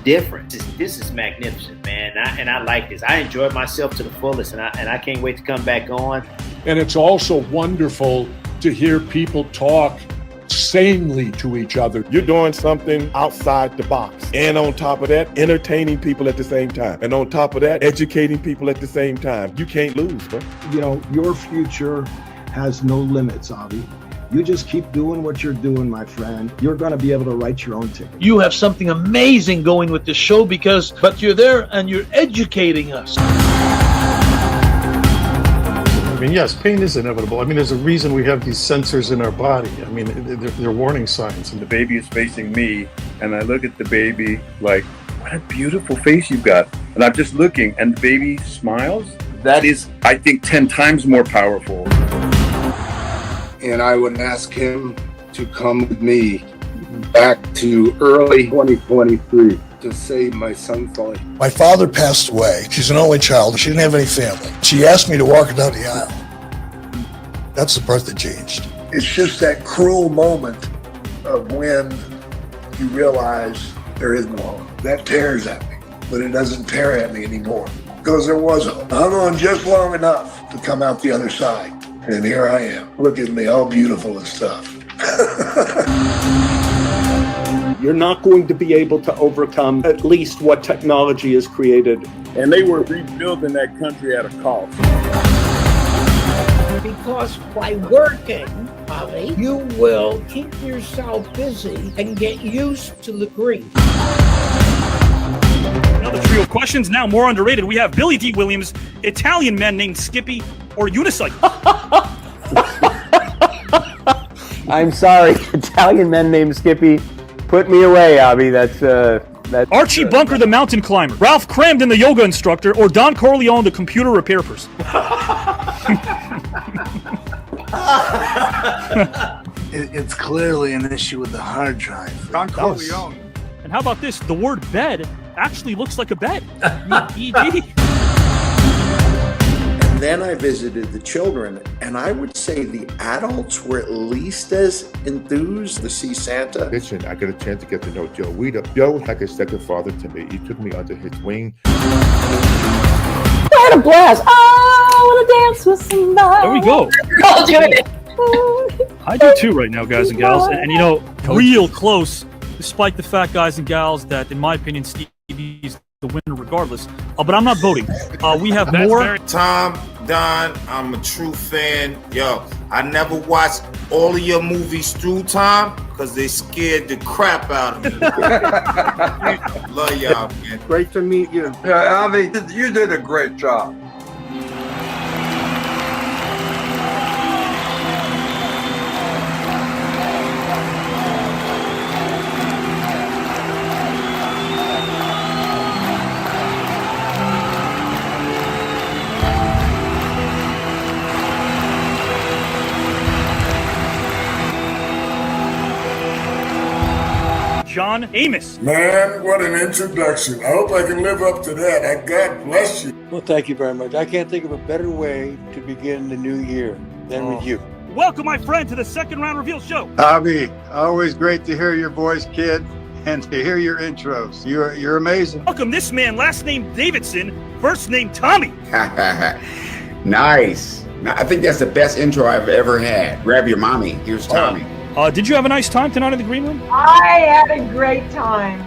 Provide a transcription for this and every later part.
different. This is magnificent, man. And I like this. I enjoyed myself to the fullest, and I can't wait to come back on. And it's also wonderful to hear people talk sanely to each other. You're doing something outside the box. And on top of that, entertaining people at the same time. And on top of that, educating people at the same time. You can't lose, bro. You know, your future has no limits, Avi. You just keep doing what you're doing, my friend. You're going to be able to write your own ticket. You have something amazing going with this show but you're there and you're educating us. I mean, yes, pain is inevitable. I mean, there's a reason we have these sensors in our body. I mean, they're warning signs. And the baby is facing me, and I look at the baby like, what a beautiful face you've got. And I'm just looking, and the baby smiles. That is, I think, 10 times more powerful. And I would ask him to come with me back to early 2023 to save my son Foley. My father passed away. She's an only child. She didn't have any family. She asked me to walk her down the aisle. That's the part that changed. It's just that cruel moment of when you realize there is no hope. That tears at me, but it doesn't tear at me anymore because there was hope. I hung on just long enough to come out the other side. And here I am. Look at me, all beautiful and stuff. You're not going to be able to overcome at least what technology has created. And they were rebuilding that country at a cost. Because by working, Holly, you will keep yourself busy and get used to the grief. Another trio of questions, now more underrated. We have Billy D. Williams, Italian men named Skippy, or unicycle. I'm sorry, Italian men named Skippy. Put me away, Abby. That's Archie Bunker, the mountain climber, Ralph Cramden, the yoga instructor, or Don Corleone, the computer repair person. It's clearly an issue with the hard drive. Don Corleone. And how about this? The word bed actually looks like a bed. ED. Then I visited the children, and I would say the adults were at least as enthused to see Santa. Listen, I got a chance to get to know Joe Weider. Joe was like a second father to me. He took me under his wing. I had a blast. I want to dance with somebody. There we go. I'll do it. I do too right now, guys and gals. And you know, real close, despite the fact, guys and gals, that in my opinion, Stevie's the winner regardless. But I'm not voting. We have more. Tom, Don, I'm a true fan. Yo, I never watched all of your movies through, Tom, because they scared the crap out of me. Love y'all, man. Great to meet you. Yeah, Avi, you did a great job. John Amos. Man, what an introduction. I hope I can live up to that. God bless you. Well, thank you very much. I can't think of a better way to begin the new year than with you. Welcome, my friend, to the second round reveal show. Avi, always great to hear your voice, kid, and to hear your intros. You're amazing. Welcome this man, last name Davidson, first name Tommy. Nice. I think that's the best intro I've ever had. Grab your mommy. Here's Tommy. Did you have a nice time tonight in the green room? I had a great time.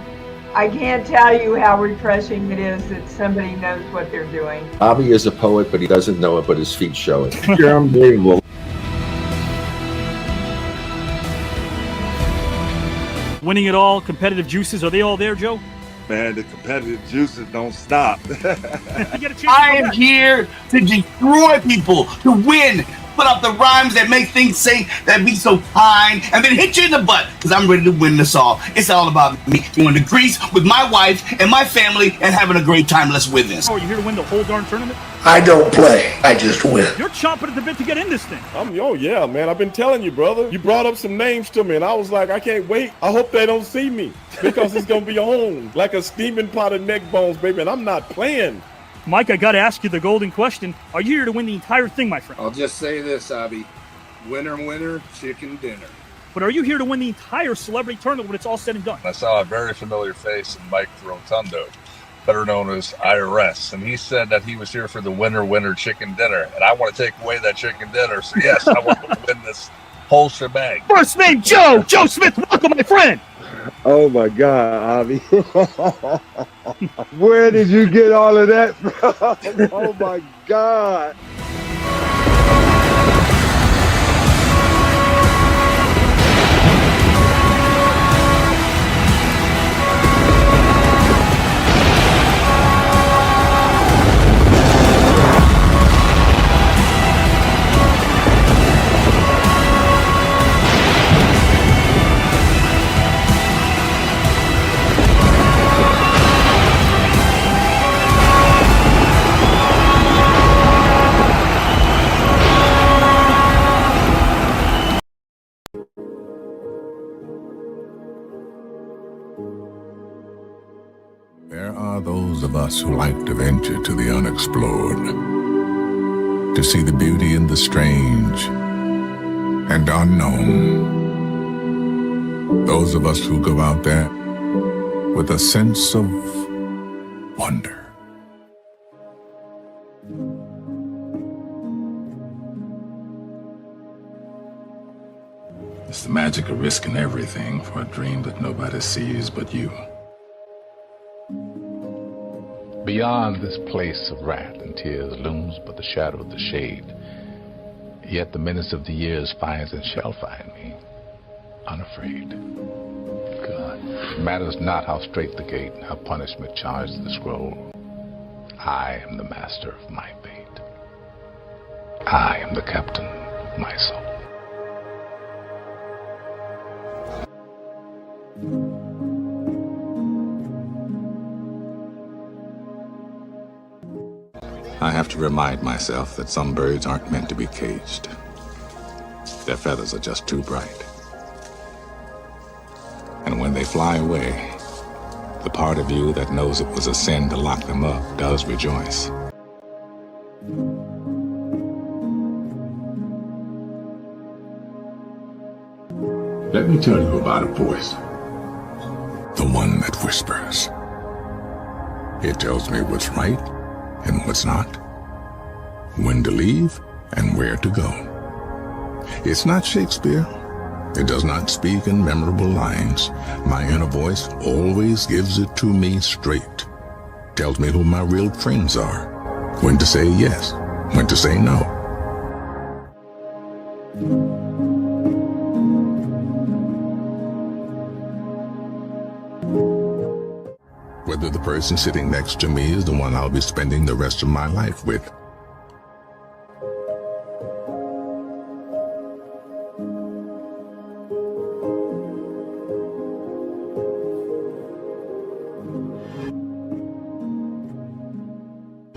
I can't tell you how refreshing it is that somebody knows what they're doing. Avi is a poet, but he doesn't know it, but his feet show it. You're unbelievable. Winning it all, competitive juices, are they all there, Joe? Man, the competitive juices don't stop. I am here to destroy people, to win. Put up the rhymes that make things say that be so kind, and then hit you in the butt, because I'm ready to win this all. It's all about me going to Greece with my wife and my family and having a great time. Let's win this. Oh, are you here to win the whole darn tournament? I don't play, I just win. You're chomping at the bit to get in this thing. Oh yeah, man. I've been telling you, brother. You brought up some names to me, and I was like, I can't wait. I hope they don't see me, because it's going to be on like a steaming pot of neck bones, baby, and I'm not playing. Mike, I got to ask you the golden question. Are you here to win the entire thing, my friend? I'll just say this, Avi. Winner, winner, chicken dinner. but are you here to win the entire celebrity tournament when it's all said and done? I saw a very familiar face in Mike Rotundo, better known as IRS, and he said that he was here for the winner chicken dinner, and I want to take away that chicken dinner. So yes, I want to win this whole shebang. First name Joe Smith. Welcome, my friend. Oh my God, Avi. Where did you get all of that from? Oh my God. There are those of us who like to venture to the unexplored, to see the beauty in the strange and unknown. Those of us who go out there with a sense of wonder. It's the magic of risking everything for a dream that nobody sees but you. Beyond this place of wrath and tears looms but the shadow of the shade. Yet the menace of the years finds and shall find me, unafraid. God, it matters not how strait the gate, how punishment charged the scroll. I am the master of my fate. I am the captain of my soul. I have to remind myself that some birds aren't meant to be caged. Their feathers are just too bright. And when they fly away, the part of you that knows it was a sin to lock them up does rejoice. Let me tell you about a voice. The one that whispers. It tells me what's right and what's not, when to leave and where to go. It's not Shakespeare. It does not speak in memorable lines. My inner voice always gives it to me straight. Tells me who my real friends are, when to say yes, when to say no. Whether the person sitting next to me is the one I'll be spending the rest of my life with.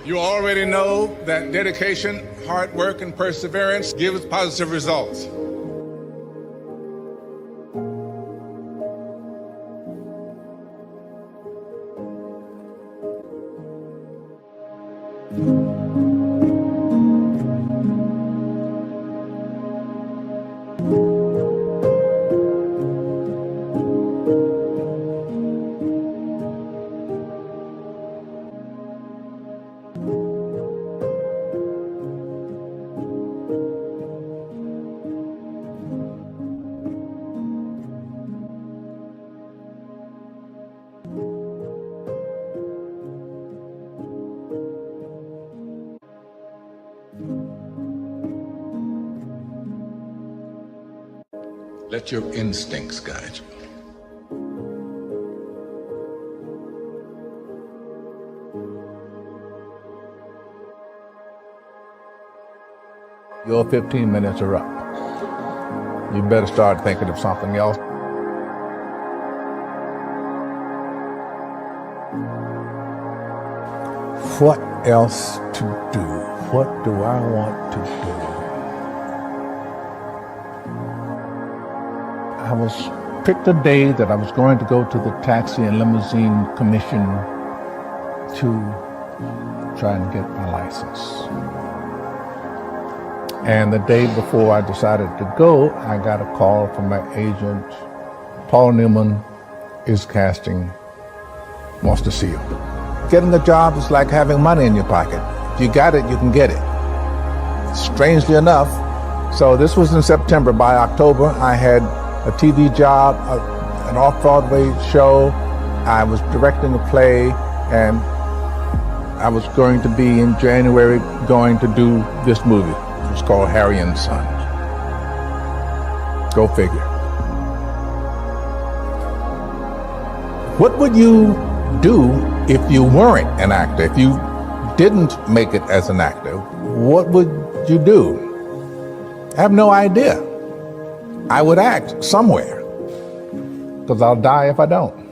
You already know that dedication, hard work, and perseverance gives positive results. Let your instincts guide you. Your 15 minutes are up. You better start thinking of something else. What else to do? What do I want to do? I was picked a day that I was going to go to the Taxi and Limousine Commission to try and get my license. And the day before I decided to go, I got a call from my agent. Paul Newman is casting, wants to see you. Getting a job is like having money in your pocket. If you got it, you can get it. Strangely enough, so this was in September. By October, I had a TV job, an off-Broadway show. I was directing a play, and I was going to be in January going to do this movie. It was called Harry and Sons. Go figure. What would you do if you weren't an actor? If you didn't make it as an actor, what would you do? I have no idea. I would act somewhere, because I'll die if I don't.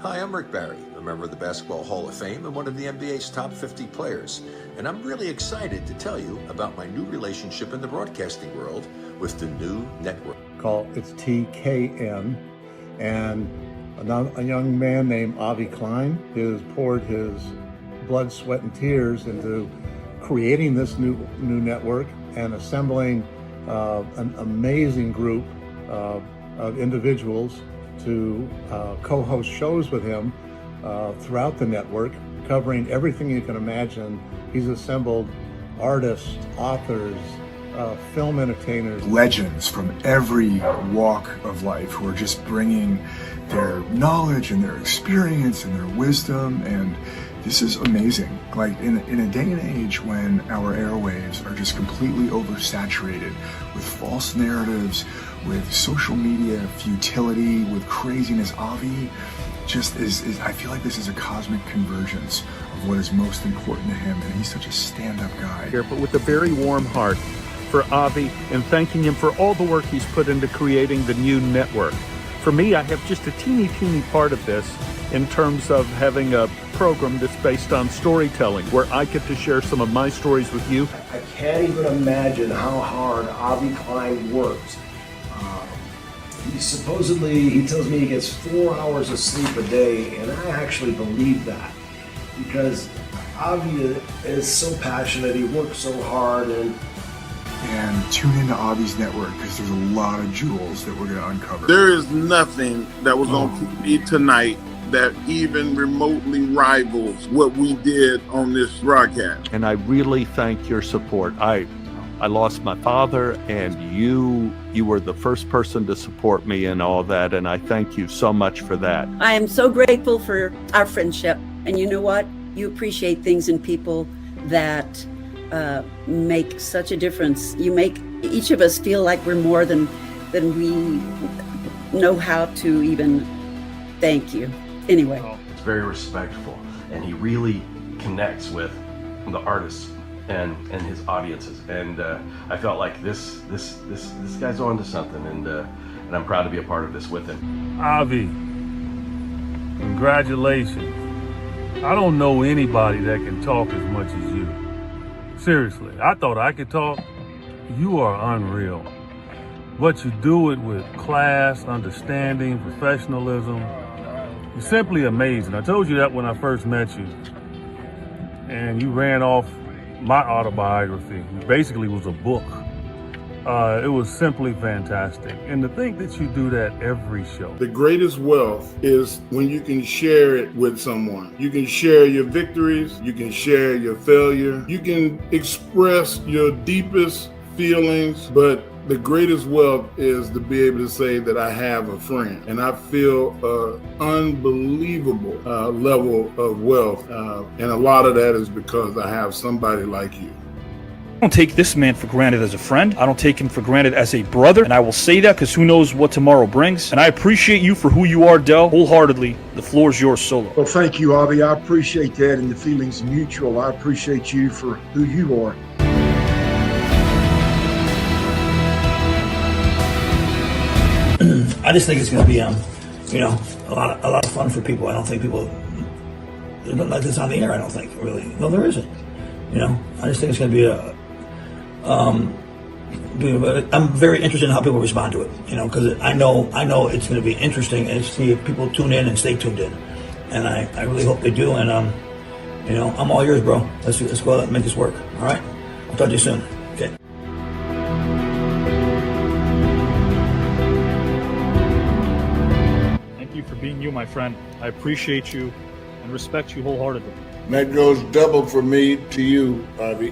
Hi, I'm Rick Barry, a member of the Basketball Hall of Fame and one of the NBA's top 50 players. And I'm really excited to tell you about my new relationship in the broadcasting world with the new network. It's TKN, and a young man named Avi Klein has poured his blood, sweat, and tears into creating this new network and assembling an amazing group of individuals to co-host shows with him throughout the network, covering everything you can imagine. He's assembled artists, authors, film entertainers, legends from every walk of life who are just bringing their knowledge and their experience and their wisdom, and this is amazing. Like in a day and age when our airwaves are just completely oversaturated with false narratives, with social media futility, with craziness, Avi just is I feel like this is a cosmic convergence of what is most important to him, and he's such a stand-up guy. Here, but with a very warm heart for Avi, and thanking him for all the work he's put into creating the new network. For me, I have just a teeny part of this in terms of having a program that's based on storytelling, where I get to share some of my stories with you. I can't even imagine how hard Avi Klein works. He tells me he gets 4 hours of sleep a day, and I actually believe that, because Avi is so passionate, he works so hard, and tune into Avi's network, because there's a lot of jewels that we're going to uncover. There is nothing that was on TV tonight that even remotely rivals what we did on this broadcast. And I really thank your support. I lost my father, and you were the first person to support me in all that, and I thank you so much for that. I am so grateful for our friendship, and you know what? You appreciate things in people that make such a difference. You make each of us feel like we're more than we know how to even thank you. Anyway. It's very respectful, and he really connects with the artists and his audiences. And I felt like this guy's on to something, and I'm proud to be a part of this with him. Avi, congratulations. I don't know anybody that can talk as much as you. Seriously, I thought I could talk. You are unreal. But you do it with class, understanding, professionalism. You're simply amazing. I told you that when I first met you. And you ran off my autobiography. It basically was a book. It was simply fantastic. And to think that you do that every show. The greatest wealth is when you can share it with someone. You can share your victories. You can share your failure. You can express your deepest feelings, but the greatest wealth is to be able to say that I have a friend, and I feel an unbelievable level of wealth, and a lot of that is because I have somebody like you. I don't take this man for granted as a friend. I don't take him for granted as a brother, and I will say that because who knows what tomorrow brings. And I appreciate you for who you are, Del, wholeheartedly. The floor is yours, solo. Well, thank you, Avi. I appreciate that, and the feeling's mutual. I appreciate you for who you are. I just think it's going to be, a lot of fun for people. I don't think people like this on the air. I don't think really. No, there isn't. I just think it's going to be I'm very interested in how people respond to it. Because I know it's going to be interesting and see if people tune in and stay tuned in, and I really hope they do. And I'm all yours, bro. Let's go out and make this work. All right. I'll talk to you soon. Okay. For being you, my friend. I appreciate you and respect you wholeheartedly. That goes double for me to you, Avi.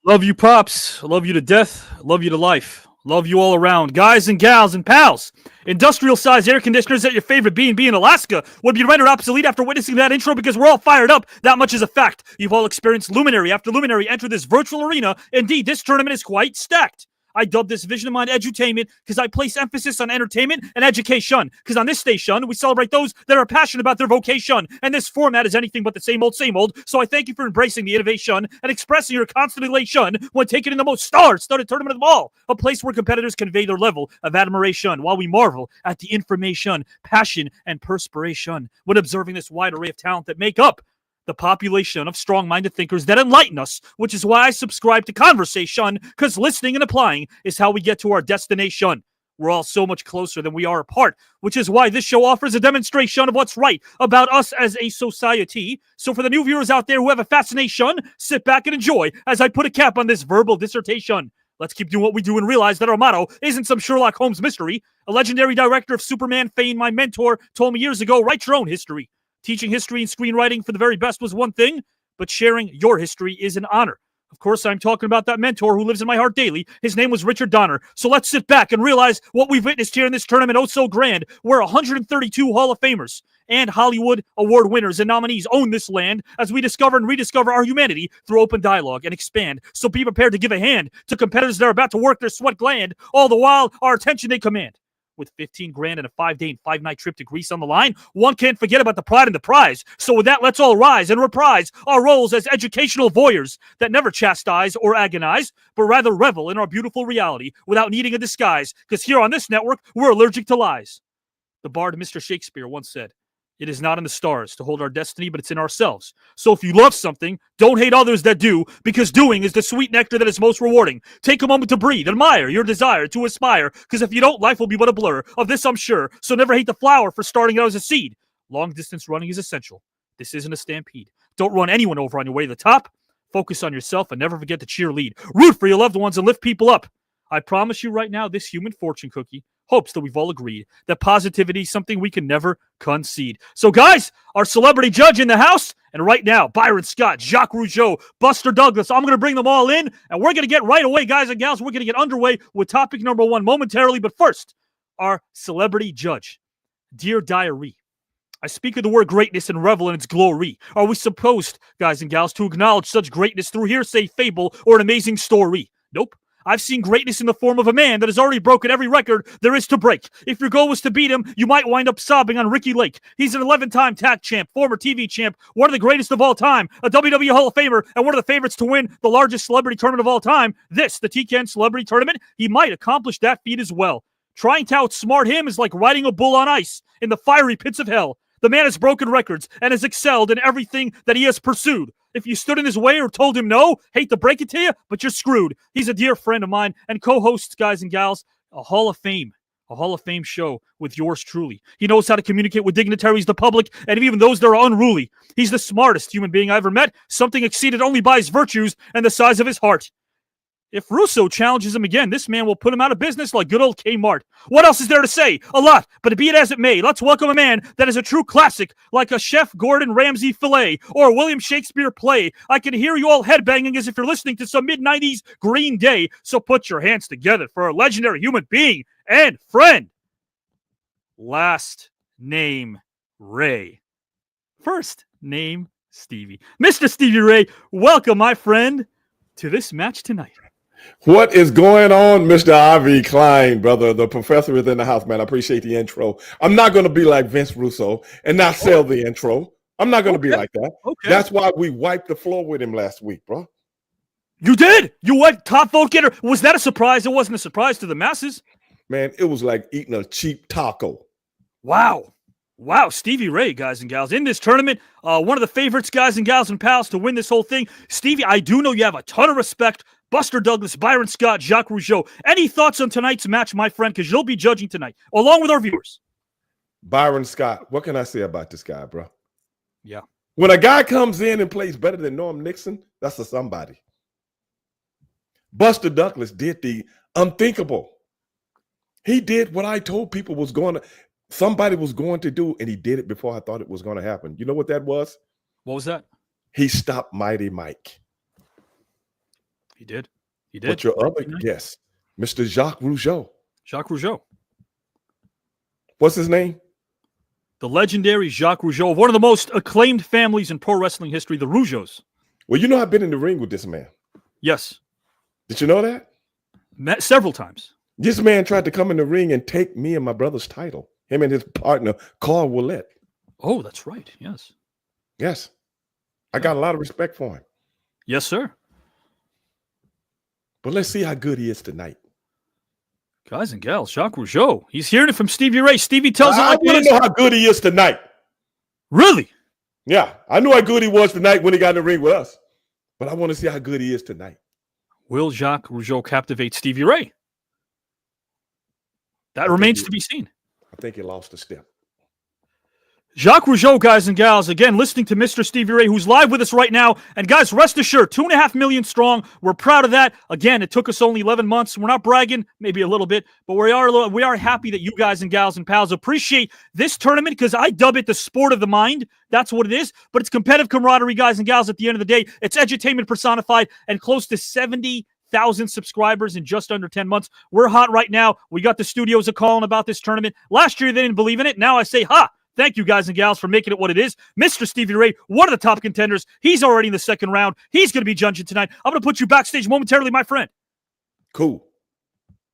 Love you, Pops. Love you to death. Love you to life. Love you all around. Guys and gals and pals. Industrial-sized air conditioners at your favorite B&B in Alaska would be rendered obsolete after witnessing that intro because we're all fired up. That much is a fact. You've all experienced luminary after luminary enter this virtual arena. Indeed, this tournament is quite stacked. I dubbed this Vision of Mind edutainment because I place emphasis on entertainment and education. Because on this station, we celebrate those that are passionate about their vocation. And this format is anything but the same old, so I thank you for embracing the innovation and expressing your constant elation when taking in the most star-studded tournament of them all. A place where competitors convey their level of admiration while we marvel at the information, passion, and perspiration when observing this wide array of talent that make up the population of strong-minded thinkers that enlighten us, which is why I subscribe to conversation, because listening and applying is how we get to our destination. We're all so much closer than we are apart, which is why this show offers a demonstration of what's right about us as a society. So for the new viewers out there who have a fascination, sit back and enjoy as I put a cap on this verbal dissertation. Let's keep doing what we do and realize that our motto isn't some Sherlock Holmes mystery. A legendary director of Superman fame, my mentor, told me years ago, write your own history. Teaching history and screenwriting for the very best was one thing, but sharing your history is an honor. Of course, I'm talking about that mentor who lives in my heart daily. His name was Richard Donner. So let's sit back and realize what we've witnessed here in this tournament, oh so grand, where 132 Hall of Famers and Hollywood Award winners and nominees own this land as we discover and rediscover our humanity through open dialogue and expand. So be prepared to give a hand to competitors that are about to work their sweat gland, all the while our attention they command. With 15 grand and a 5-day and 5-night trip to Greece on the line, one can't forget about the pride and the prize. So with that, let's all rise and reprise our roles as educational voyeurs that never chastise or agonize, but rather revel in our beautiful reality without needing a disguise, because here on this network, we're allergic to lies. The bard Mr. Shakespeare once said, "It is not in the stars to hold our destiny, but it's in ourselves." So if you love something, don't hate others that do, because doing is the sweet nectar that is most rewarding. Take a moment to breathe, admire your desire to aspire, because if you don't, life will be but a blur. Of this I'm sure, so never hate the flower for starting out as a seed. Long distance running is essential. This isn't a stampede. Don't run anyone over on your way to the top. Focus on yourself and never forget to cheerlead. Root for your loved ones and lift people up. I promise you right now, this human fortune cookie hopes that we've all agreed that positivity is something we can never concede. So, guys, our celebrity judge in the house, and right now, Byron Scott, Jacques Rougeau, Buster Douglas. I'm going to bring them all in, and we're going to get right away, guys and gals. We're going to get underway with topic number 1 momentarily. But first, our celebrity judge. Dear Diary, I speak of the word greatness and revel in its glory. Are we supposed, guys and gals, to acknowledge such greatness through hearsay, fable, or an amazing story? Nope. I've seen greatness in the form of a man that has already broken every record there is to break. If your goal was to beat him, you might wind up sobbing on Ricky Lake. He's an 11-time tag champ, former TV champ, one of the greatest of all time, a WWE Hall of Famer, and one of the favorites to win the largest celebrity tournament of all time. This, the TKN Celebrity Tournament, he might accomplish that feat as well. Trying to outsmart him is like riding a bull on ice in the fiery pits of hell. The man has broken records and has excelled in everything that he has pursued. If you stood in his way or told him no, hate to break it to you, but you're screwed. He's a dear friend of mine and co-hosts, guys and gals, a Hall of Fame show with yours truly. He knows how to communicate with dignitaries, the public, and even those that are unruly. He's the smartest human being I ever met, something exceeded only by his virtues and the size of his heart. If Russo challenges him again, this man will put him out of business like good old Kmart. What else is there to say? A lot, but be it as it may, let's welcome a man that is a true classic, like a Chef Gordon Ramsay filet or a William Shakespeare play. I can hear you all headbanging as if you're listening to some mid-90s Green Day, so put your hands together for a legendary human being and friend. Last name, Ray. First name, Stevie. Mr. Stevie Ray, welcome, my friend, to this match tonight. What is going on, Mr. Ivy Klein, brother? The professor is in the house, man. I appreciate the intro. I'm not going to be like Vince Russo and not sell the intro. I'm not going to be like that. Okay. That's why we wiped the floor with him last week, bro. You did? You went top vote getter? Was that a surprise? It wasn't a surprise to the masses. Man, it was like eating a cheap taco. Wow. Wow, Stevie Ray, guys and gals, in this tournament, one of the favorites, guys and gals and pals, to win this whole thing. Stevie, I do know you have a ton of respect. Buster Douglas, Byron Scott, Jacques Rougeau. Any thoughts on tonight's match, my friend? Because you'll be judging tonight, along with our viewers. Byron Scott, what can I say about this guy, bro? Yeah. When a guy comes in and plays better than Norm Nixon, that's a somebody. Buster Douglas did the unthinkable. He did what I told people somebody was going to do, and he did it before I thought it was going to happen. You know what that was? What was that? He stopped Mighty Mike. He did. He did. But your other guest, Mr. Jacques Rougeau. Jacques Rougeau. What's his name? The legendary Jacques Rougeau, one of the most acclaimed families in pro wrestling history, the Rougeaus. Well, you know I've been in the ring with this man. Yes. Did you know that? Met several times. This man tried to come in the ring and take me and my brother's title. Him and his partner, Carl Willett. Oh, that's right. Yes. Yes. I got a lot of respect for him. Yes, sir. But let's see how good he is tonight. Guys and gals, Jacques Rougeau. He's hearing it from Stevie Ray. Stevie tells him. I want to know how good he is tonight. Really? Yeah. I knew how good he was tonight when he got in the ring with us. But I want to see how good he is tonight. Will Jacques Rougeau captivate Stevie Ray? That remains to be seen. I think he lost a step. Jacques Rougeau, guys and gals, again, listening to Mr. Stevie Ray, who's live with us right now. And guys, rest assured, 2.5 million strong. We're proud of that. Again, it took us only 11 months. We're not bragging, maybe a little bit, but we are happy that you guys and gals and pals appreciate this tournament, because I dub it the sport of the mind. That's what it is. But it's competitive camaraderie, guys and gals. At the end of the day, it's edutainment personified, and close to 70,000 subscribers in just under 10 months. We're hot right now. We got the studios calling about this tournament. Last year, they didn't believe in it. Now I say, ha! Thank you, guys and gals, for making it what it is. Mr. Stevie Ray, one of the top contenders. He's already in the second round. He's going to be judging tonight. I'm going to put you backstage momentarily, my friend. Cool.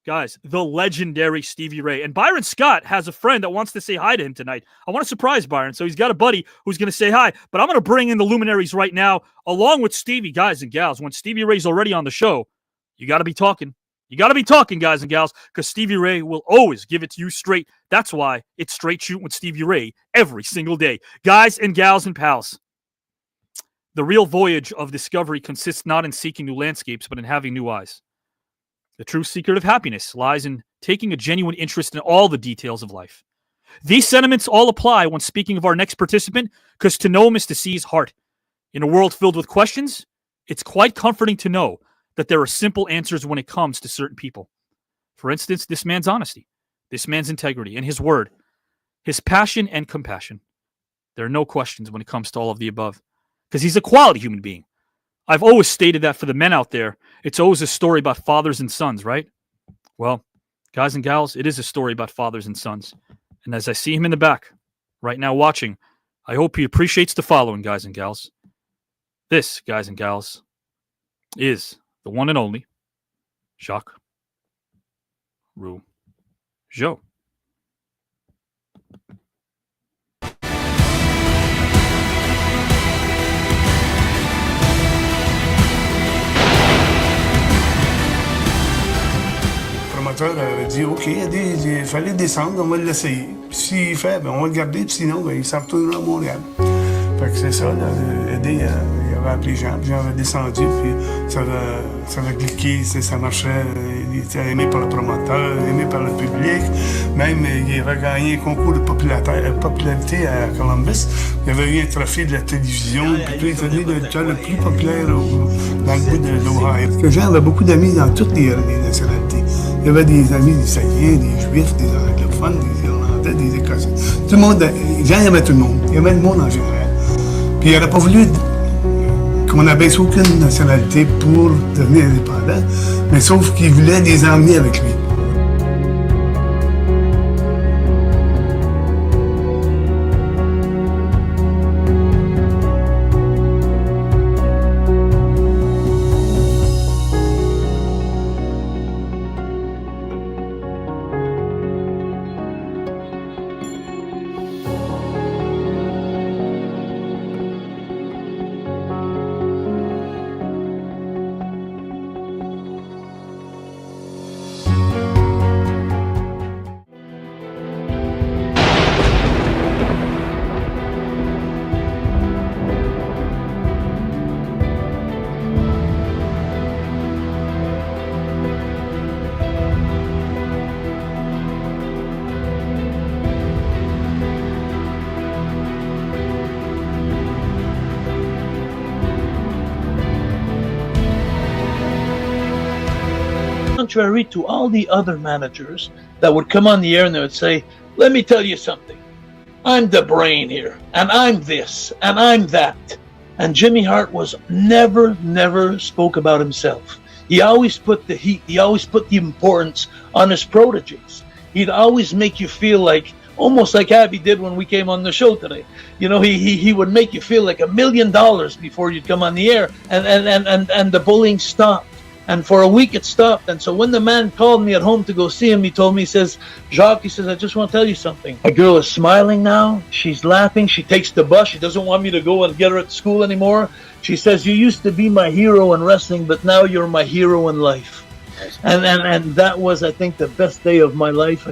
Guys, the legendary Stevie Ray. And Byron Scott has a friend that wants to say hi to him tonight. I want to surprise Byron, so he's got a buddy who's going to say hi. But I'm going to bring in the luminaries right now, along with Stevie, guys and gals. When Stevie Ray's already on the show, you got to be talking. You got to be talking, guys and gals, because Stevie Ray will always give it to you straight. That's why it's Straight Shooting with Stevie Ray every single day. Guys and gals and pals, the real voyage of discovery consists not in seeking new landscapes, but in having new eyes. The true secret of happiness lies in taking a genuine interest in all the details of life. These sentiments all apply when speaking of our next participant, because to know him is to see his heart. In a world filled with questions, it's quite comforting to know that there are simple answers when it comes to certain people. For instance, this man's honesty. this man's integrity and his word, his passion and compassion. There are no questions when it comes to all of the above, because he's a quality human being. I've always stated that for the men out there, it's always a story about fathers and sons, right? Well, guys and gals, it is a story about fathers and sons. And as I see him in the back, right now watching, I hope he appreciates the following, guys and gals. This, guys and gals, is the one and only Jacques Rougeau. Le promoteur avait dit OK, il fallait descendre, on va l'essayer. Puis s'il fait, ben, on va le garder, puis sinon, ben, il s'en retournera à Montréal. Fait que c'est ça, là, Eddie, il avait appelé Jean, puis Jean avait descendu, puis ça avait cliqué, ça marchait, il était aimé par le promoteur, aimé par le public. Même, il avait gagné un concours de popularité à Columbus. Il avait eu un trophée de la télévision, puis il était devenu le lutteur le plus populaire dans le bout de l'Ohio. Parce que Jean avait beaucoup d'amis dans toutes les nationalités. Il y avait des amis des Italiens, des Juifs, des anglophones, des Irlandais, des Écossais. Tout le monde, Jean aimait tout le monde. Il aimait le monde en général. Puis il n'aurait pas voulu qu'on n'abaisse aucune nationalité pour devenir indépendant, mais sauf qu'il voulait les emmener avec lui. Contrary to all the other managers that would come on the air and they would say, let me tell you something. I'm the brain here, and I'm this, and I'm that. And Jimmy Hart was never spoke about himself. He always put the heat, he always put the importance on his proteges. He'd always make you feel like, almost like Abby did when we came on the show today. You know, he would make you feel like $1 million before you'd come on the air, and the bullying stopped. And for a week it stopped. And so when the man called me at home to go see him, he told me, he says, Jacques, he says, I just want to tell you something. A girl is smiling now. She's laughing. She takes the bus. She doesn't want me to go and get her at school anymore. She says, you used to be my hero in wrestling, but now you're my hero in life. And that was, I think, the best day of my life.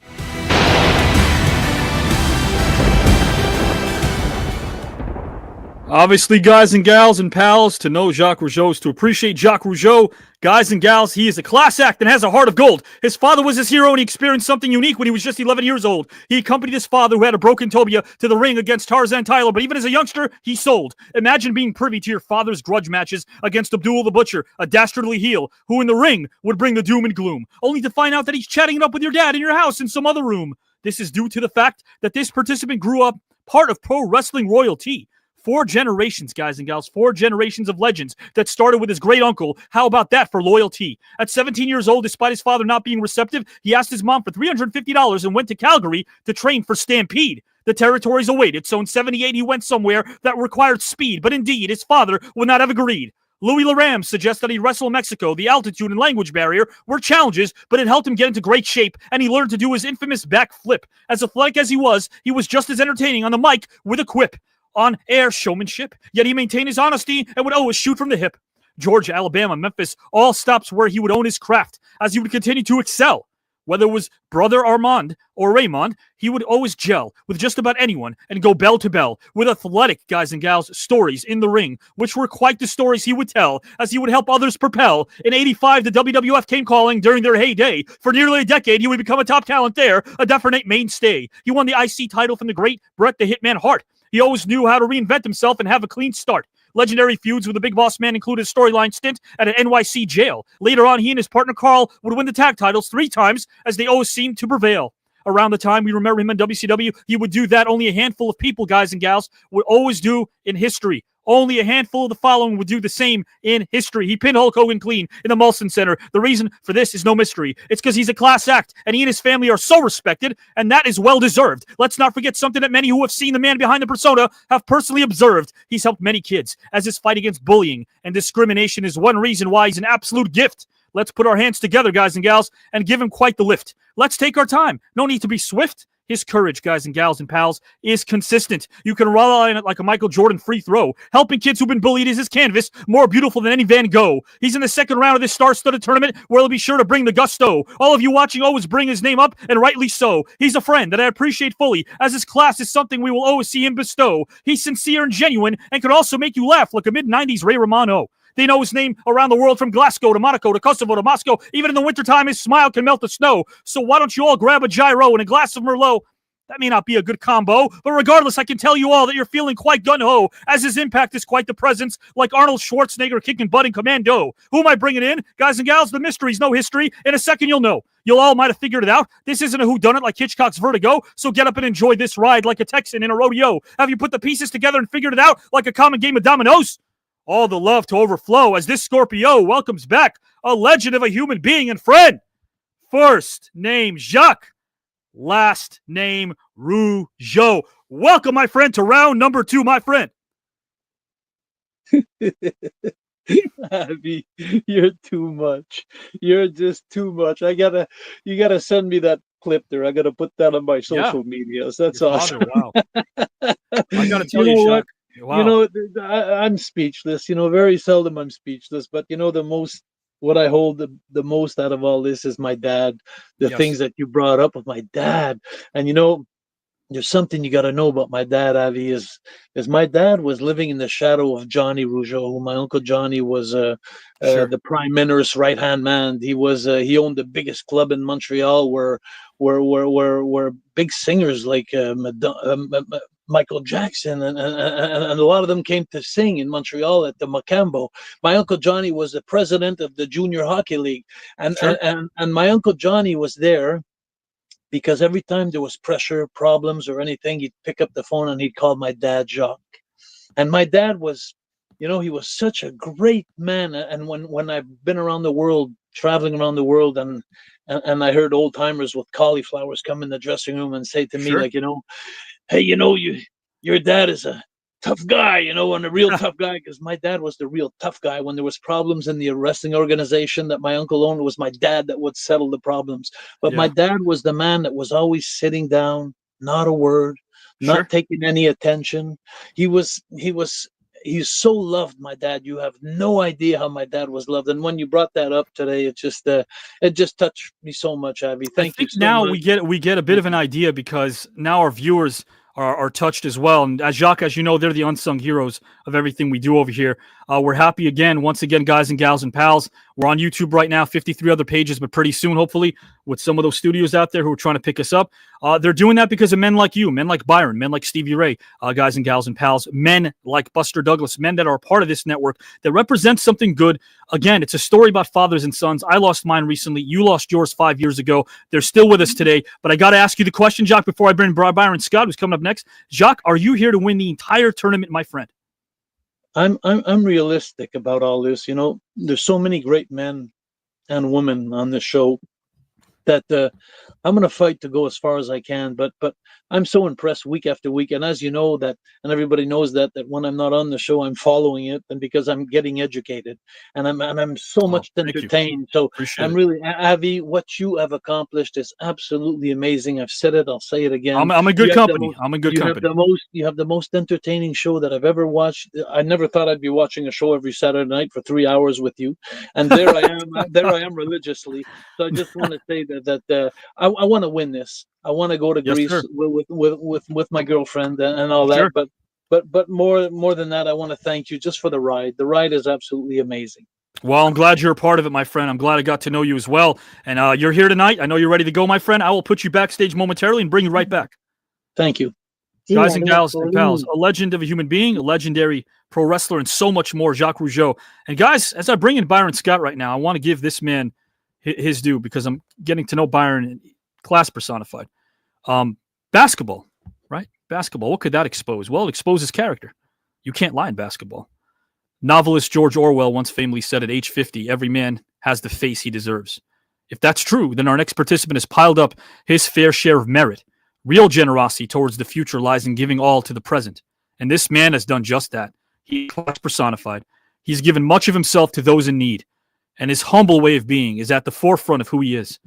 Obviously, guys and gals and pals, to know Jacques Rougeau is to appreciate Jacques Rougeau. Guys and gals, he is a class act and has a heart of gold. His father was his hero and he experienced something unique when he was just 11 years old. He accompanied his father, who had a broken tibia, to the ring against Tarzan Tyler, but even as a youngster, he sold. Imagine being privy to your father's grudge matches against Abdul the Butcher, a dastardly heel, who in the ring would bring the doom and gloom, only to find out that he's chatting it up with your dad in your house in some other room. This is due to the fact that this participant grew up part of pro wrestling royalty. 4 generations, guys and gals, 4 generations of legends that started with his great uncle. How about that for loyalty? At 17 years old, despite his father not being receptive, he asked his mom for $350 and went to Calgary to train for Stampede. The territories awaited, so in 78 he went somewhere that required speed, but indeed his father would not have agreed. Louis Laram suggests that he wrestle in Mexico. The altitude and language barrier were challenges, but it helped him get into great shape, and he learned to do his infamous back flip. As athletic as he was just as entertaining on the mic with a quip. On-air showmanship, yet he maintained his honesty and would always shoot from the hip. Georgia, Alabama, Memphis, all stops where he would own his craft, as he would continue to excel. Whether it was brother Armand or Raymond, he would always gel with just about anyone and go bell to bell with athletic, guys and gals, stories in the ring, which were quite the stories he would tell, as he would help others propel. In 85, the WWF came calling during their heyday. For nearly a decade, he would become a top talent there, a definite mainstay. He won the IC title from the great Bret the Hitman Hart. He always knew how to reinvent himself and have a clean start. Legendary feuds with the Big Boss Man included a storyline stint at an NYC jail. Later on, he and his partner Carl would win the tag titles 3 times, as they always seemed to prevail. around the time we remember him in WCW. He would do that only a handful of people, guys and gals, would always do in history. Only a handful of the following would do the same in history. He pinned Hulk Hogan clean in the Molson Center. The reason for this is no mystery. It's because he's a class act, and he and his family are so respected, and that is well-deserved. Let's not forget something that many who have seen the man behind the persona have personally observed. He's helped many kids, as his fight against bullying and discrimination is one reason why he's an absolute gift. Let's put our hands together, guys and gals, and give him quite the lift. Let's take our time. No need to be swift. His courage, guys and gals and pals, is consistent. You can rely on it like a Michael Jordan free throw. Helping kids who've been bullied is his canvas, more beautiful than any Van Gogh. He's in the second round of this star-studded tournament where he'll be sure to bring the gusto. All of you watching always bring his name up, and rightly so. He's a friend that I appreciate fully, as his class is something we will always see him bestow. He's sincere and genuine, and can also make you laugh like a mid-90s Ray Romano. They know his name around the world, from Glasgow to Monaco to Kosovo to Moscow. Even in the wintertime, his smile can melt the snow. So why don't you all grab a gyro and a glass of Merlot? That may not be a good combo, but regardless, I can tell you all that you're feeling quite gun-ho, as his impact is quite the presence, like Arnold Schwarzenegger kicking butt in Commando. Who am I bringing in? Guys and gals, the mystery's no history. In a second, you'll know. You all might have figured it out. This isn't a whodunit like Hitchcock's Vertigo, so get up and enjoy this ride like a Texan in a rodeo. Have you put the pieces together and figured it out like a common game of dominoes? All the love to overflow as this Scorpio welcomes back a legend of a human being and friend. First name Jacques, last name Rougeau. Welcome, my friend, to round number 2, my friend. Abby, you're too much. You're just too much. You gotta send me that clip there. I gotta put that on my social media. So that's awesome. Wow. I gotta tell you, Jacques. Wow. You know, I'm speechless. You know, very seldom I'm speechless. But you know, what I hold the most out of all this is my dad. The things that you brought up with my dad, and you know, there's something you got to know about my dad, Avi, is my dad was living in the shadow of Johnny Rougeau, who my uncle Johnny was the prime minister's right-hand man. He was he owned the biggest club in Montreal where big singers like Michael Jackson and a lot of them came to sing in Montreal at the Macambo. My Uncle Johnny was the president of the Junior Hockey League, and my Uncle Johnny was there because every time there was pressure, problems, or anything, he'd pick up the phone and he'd call my dad Jacques. And my dad was, you know, he was such a great man. And when I've been around the world, traveling around the world, and I heard old timers with cauliflowers come in the dressing room and say to me, like, you know, hey, you know, your dad is a tough guy, you know, and a real tough guy, because my dad was the real tough guy. When there was problems in the wrestling organization that my uncle owned, it was my dad that would settle the problems. But my dad was the man that was always sitting down, not a word, not taking any attention. He so loved, my dad. You have no idea how my dad was loved. And when you brought that up today, it just touched me so much, Abby. Thank you so now much. we get a bit of an idea, because now our viewers are touched as well. And as Jacques, as you know, they're the unsung heroes of everything we do over here. We're happy once again, guys and gals and pals. We're on YouTube right now, 53 other pages, but pretty soon, hopefully, with some of those studios out there who are trying to pick us up. They're doing that because of men like you, men like Byron, men like Stevie Ray, guys and gals and pals, men like Buster Douglas, men that are a part of this network that represent something good. Again, it's a story about fathers and sons. I lost mine recently. You lost yours 5 years ago. They're still with us today. But I got to ask you the question, Jacques, before I bring Byron Scott, who's coming up next. Jacques, are you here to win the entire tournament, my friend? I'm realistic about all this. You know, there's so many great men and women on this show that I'm going to fight to go as far as I can. But I'm so impressed week after week. And as you know that, and everybody knows that when I'm not on the show, I'm following it, and because I'm getting educated, and I'm so much entertained. So Appreciate I'm really, Avi, what you have accomplished is absolutely amazing. I've said it, I'll say it again. I'm in good company. I'm in good company. You have the most entertaining show that I've ever watched. I never thought I'd be watching a show every Saturday night for 3 hours with you, and there I am religiously. So I just want to say that I want to win this. I want to go to Greece with my girlfriend and all that. But more than that, I want to thank you just for the ride. The ride is absolutely amazing. Well, I'm glad you're a part of it, my friend. I'm glad I got to know you as well. And you're here tonight. I know you're ready to go, my friend. I will put you backstage momentarily and bring you right back. Thank you. Guys and gals and pals, a legend of a human being, a legendary pro wrestler, and so much more, Jacques Rougeau. And guys, as I bring in Byron Scott right now, I want to give this man his due, because I'm getting to know Byron, class personified. Basketball, right? Basketball. What could that expose? Well, it exposes character. You can't lie in basketball. Novelist George Orwell once famously said at age 50, every man has the face he deserves. If that's true, then our next participant has piled up his fair share of merit. Real generosity towards the future lies in giving all to the present. And this man has done just that. He is personified. He's given much of himself to those in need. And his humble way of being is at the forefront of who he is.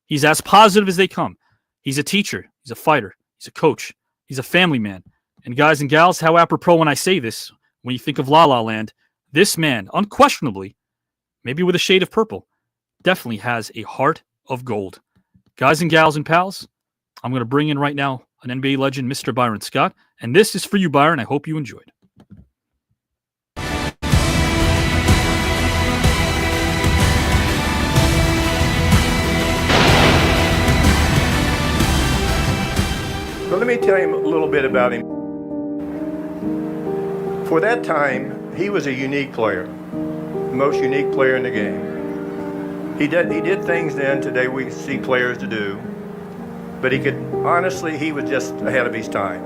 He's as positive as they come. He's a teacher. He's a fighter. He's a coach. He's a family man. And guys and gals, how apropos when I say this, when you think of La La Land, this man, unquestionably, maybe with a shade of purple, definitely has a heart of gold. Guys and gals and pals, I'm going to bring in right now an NBA legend, Mr. Byron Scott. And this is for you, Byron. I hope you enjoyed. So let me tell you a little bit about him. For that time, he was a unique player, the most unique player in the game. He did things then today we see players to do, but he was just ahead of his time.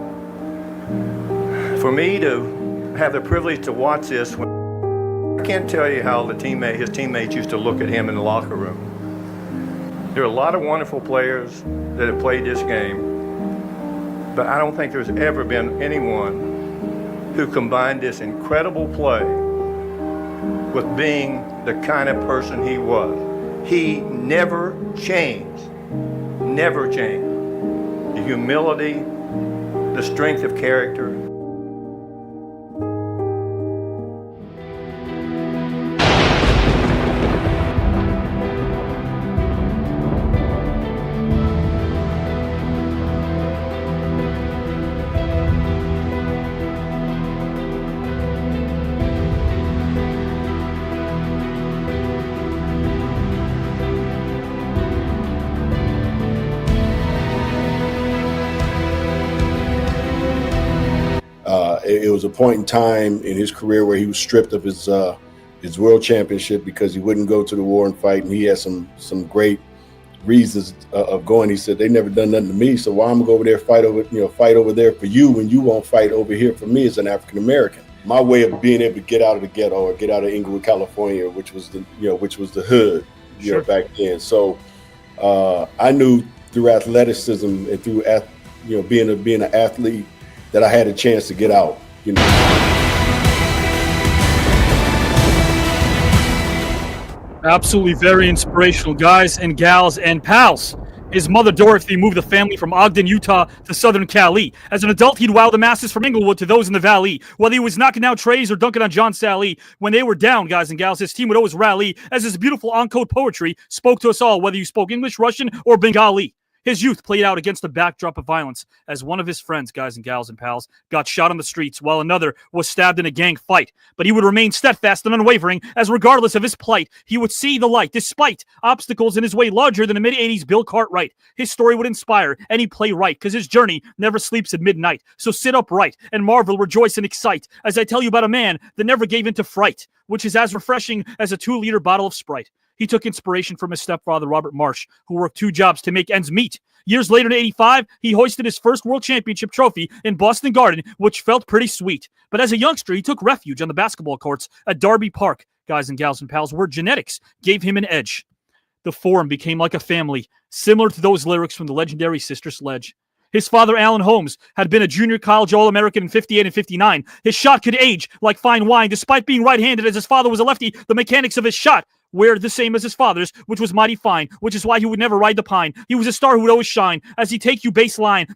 For me to have the privilege to watch this, I can't tell you how his teammates used to look at him in the locker room. There are a lot of wonderful players that have played this game, but I don't think there's ever been anyone who combined this incredible play with being the kind of person he was. He never changed, never changed. The humility, the strength of character. It was a point in time in his career where he was stripped of his world championship because he wouldn't go to the war and fight, and he had some great reasons of going. He said, "They never done nothing to me, so why I'm gonna go over there fight over there for you when you won't fight over here for me as an African American?" My way of being able to get out of the ghetto or get out of Inglewood, California, which was the hood, Sure. back then. So I knew through athleticism and through being an athlete that I had a chance to get out. Absolutely very inspirational, guys and gals and pals. His mother, Dorothy, moved the family from Ogden, Utah to Southern Cali. As an adult, he'd wow the masses from Inglewood to those in the Valley. Whether he was knocking down trays or dunking on John Sally, when they were down, guys and gals, his team would always rally as his beautiful on-code poetry spoke to us all, whether you spoke English, Russian, or Bengali. His youth played out against the backdrop of violence as one of his friends, guys and gals and pals, got shot on the streets while another was stabbed in a gang fight. But he would remain steadfast and unwavering as regardless of his plight, he would see the light despite obstacles in his way larger than the mid-'80s Bill Cartwright. His story would inspire any playwright because his journey never sleeps at midnight. So sit upright and marvel, rejoice, and excite as I tell you about a man that never gave in to fright, which is as refreshing as a 2-liter bottle of Sprite. He took inspiration from his stepfather, Robert Marsh, who worked 2 jobs to make ends meet. Years later in '85, he hoisted his first world championship trophy in Boston Garden, which felt pretty sweet. But as a youngster, he took refuge on the basketball courts at Darby Park, guys and gals and pals, where genetics gave him an edge. The Forum became like a family, similar to those lyrics from the legendary Sister Sledge. His father, Alan Holmes, had been a junior college All-American in '58 and '59. His shot could age like fine wine, despite being right-handed as his father was a lefty. The mechanics of his shot were the same as his father's, which was mighty fine, which is why he would never ride the pine. He was a star who would always shine as he take you baseline.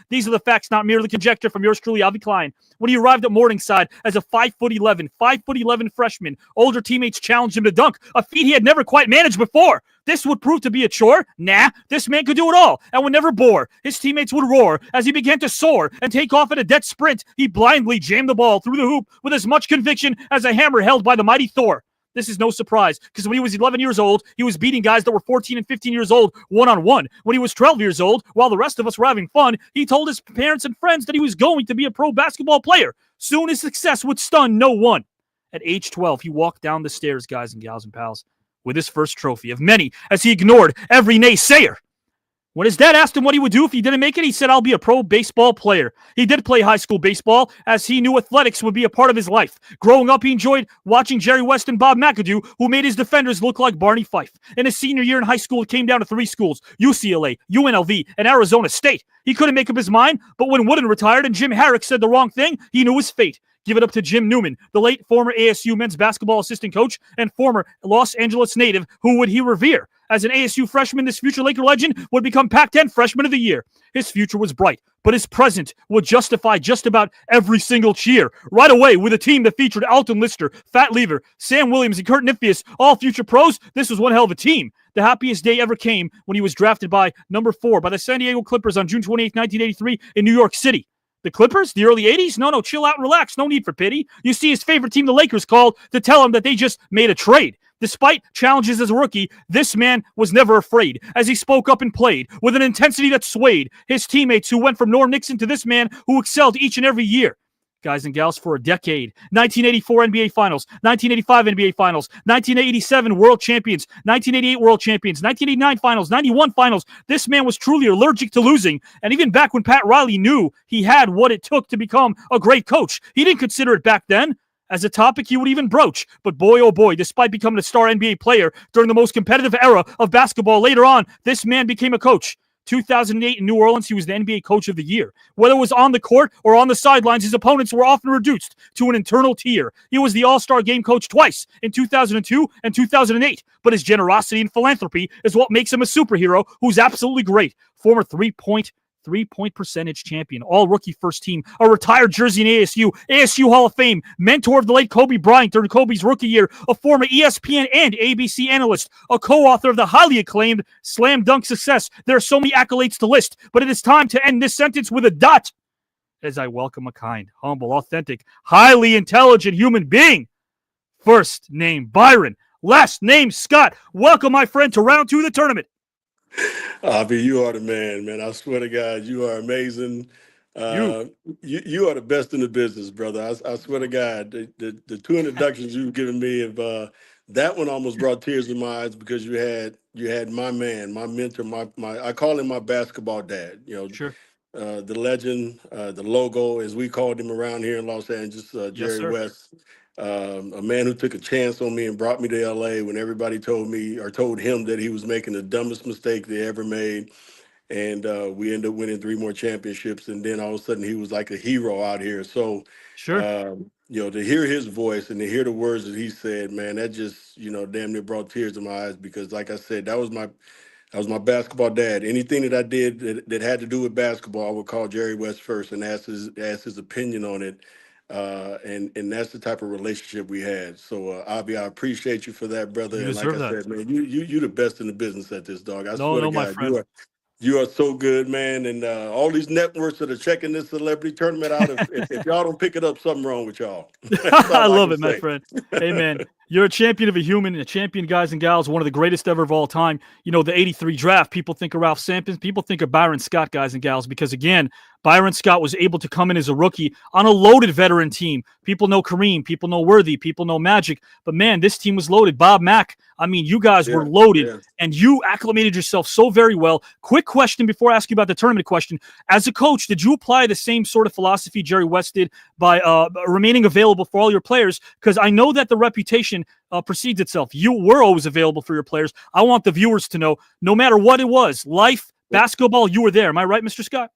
These are the facts, not merely conjecture from yours truly, Avi Klein. When he arrived at Morningside as a 5'11" freshman, older teammates challenged him to dunk, a feat he had never quite managed before. This would prove to be a chore. Nah, this man could do it all and would never bore. His teammates would roar as he began to soar and take off at a dead sprint. He blindly jammed the ball through the hoop with as much conviction as a hammer held by the mighty Thor. This is no surprise, because when he was 11 years old, he was beating guys that were 14 and 15 years old one-on-one. When he was 12 years old, while the rest of us were having fun, he told his parents and friends that he was going to be a pro basketball player. Soon his success would stun no one. At age 12, he walked down the stairs, guys and gals and pals, with his first trophy of many, as he ignored every naysayer. When his dad asked him what he would do if he didn't make it, he said, I'll be a pro baseball player. He did play high school baseball, as he knew athletics would be a part of his life. Growing up, he enjoyed watching Jerry West and Bob McAdoo, who made his defenders look like Barney Fife. In his senior year in high school, it came down to 3 schools, UCLA, UNLV, and Arizona State. He couldn't make up his mind, but when Wooden retired and Jim Harrick said the wrong thing, he knew his fate. Give it up to Jim Newman, the late former ASU men's basketball assistant coach and former Los Angeles native. Who would he revere? As an ASU freshman, this future Laker legend would become Pac-10 Freshman of the Year. His future was bright, but his present would justify just about every single cheer. Right away, with a team that featured Alton Lister, Fat Lever, Sam Williams, and Kurt Niphius, all future pros, this was one hell of a team. The happiest day ever came when he was drafted by number 4 by the San Diego Clippers on June 28, 1983 in New York City. The Clippers? The early 80s? No, chill out and relax. No need for pity. You see, his favorite team, the Lakers, called to tell him that they just made a trade. Despite challenges as a rookie, this man was never afraid, as he spoke up and played with an intensity that swayed his teammates, who went from Norm Nixon to this man who excelled each and every year. Guys and gals, for a decade. 1984 NBA Finals, 1985 NBA Finals, 1987 World Champions, 1988 World Champions, 1989 Finals, 91 Finals. This man was truly allergic to losing, and even back when Pat Riley knew he had what it took to become a great coach, he didn't consider it back then as a topic he would even broach. But boy, oh boy, despite becoming a star NBA player during the most competitive era of basketball later on, this man became a coach. 2008 in New Orleans, he was the NBA Coach of the Year. Whether it was on the court or on the sidelines, his opponents were often reduced to an internal tier. He was the All-Star Game coach twice, in 2002 and 2008. But his generosity and philanthropy is what makes him a superhero who's absolutely great. Former three-point percentage champion, all-rookie first team, a retired jersey in ASU Hall of Fame, mentor of the late Kobe Bryant during Kobe's rookie year, a former ESPN and ABC analyst, a co-author of the highly acclaimed Slam Dunk Success. There are so many accolades to list, but it is time to end this sentence with a dot, as I welcome a kind, humble, authentic, highly intelligent human being. First name Byron, last name Scott. Welcome, my friend, to round 2 of the tournament. Avi, you are the man. I swear to God, you are amazing. You are the best in the business, brother. I swear to God, the 2 introductions you've given me have that one almost brought tears to my eyes, because you had my man, my mentor, my I call him my basketball dad. Sure. The legend, the logo, as we called him around here in Los Angeles, Jerry West. A man who took a chance on me and brought me to LA when everybody told him that he was making the dumbest mistake they ever made. And we ended up winning 3 more championships. And then all of a sudden he was like a hero out here. So, to hear his voice and to hear the words that he said, man, that just, damn near brought tears to my eyes, because like I said, that was my basketball dad. Anything that I did that had to do with basketball, I would call Jerry West first and ask his opinion on it. And that's the type of relationship we had. So, Avi, I appreciate you for that, brother. You and like deserve I that. said, man, you the best in the business at this, dog. I swear to my God, friend. you are so good, man. And all these networks that are checking this celebrity tournament out, if y'all don't pick it up, something wrong with y'all. I love it, my friend. Hey, man, you're a champion of a human, a champion, guys and gals, one of the greatest ever of all time. The 83 draft, people think of Ralph Sampson, people think of Byron Scott, guys and gals, because, again, Byron Scott was able to come in as a rookie on a loaded veteran team. People know Kareem, people know Worthy, people know Magic, but, man, this team was loaded. Bob Mack, I mean, you guys were loaded, and you acclimated yourself so very well. Quick question before I ask you about the tournament question. As a coach, did you apply the same sort of philosophy Jerry West did by remaining available for all your players? Because I know that the reputation precedes itself. You were always available for your players. I want the viewers to know, no matter what it was, life, basketball, you were there. Am I right, Mr. Scott?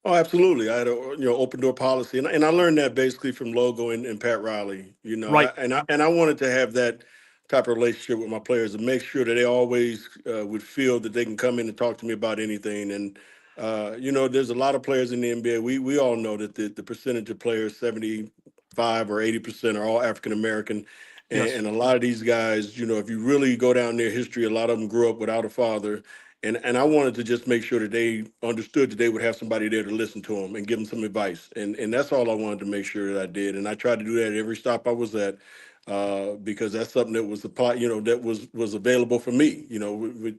Oh, absolutely. I had a open door policy, and I learned that basically from Logo and Pat Riley. Right. I wanted to have that type of relationship with my players and make sure that they always would feel that they can come in and talk to me about anything. And there's a lot of players in the NBA. We all know that the percentage of players, 75 or 80%, are all African American. And a lot of these guys, if you really go down their history, a lot of them grew up without a father. And I wanted to just make sure that they understood that they would have somebody there to listen to them and give them some advice. And that's all I wanted to make sure that I did. And I tried to do that at every stop I was at, because that's something that was that was available for me,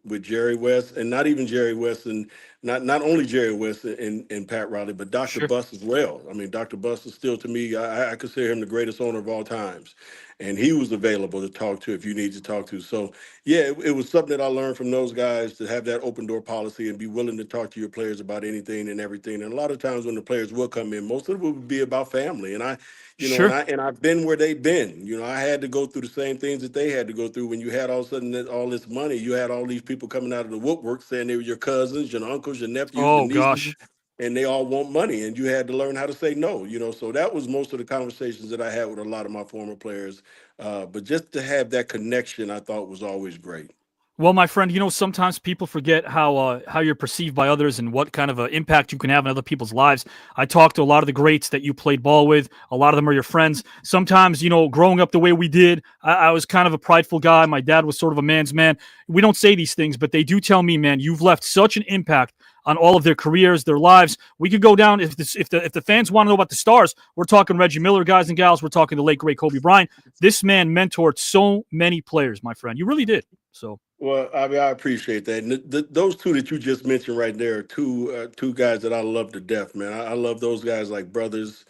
with Jerry West, and not even Jerry West and not only Jerry West and Pat Riley, but Dr. Buss as well. I mean, Dr. Buss is still, to me, I consider him the greatest owner of all times. And he was available to talk to if you need to talk to. So, yeah, it was something that I learned from those guys, to have that open door policy and be willing to talk to your players about anything and everything. And a lot of times when the players will come in, most of it would be about family. And I've been where they've been. You know, I had to go through the same things that they had to go through. When you had all of a sudden all this money, you had all these people coming out of the woodwork saying they were your cousins, your uncles, your nephews, your nieces, and they all want money, and you had to learn how to say no. You know, so that was most of the conversations that I had with a lot of my former players. But just to have that connection, I thought was always great. Well, my friend, you know, sometimes people forget how you're perceived by others and what kind of impact you can have in other people's lives. I talked to a lot of the greats that you played ball with. A lot of them are your friends. Sometimes, you know, growing up the way we did, I was kind of a prideful guy. My dad was sort of a man's man. We don't say these things, but they do tell me, man, you've left such an impact on all of their careers, their lives. We could go down, if the fans want to know about the stars, we're talking Reggie Miller, guys and gals. We're talking the late, great Kobe Bryant. This man mentored so many players, my friend. You really did. So. Well, I mean, I appreciate that. And those two that you just mentioned right there are two guys that I love to death, man. I love those guys like brothers.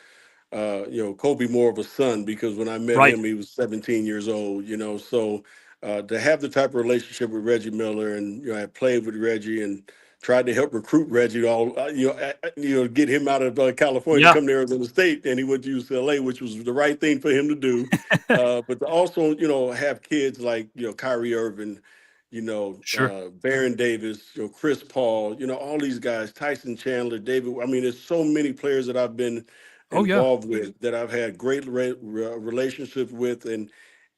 You know, Kobe more of a son, because when I met him, he was 17 years old, you know. So to have the type of relationship with Reggie Miller, and, you know, I played with Reggie and tried to help recruit Reggie, get him out of California to come to Arizona State, and he went to UCLA, which was the right thing for him to do. But to also, you know, have kids like, you know, Kyrie Irving, you know, Baron Davis, you know, Chris Paul, you know, all these guys, Tyson Chandler, David. I mean, there's so many players that I've been involved with, that I've had great relationships with. And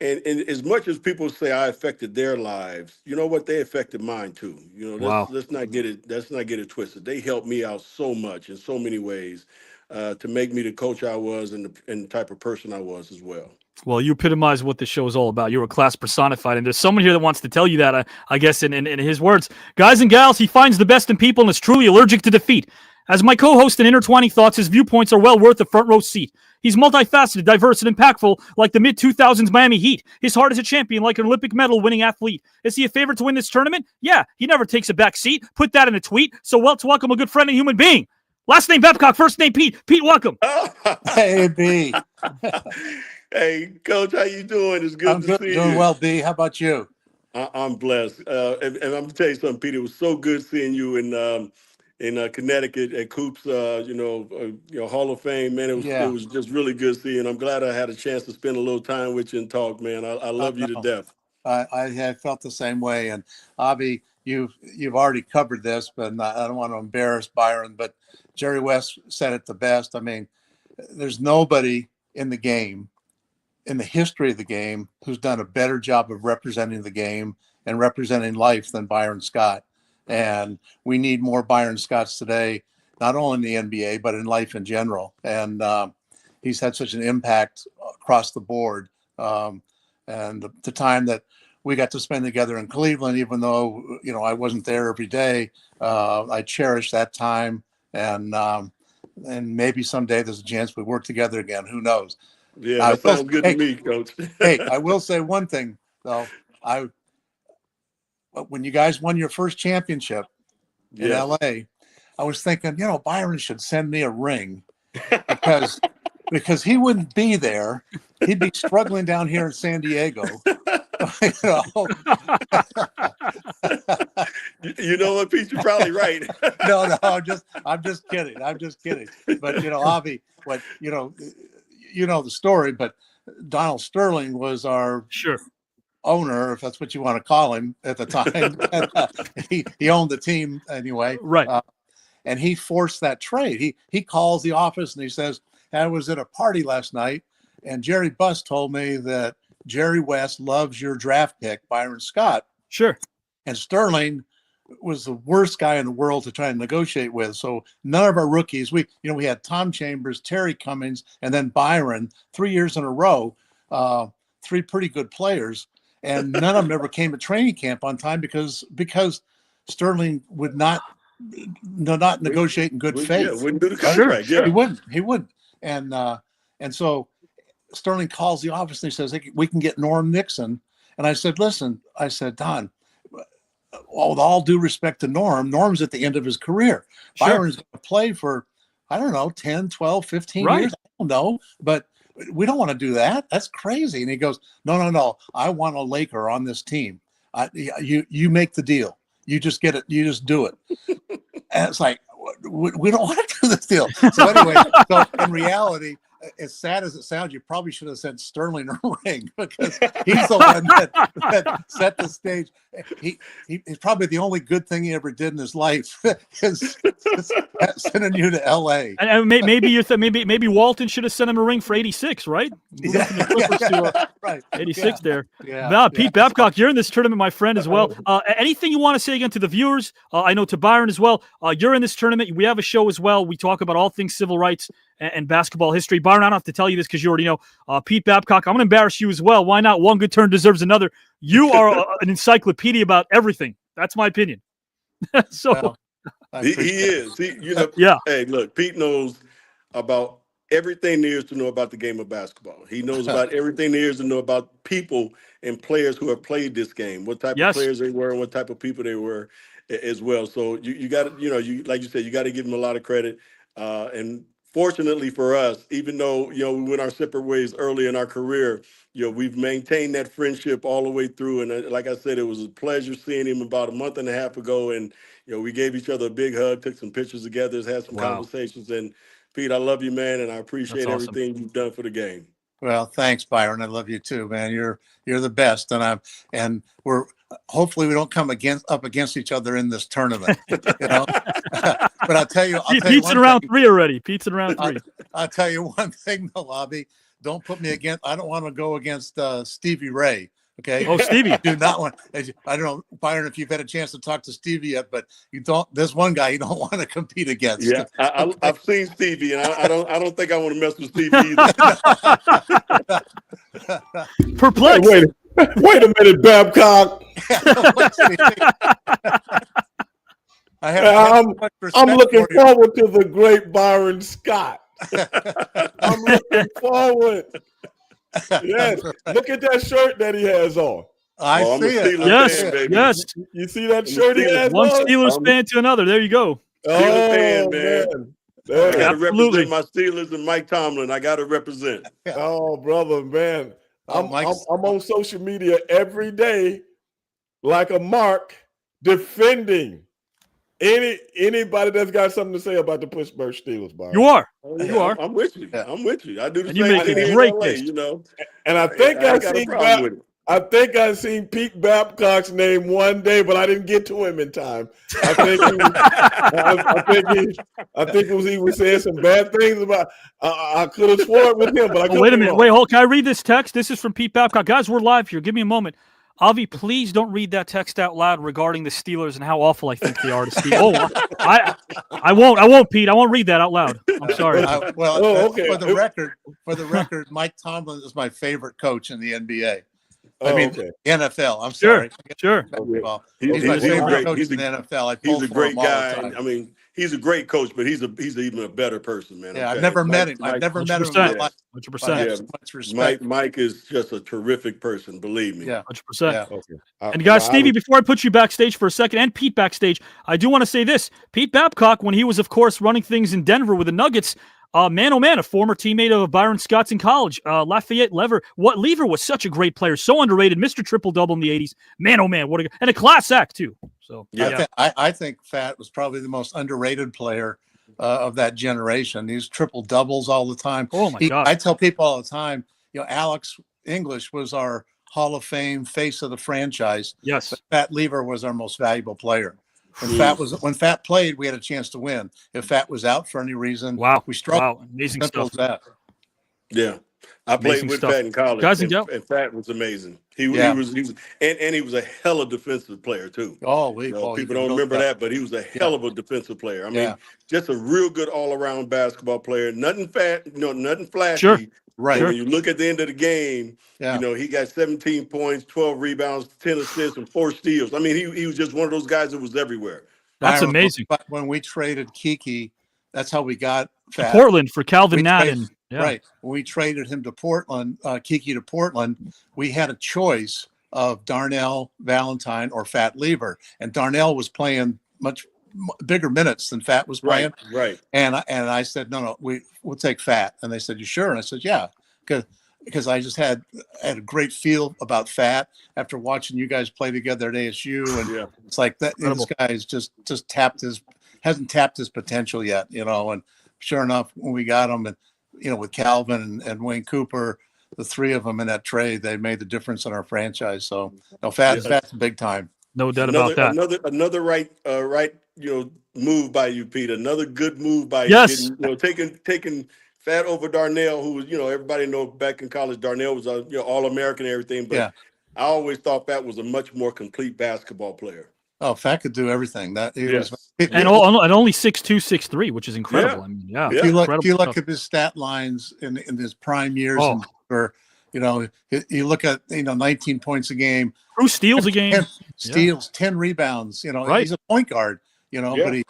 as much as people say I affected their lives, you know what? They affected mine too. You know, let's not get it twisted. They helped me out so much in so many ways to make me the coach I was and the type of person I was as well. Well, you epitomize what this show is all about. You're a class personified, and there's someone here that wants to tell you that, I guess, in his words. Guys and gals, he finds the best in people and is truly allergic to defeat. As my co-host in Intertwining Thoughts, his viewpoints are well worth a front row seat. He's multifaceted, diverse, and impactful like the mid-2000s Miami Heat. His heart is a champion like an Olympic medal-winning athlete. Is he a favorite to win this tournament? Yeah, he never takes a back seat. Put that in a tweet. So let's welcome a good friend and human being. Last name Babcock, first name Pete. Pete, welcome. Hey, B. Hey, Coach, how you doing? It's good to see you. Doing well, B. How about you? I'm blessed. And I'm going to tell you something, Pete. It was so good seeing you in Connecticut at Coops, Hall of Fame, man. It was just really good seeing you. I'm glad I had a chance to spend a little time with you and talk, man. I love you to death. I have felt the same way. And Avi, you've already covered this, but I don't want to embarrass Byron, but Jerry West said it the best. I mean, there's nobody in the game, in the history of the game, who's done a better job of representing the game and representing life than Byron Scott. And we need more Byron Scotts today, not only in the NBA, but in life in general. And he's had such an impact across the board. And the time that we got to spend together in Cleveland, even though, you know, I wasn't there every day, I cherish that time. And maybe someday there's a chance we work together again. Who knows? Yeah, that sounds good to me, Coach. Hey, I will say one thing, though. When you guys won your first championship in LA, I was thinking, you know, Byron should send me a ring because he wouldn't be there. He'd be struggling down here in San Diego. You know? You know what, Pete? You're probably right. No, I'm just kidding. But you know, Avi, you know the story. But Donald Sterling was our owner, if that's what you want to call him at the time. he owned the team anyway, right? And he forced that trade. He calls the office and he says, "I was at a party last night, and Jerry Buss told me that Jerry West loves your draft pick, Byron Scott." Sure. And Sterling was the worst guy in the world to try and negotiate with. So none of our rookies, we had Tom Chambers, Terry Cummings, and then Byron 3 years in a row, three pretty good players. And none of them ever came to training camp on time because Sterling would not negotiate in good faith. Yeah, wouldn't do the contract. Yeah, he wouldn't. And so Sterling calls the office and he says, "Hey, we can get Norm Nixon." And I said, "Listen," I said, "Don, well, with all due respect to Norm's at the end of his career. Sure. Byron's going to play for, I don't know, 10, 12, 15 Right. years. I don't know, but we don't want to do that. That's crazy. And he goes, no. I want a Laker on this team. You make the deal. You just get it. You just do it. And it's like, we don't want to do this deal. So anyway, so in reality, as sad as it sounds, you probably should have sent Sterling a ring, because he's the one that set the stage. He's probably the only good thing he ever did in his life is sending you to L.A. And maybe Walton should have sent him a ring for 86, right? Right. 86 there. Yeah. Now, Pete Babcock, you're in this tournament, my friend, as well. Anything you want to say again to the viewers? I know to Byron as well. You're in this tournament. We have a show as well. We talk about all things civil rights and basketball history. Byron, I don't have to tell you this because you already know. Pete Babcock, I'm going to embarrass you as well. Why not? One good turn deserves another. You are an encyclopedia about everything. That's my opinion. So he is. Hey, look, Pete knows about everything there is to know about the game of basketball. He knows about everything there is to know about people and players who have played this game, what type of players they were and what type of people they were as well. So you got to, like you said, you got to give him a lot of credit. And fortunately for us, even though, we went our separate ways early in our career, we've maintained that friendship all the way through. And like I said, it was a pleasure seeing him about a month and a half ago. And, we gave each other a big hug, took some pictures together, had some conversations. And Pete, I love you, man. And I appreciate everything you've done for the game. Well, thanks, Byron. I love you too, man. You're the best. And we're hopefully we don't come up against each other in this tournament. But I'll tell you, Pete's in round 3 already. Pete's in round 3. I'll tell you one thing, though, Lobby. Don't put me against. I don't want to go against Stevie Ray. Okay. Oh, Stevie. Do not want. I don't know, Byron, if you've had a chance to talk to Stevie yet, but you don't. There's one guy you don't want to compete against. Yeah, I've seen Stevie, and I don't think I want to mess with Stevie either. Perplexed. Wait a minute, Babcock. I'm looking forward to the great Byron Scott. I'm looking forward. Yes, look at that shirt that he has on. I see it. Yes. You see that shirt he has one on? Steelers fan to another. There you go. Steelers fan, man. I got to Absolutely. represent my Steelers and Mike Tomlin. I got to represent. Oh, brother, man. I'm on social media every day like a mark defending anybody that's got something to say about the Pittsburgh Steelers, Byron. You are. You are. I'm with you. I'm with you. I do the And same you make thing a here great in LA, case. And I think I've seen Pete Babcock's name one day, but I didn't get to him in time. I think he was saying some bad things about. I could have sworn it with him, but I couldn't. Wait a minute. Wait, hold. Can I read this text? This is from Pete Babcock. Guys, we're live here. Give me a moment. Avi, please don't read that text out loud regarding the Steelers and how awful I think they are to Steve. I won't, Pete. I won't read that out loud. I'm sorry. Okay. For the record, Mike Tomlin is my favorite coach in the NBA. NFL. I'm sorry. Sure. He's my favorite coach in the NFL. He's a great guy. I mean, he's a great coach, but he's even a better person, man. Yeah, I've never met him. I've never met him in my life. 100%. Mike is just a terrific person, believe me. Yeah, 100%. Yeah. And guys, Stevie, before I put you backstage for a second, and Pete backstage, I do want to say this. Pete Babcock, when he was, of course, running things in Denver with the Nuggets, man, oh man, a former teammate of Byron Scott's in college. Lafayette Lever was such a great player, so underrated, Mr. Triple-Double in the 80s. Man, oh man, and a class act, too. So I think Fat was probably the most underrated player of that generation. These triple doubles all the time. Oh my God! I tell people all the time, Alex English was our Hall of Fame face of the franchise. Yes, but Fat Lever was our most valuable player. When Fat played, we had a chance to win. If Fat was out for any reason, we struggled. Wow, amazing Simple stuff. as that. Yeah, I played with Fat in college, guys, and Fat was amazing. He was a hell of a defensive player too. People don't remember that, but he was a hell of a defensive player. I mean, just a real good all-around basketball player. Nothing nothing flashy. Sure. Right. When you look at the end of the game, he got 17 points, 12 rebounds, 10 assists, and 4 steals. I mean, he was just one of those guys that was everywhere. That's amazing. But when we traded Kiki, that's how we got Fat. Portland for Calvin Natt. Right. When we traded him to Portland, Kiki to Portland, we had a choice. of Darnell Valentine or Fat Lever, and Darnell was playing much bigger minutes than Fat was playing. Right. And I said, no, we'll take Fat. And they said, you sure? And I said, yeah, because I just had a great feel about Fat after watching you guys play together at ASU, and it's like that. This guy is just hasn't tapped his potential yet, And sure enough, when we got him, and with Calvin and Wayne Cooper, the three of them in that trade, they made the difference in our franchise. So, Fat's big time. No doubt about that. Another right move by you, Pete. Another good move by yes. you. Taking Fat over Darnell, who was, everybody know back in college, Darnell was All-American and everything. But I always thought Fat was a much more complete basketball player. Oh, Fat could do everything. That he was, and only 6'2", 6'3", which is incredible. Yeah. I mean, if you look at his stat lines in his prime years, you look at 19 points a game, who steals a game, 10 rebounds. He's a point guard. But he,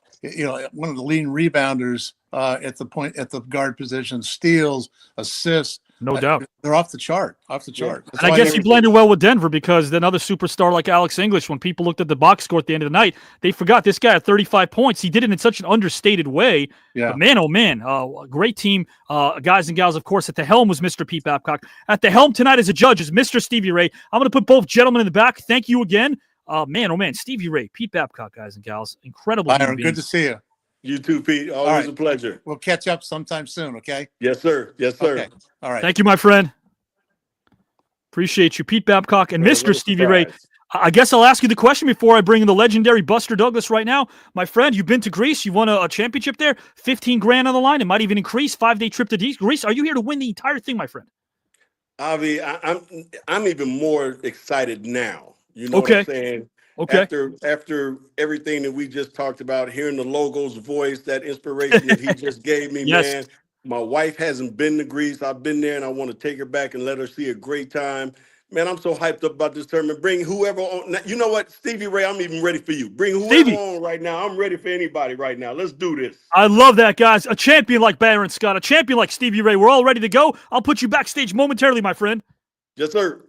one of the leading rebounders at the guard position, steals, assists. No doubt. They're off the chart. And I guess he blended well with Denver because another superstar like Alex English, when people looked at the box score at the end of the night, they forgot this guy had 35 points. He did it in such an understated way. Yeah. But man, oh man, a great team. Guys and gals, of course, at the helm was Mr. Pete Babcock. At the helm tonight as a judge is Mr. Stevie Ray. I'm going to put both gentlemen in the back. Thank you again. Man, oh man, Stevie Ray, Pete Babcock, guys and gals. Incredible. Byron, good to see you. You too, Pete. Always a pleasure. We'll catch up sometime soon, okay? Yes, sir. Yes, sir. Okay. All right. Thank you, my friend. Appreciate you, Pete Babcock and Mr. Stevie Ray. I guess I'll ask you the question before I bring in the legendary Buster Douglas right now. My friend, you've been to Greece. You won a championship there. 15 grand on the line. It might even increase. 5-day trip to Greece. Are you here to win the entire thing, my friend? Avi, I'm even more excited now. You know what I'm saying? Okay. After everything that we just talked about, hearing the Logo's voice, that inspiration that he just gave me, man. My wife hasn't been to Greece. I've been there, and I want to take her back and let her see a great time. Man, I'm so hyped up about this tournament. Bring whoever on. You know what, Stevie Ray, I'm even ready for you. Bring whoever on right now. I'm ready for anybody right now. Let's do this. I love that, guys. A champion like Byron Scott, a champion like Stevie Ray. We're all ready to go. I'll put you backstage momentarily, my friend. Yes, sir.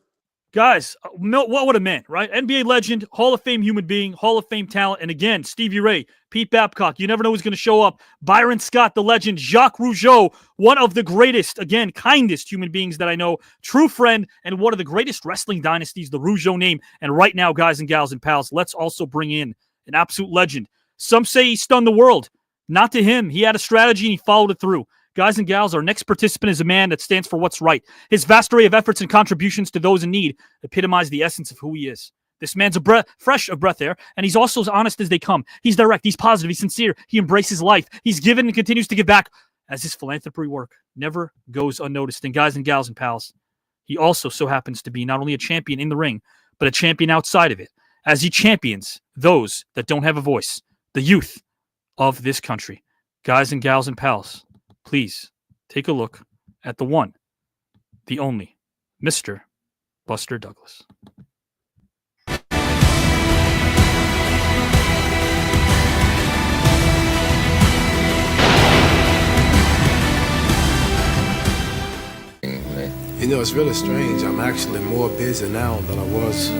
Guys, what a man, right? NBA legend, Hall of Fame human being, Hall of Fame talent. And again, Stevie Ray, Pete Babcock, you never know who's going to show up. Byron Scott, the legend, Jacques Rougeau, one of the greatest, again, kindest human beings that I know, true friend, and one of the greatest wrestling dynasties, the Rougeau name. And right now, guys and gals and pals, let's also bring in an absolute legend. Some say he stunned the world. Not to him. He had a strategy and he followed it through. Guys and gals, our next participant is a man that stands for what's right. His vast array of efforts and contributions to those in need epitomize the essence of who he is. This man's fresh of breath air, and he's also as honest as they come. He's direct, he's positive, he's sincere, he embraces life. He's given and continues to give back as his philanthropy work never goes unnoticed. And guys and gals and pals, he also so happens to be not only a champion in the ring, but a champion outside of it, as he champions those that don't have a voice, the youth of this country. Guys and gals and pals, please take a look at the one, the only, Mr. Buster Douglas. It's really strange. I'm actually more busy now than I was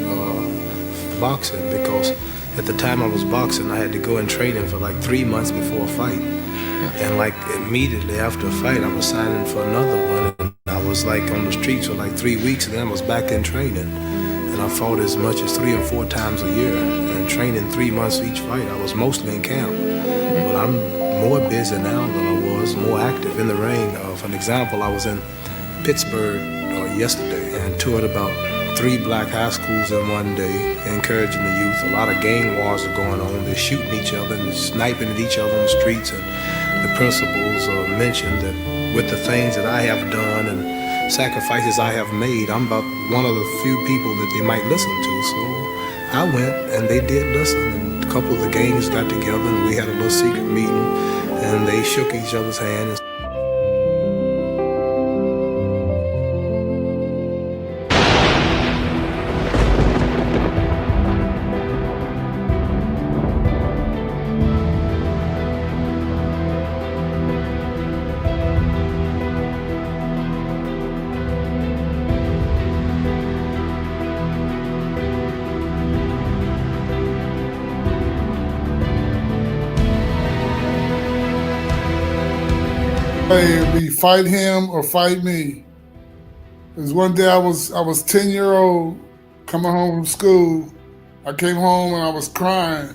boxing, because at the time I was boxing, I had to go in training for like 3 months before a fight. And like immediately after a fight, I was signing for another one. And I was like on the streets for like 3 weeks, and then I was back in training. And I fought as much as 3 or 4 times a year. And training 3 months each fight, I was mostly in camp. But I'm more busy now than I was, more active in the ring. For an example, I was in Pittsburgh yesterday and toured about 3 black high schools in one day, encouraging the youth. A lot of gang wars are going on. They're shooting each other and sniping at each other on the streets. And the principals mentioned that with the things that I have done and sacrifices I have made, I'm about one of the few people that they might listen to. So I went, and they did listen. And a couple of the gangs got together, and we had a little secret meeting, and they shook each other's hands. It'd be fight him or fight me. Because one day I was 10-year-old coming home from school. I came home and I was crying.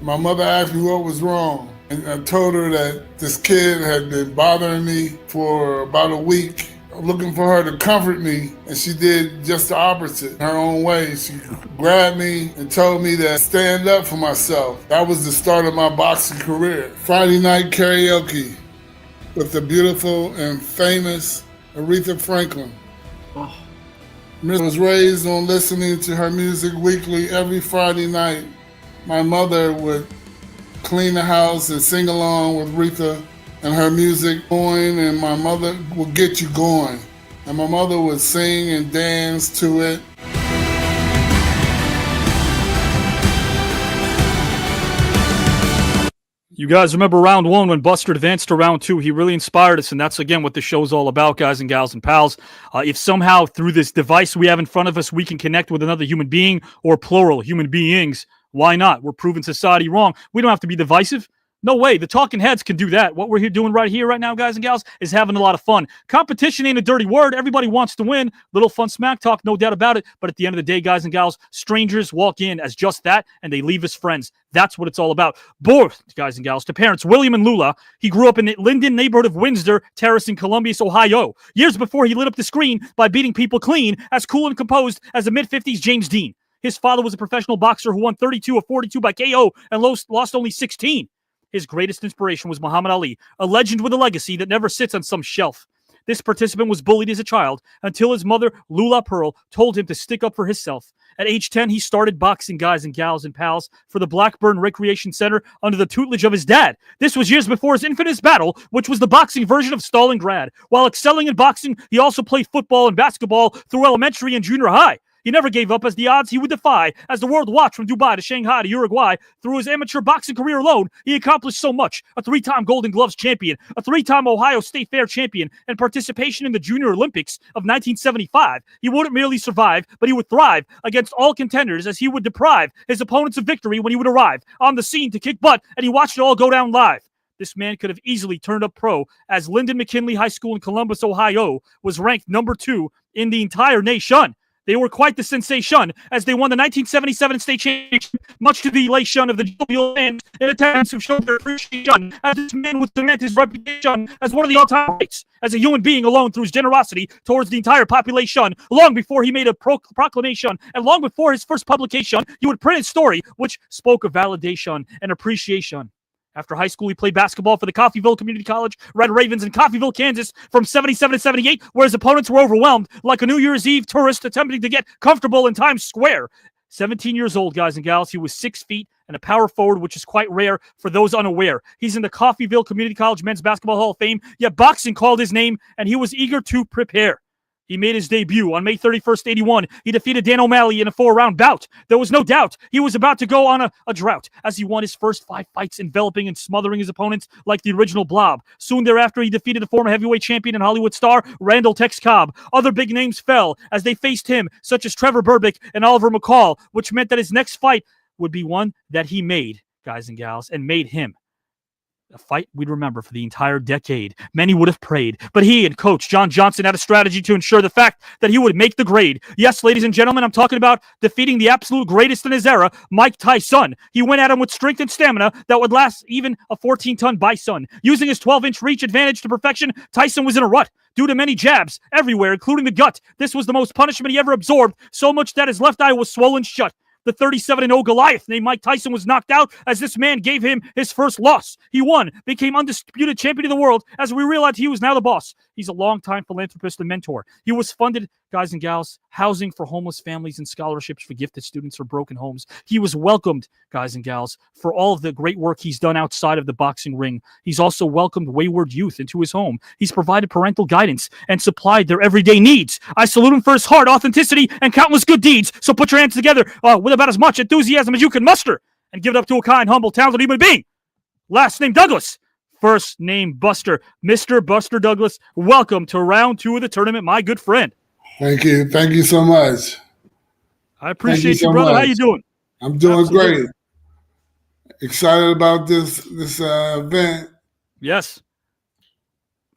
My mother asked me what was wrong. And I told her that this kid had been bothering me for about a week, looking for her to comfort me, and she did just the opposite in her own way. She grabbed me and told me to stand up for myself. That was the start of my boxing career. Friday night karaoke with the beautiful and famous Aretha Franklin. I was raised on listening to her music weekly every Friday night. My mother would clean the house and sing along with Aretha and her music going, and my mother would get you going. And my mother would sing and dance to it. You guys remember round one when Buster advanced to round two? He really inspired us, and that's, again, what the show's all about, guys and gals and pals. If somehow through this device we have in front of us we can connect with another human being, or plural, human beings, why not? We're proving society wrong. We don't have to be divisive. No way. The talking heads can do that. What we're here doing right here, right now, guys and gals, is having a lot of fun. Competition ain't a dirty word. Everybody wants to win. Little fun smack talk, no doubt about it. But at the end of the day, guys and gals, strangers walk in as just that, and they leave as friends. That's what it's all about. Both, guys and gals, to parents William and Lula. He grew up in the Linden neighborhood of Windsor Terrace in Columbus, Ohio, years before he lit up the screen by beating people clean, as cool and composed as the mid-50s James Dean. His father was a professional boxer who won 32 of 42 by KO and lost only 16. His greatest inspiration was Muhammad Ali, a legend with a legacy that never sits on some shelf. This participant was bullied as a child until his mother, Lula Pearl, told him to stick up for himself. At age 10, he started boxing, guys and gals and pals, for the Blackburn Recreation Center under the tutelage of his dad. This was years before his infamous battle, which was the boxing version of Stalingrad. While excelling in boxing, he also played football and basketball through elementary and junior high. He never gave up, as the odds he would defy. As the world watched from Dubai to Shanghai to Uruguay, through his amateur boxing career alone, he accomplished so much. A 3-time Golden Gloves champion, a 3-time Ohio State Fair champion, and participation in the Junior Olympics of 1975. He wouldn't merely survive, but he would thrive against all contenders, as he would deprive his opponents of victory when he would arrive on the scene to kick butt, and he watched it all go down live. This man could have easily turned up pro, as Lyndon McKinley High School in Columbus, Ohio, was ranked number 2 in the entire nation. They were quite the sensation as they won the 1977 state championship, much to the elation of the jovial fans in attendance who showed their appreciation, as this man would cement his reputation as one of the all-time greats, as a human being alone through his generosity towards the entire population. Long before he made a proclamation and long before his first publication, he would print his story, which spoke of validation and appreciation. After high school, he played basketball for the Coffeyville Community College Red Ravens in Coffeyville, Kansas from 77 to 78, where his opponents were overwhelmed like a New Year's Eve tourist attempting to get comfortable in Times Square. 17 years old, guys and gals, he was 6 feet and a power forward, which is quite rare for those unaware. He's in the Coffeyville Community College Men's Basketball Hall of Fame, yet boxing called his name, and he was eager to prepare. He made his debut on May 31st, 81. He defeated Dan O'Malley in a 4-round bout. There was no doubt he was about to go on a drought, as he won his first 5 fights, enveloping and smothering his opponents like the original Blob. Soon thereafter, he defeated the former heavyweight champion and Hollywood star Randall Tex Cobb. Other big names fell as they faced him, such as Trevor Berbick and Oliver McCall, which meant that his next fight would be one that he made, guys and gals, and made him. A fight we'd remember for the entire decade. Many would have prayed, but he and Coach John Johnson had a strategy to ensure the fact that he would make the grade. Yes, ladies and gentlemen, I'm talking about defeating the absolute greatest in his era, Mike Tyson. He went at him with strength and stamina that would last even a 14-ton bison. Using his 12-inch reach advantage to perfection, Tyson was in a rut due to many jabs everywhere, including the gut. This was the most punishment he ever absorbed, so much that his left eye was swollen shut. The 37-0 Goliath named Mike Tyson was knocked out as this man gave him his first loss. He won, became undisputed champion of the world, as we realized he was now the boss. He's a longtime philanthropist and mentor. He was funded, guys and gals, housing for homeless families and scholarships for gifted students or broken homes. He was welcomed, guys and gals, for all of the great work he's done outside of the boxing ring. He's also welcomed wayward youth into his home. He's provided parental guidance and supplied their everyday needs. I salute him for his heart, authenticity, and countless good deeds. So put your hands together with about as much enthusiasm as you can muster and give it up to a kind, humble, talented human being. Last name Douglas. First name Buster. Mr. Buster Douglas, welcome to round 2 of the tournament, my good friend. Thank you. Thank you so much. I appreciate you, brother. How you doing? I'm doing great. Excited about this event. Yes.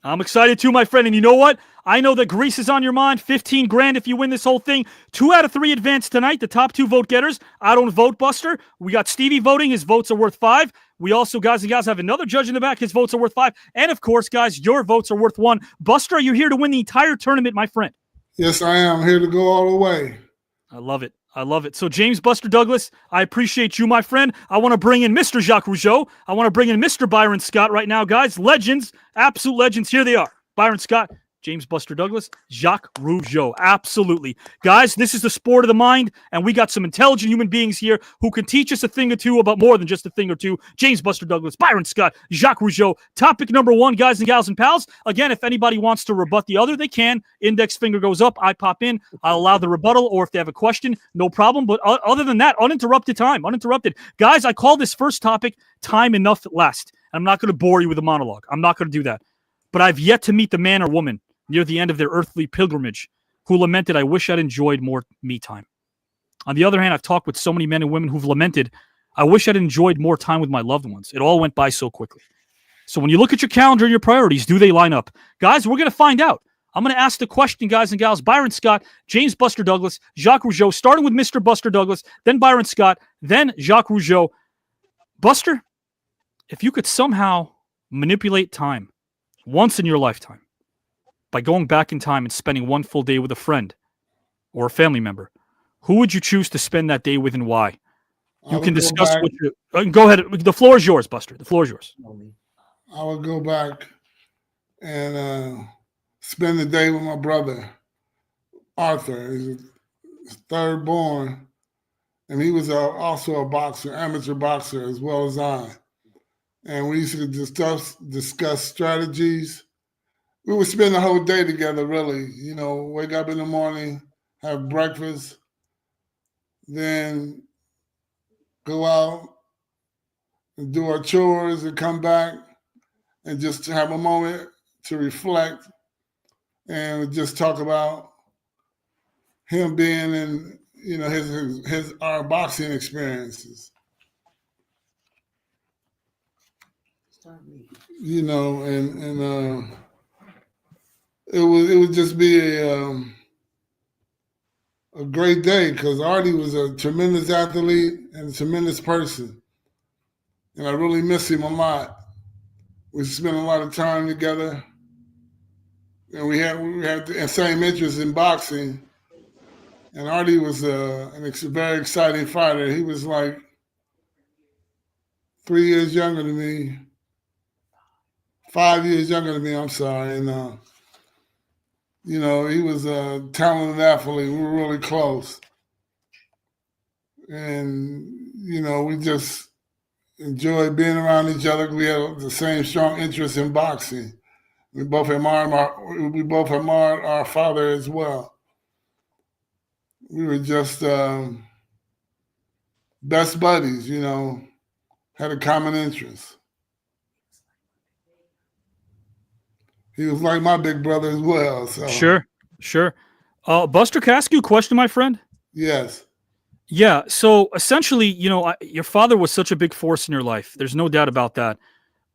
I'm excited too, my friend. And you know what? I know that Greece is on your mind. 15 grand if you win this whole thing. 2 out of 3 advance tonight. The top 2 vote getters. I don't vote, Buster. We got Stevie voting. His votes are worth 5. We also, guys and gals, have another judge in the back. His votes are worth 5. And of course, guys, your votes are worth 1. Buster, are you here to win the entire tournament, my friend? Yes, I am. Here to go all the way. I love it. I love it. So, James Buster Douglas, I appreciate you, my friend. I want to bring in Mr. Jacques Rougeau. I want to bring in Mr. Byron Scott right now, guys. Legends, absolute legends. Here they are. Byron Scott, James Buster Douglas, Jacques Rougeau. Absolutely. Guys, this is the sport of the mind, and we got some intelligent human beings here who can teach us a thing or two about more than just a thing or two. James Buster Douglas, Byron Scott, Jacques Rougeau. Topic number 1, guys and gals and pals. Again, if anybody wants to rebut the other, they can. Index finger goes up. I pop in. I'll allow the rebuttal, or if they have a question, no problem. But other than that, uninterrupted time. Uninterrupted. Guys, I call this first topic Time Enough at Last. I'm not going to bore you with a monologue. I'm not going to do that. But I've yet to meet the man or woman near the end of their earthly pilgrimage who lamented, I wish I'd enjoyed more me time. On the other hand, I've talked with so many men and women who've lamented, I wish I'd enjoyed more time with my loved ones. It all went by so quickly. So when you look at your calendar and your priorities, do they line up? Guys, we're going to find out. I'm going to ask the question, guys and gals. Byron Scott, James Buster Douglas, Jacques Rougeau, starting with Mr. Buster Douglas, then Byron Scott, then Jacques Rougeau. Buster, if you could somehow manipulate time once in your lifetime by going back in time and spending one full day with a friend or a family member, who would you choose to spend that day with and why? You can discuss what you go ahead. The floor is yours, Buster. The floor is yours. I would go back and spend the day with my brother, Arthur. He's his 3rd born, and he was also a boxer, amateur boxer, as well as I. And we used to discuss strategies. We would spend the whole day together, really. You know, wake up in the morning, have breakfast, then go out and do our chores and come back and just have a moment to reflect and just talk about him being in, you know, our boxing experiences. You know, and it would just be a great day because Artie was a tremendous athlete and a tremendous person, and I really miss him a lot. We spent a lot of time together, and we had the same interest in boxing. And Artie was a very exciting fighter. He was like 3 years younger than me. 5 years younger than me, I'm sorry. And, you know, he was a talented athlete. We were really close. And, you know, we just enjoyed being around each other. We had the same strong interest in boxing. We both admired our father as well. We were just best buddies, you know, had a common interest. He was like my big brother as well. So. Sure. Buster, can I ask you a question, my friend? Yes. Yeah. So essentially, you know, your father was such a big force in your life. There's no doubt about that.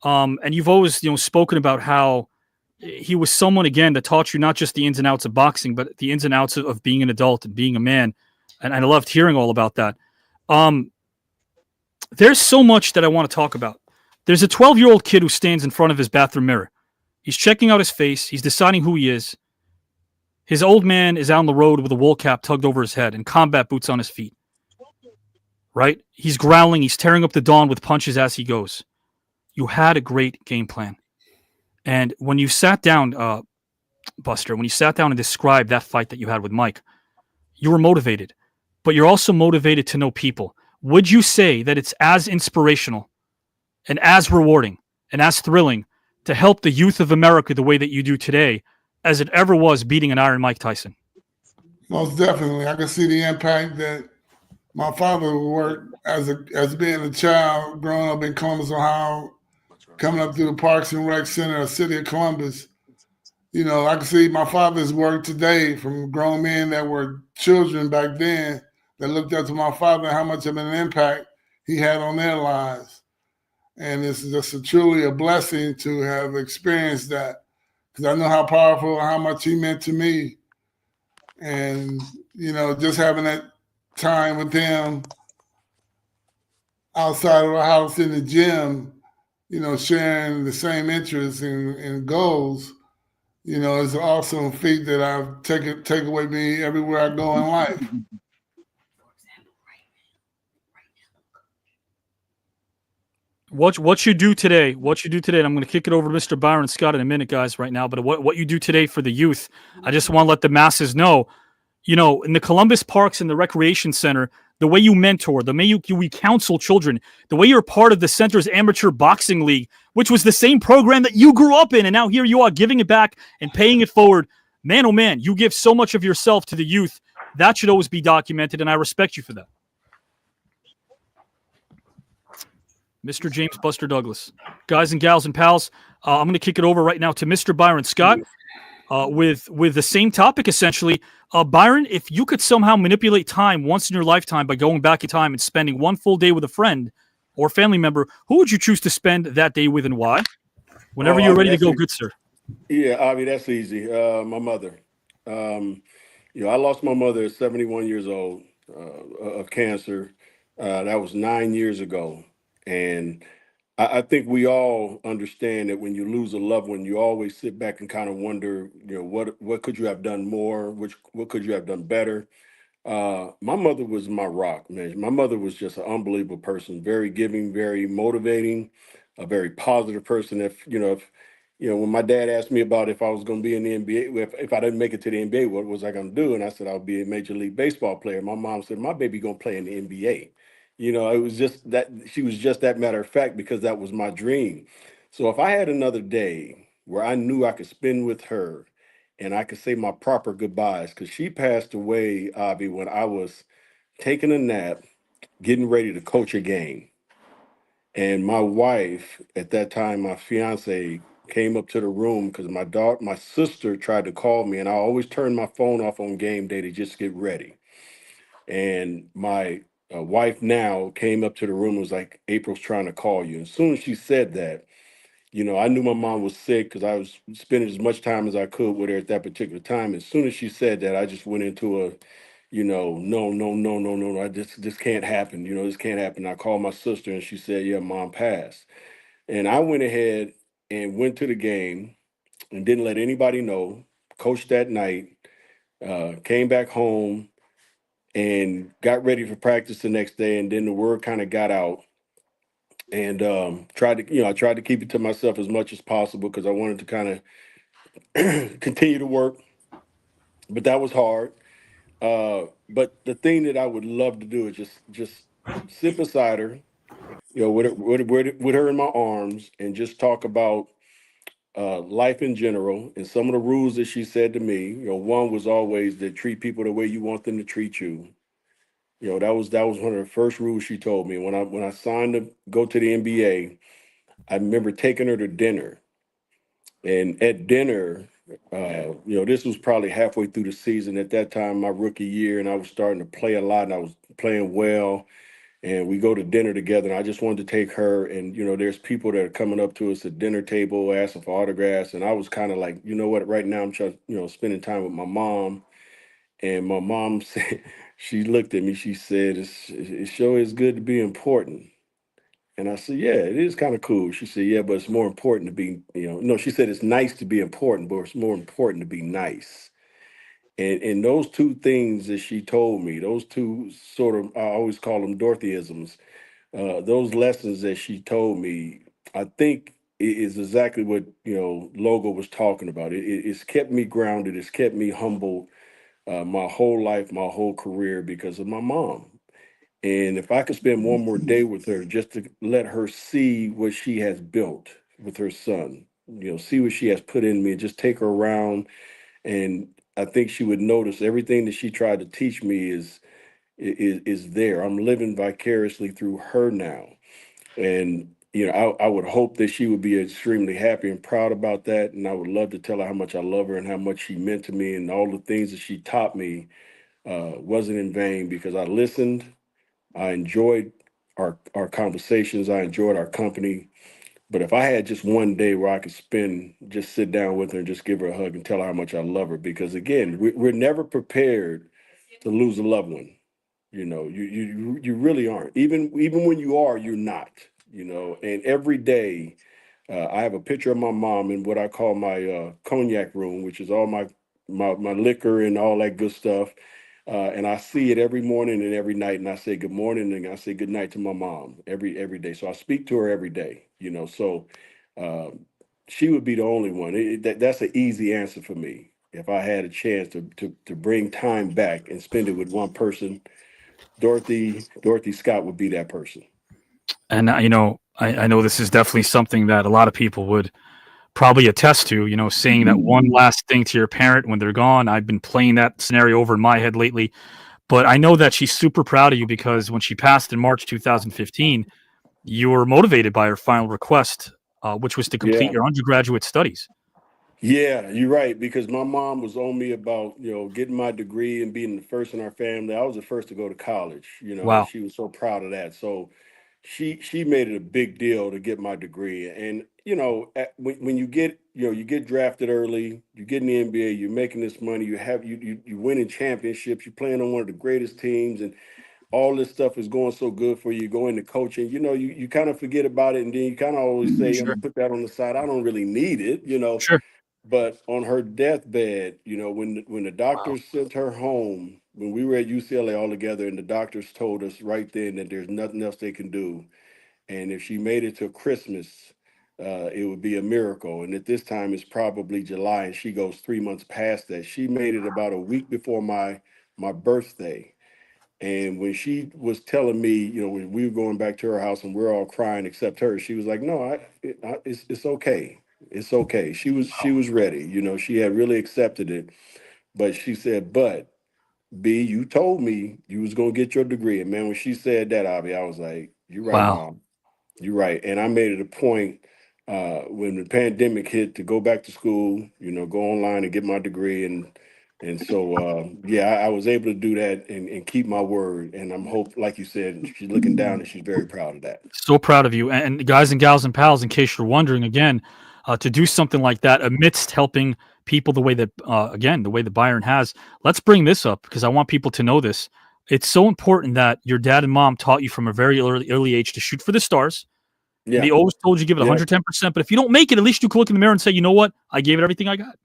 And you've always, you know, spoken about how he was someone, again, that taught you not just the ins and outs of boxing, but the ins and outs of being an adult and being a man. And I loved hearing all about that. There's so much that I want to talk about. There's a 12-year-old kid who stands in front of his bathroom mirror. He's checking out his face. He's deciding who he is. His old man is out on the road with a wool cap tugged over his head and combat boots on his feet. Right? He's growling. He's tearing up the dawn with punches as he goes. You had a great game plan. And when you sat down, Buster, when you sat down and described that fight that you had with Mike, you were motivated. But you're also motivated to know people. Would you say that it's as inspirational and as rewarding and as thrilling to help the youth of America the way that you do today as it ever was beating an Iron Mike Tyson? Most definitely. I can see the impact that my father worked as being a child growing up in Columbus, Ohio, coming up through the Parks and Rec Center, city of Columbus. You know, I can see my father's work today from grown men that were children back then that looked up to my father and how much of an impact he had on their lives. And it's just truly a blessing to have experienced that because I know how powerful, how much he meant to me. And, just having that time with him outside of the house in the gym, sharing the same interests and goals, it's an awesome feat that I've take away me everywhere I go in life. What you do today, and I'm going to kick it over to Mr. Byron Scott in a minute, guys, right now, but what you do today for the youth, I just want to let the masses know, in the Columbus Parks and the Recreation Center, the way you mentor, the way you counsel children, the way you're part of the center's amateur boxing league, which was the same program that you grew up in, and now here you are giving it back and paying it forward. Man, oh man, you give so much of yourself to the youth. That should always be documented, and I respect you for that. Mr. James Buster Douglas. Guys and gals and pals, I'm going to kick it over right now to Mr. Byron Scott with the same topic, essentially. Byron, if you could somehow manipulate time once in your lifetime by going back in time and spending one full day with a friend or family member, who would you choose to spend that day with and why? Whenever you're ready to go, good sir. Yeah, Avi, that's easy. My mother. I lost my mother at 71 years old of cancer. That was 9 years ago. And I think we all understand that when you lose a loved one, you always sit back and kind of wonder, what could you have done more? What could you have done better? My mother was my rock, man. My mother was just an unbelievable person, very giving, very motivating, a very positive person. When my dad asked me about if I was going to be in the NBA, if I didn't make it to the NBA, what was I going to do? And I said, I'll be a Major League Baseball player. My mom said, my baby going to play in the NBA. It was just that she was just that matter of fact, because that was my dream. So if I had another day where I knew I could spend with her and I could say my proper goodbyes, because she passed away, Avi, when I was taking a nap, getting ready to coach a game. And my wife, at that time, my fiance, came up to the room because my sister tried to call me, and I always turn my phone off on game day to just get ready. And my wife now came up to the room and was like, April's trying to call you. And as soon as she said that, I knew my mom was sick because I was spending as much time as I could with her at that particular time. As soon as she said that, I just went into a, no, I this can't happen. This can't happen. I called my sister and she said, yeah, mom passed. And I went ahead and went to the game and didn't let anybody know, coached that night, came back home and got ready for practice the next day. And then the word kind of got out. And I tried to keep it to myself as much as possible because I wanted to kind of continue to work, but that was hard. But the thing that I would love to do is just sit beside her, with her in my arms, and just talk about life in general and some of the rules that she said to me. One was always to treat people the way you want them to treat you. That was one of the first rules she told me when I signed to go to the NBA. I remember taking her to dinner, and at dinner, this was probably halfway through the season at that time, my rookie year, and I was starting to play a lot, and I was playing well. And we go to dinner together, and I just wanted to take her. And there's people that are coming up to us at dinner table asking for autographs, and I was kind of like, you know what? Right now, I'm just spending time with my mom. And my mom said, she looked at me. She said, "It sure is good to be important." And I said, yeah, it is kind of cool. She said, yeah, but it's more important to be, no, she said, it's nice to be important, but it's more important to be nice. And those two things that she told me, those two sort of, I always call them Dorothyisms, those lessons that she told me, I think is exactly what, Logo was talking about. It's kept me grounded. It's kept me humbled my whole life, my whole career because of my mom. And if I could spend one more day with her, just to let her see what she has built with her son, see what she has put in me, just take her around. And I think she would notice everything that she tried to teach me is there. I'm living vicariously through her now. And, I would hope that she would be extremely happy and proud about that. And I would love to tell her how much I love her and how much she meant to me, and all the things that she taught me wasn't in vain because I listened. I enjoyed our conversations. I enjoyed our company. But if I had just one day where I could just sit down with her and just give her a hug and tell her how much I love her, because again, we're never prepared to lose a loved one. You really aren't. Even when you are, you're not. And every day, I have a picture of my mom in what I call my cognac room, which is all my liquor and all that good stuff. And I see it every morning and every night, and I say good morning and I say good night to my mom every day. So I speak to her every day. So she would be the only one. That's an easy answer for me. If I had a chance to bring time back and spend it with one person, Dorothy Scott would be that person. And I know this is definitely something that a lot of people would probably attest to, saying that one last thing to your parent when they're gone. I've been playing that scenario over in my head lately, but I know that she's super proud of you because when she passed in March 2015, you were motivated by her final request, which was to complete your undergraduate studies. Yeah, you're right, because my mom was on me about, getting my degree and being the first in our family. I was the first to go to college, and Wow. she was so proud of that. So she made it a big deal to get my degree. And, when you get, you get drafted early, you get in the NBA, you're making this money, you winning championships, you're playing on one of the greatest teams, and all this stuff is going so good for you, go into coaching, you kind of forget about it. And then you kind of always say, I'm Sure. gonna put that on the side. I don't really need it, Sure. But on her deathbed, when the doctors sent her home, when we were at UCLA all together, and the doctors told us right then that there's nothing else they can do, and if she made it to Christmas, it would be a miracle. And at this time, it's probably July, and she goes 3 months past that. She made it about a week before my birthday. And when she was telling me, when we were going back to her house and we're all crying except her, she was like, "No, it's okay. It's okay." She was ready. She had really accepted it. But she said, "But B, you told me you was gonna get your degree." And man, when she said that, Avi, I was like, "You're right, Wow. Mom. You're right." And I made it a point when the pandemic hit to go back to school, go online and get my degree. And so, I was able to do that and keep my word. And I'm like you said, she's looking down and she's very proud of that. So proud of you. And guys and gals and pals, in case you're wondering, again, to do something like that amidst helping people the way that, the way that Byron has, let's bring this up because I want people to know this. It's so important that your dad and mom taught you from a very early age to shoot for the stars. Yeah. And they always told you give it 110%. But if you don't make it, at least you can look in the mirror and say, you know what? I gave it everything I got.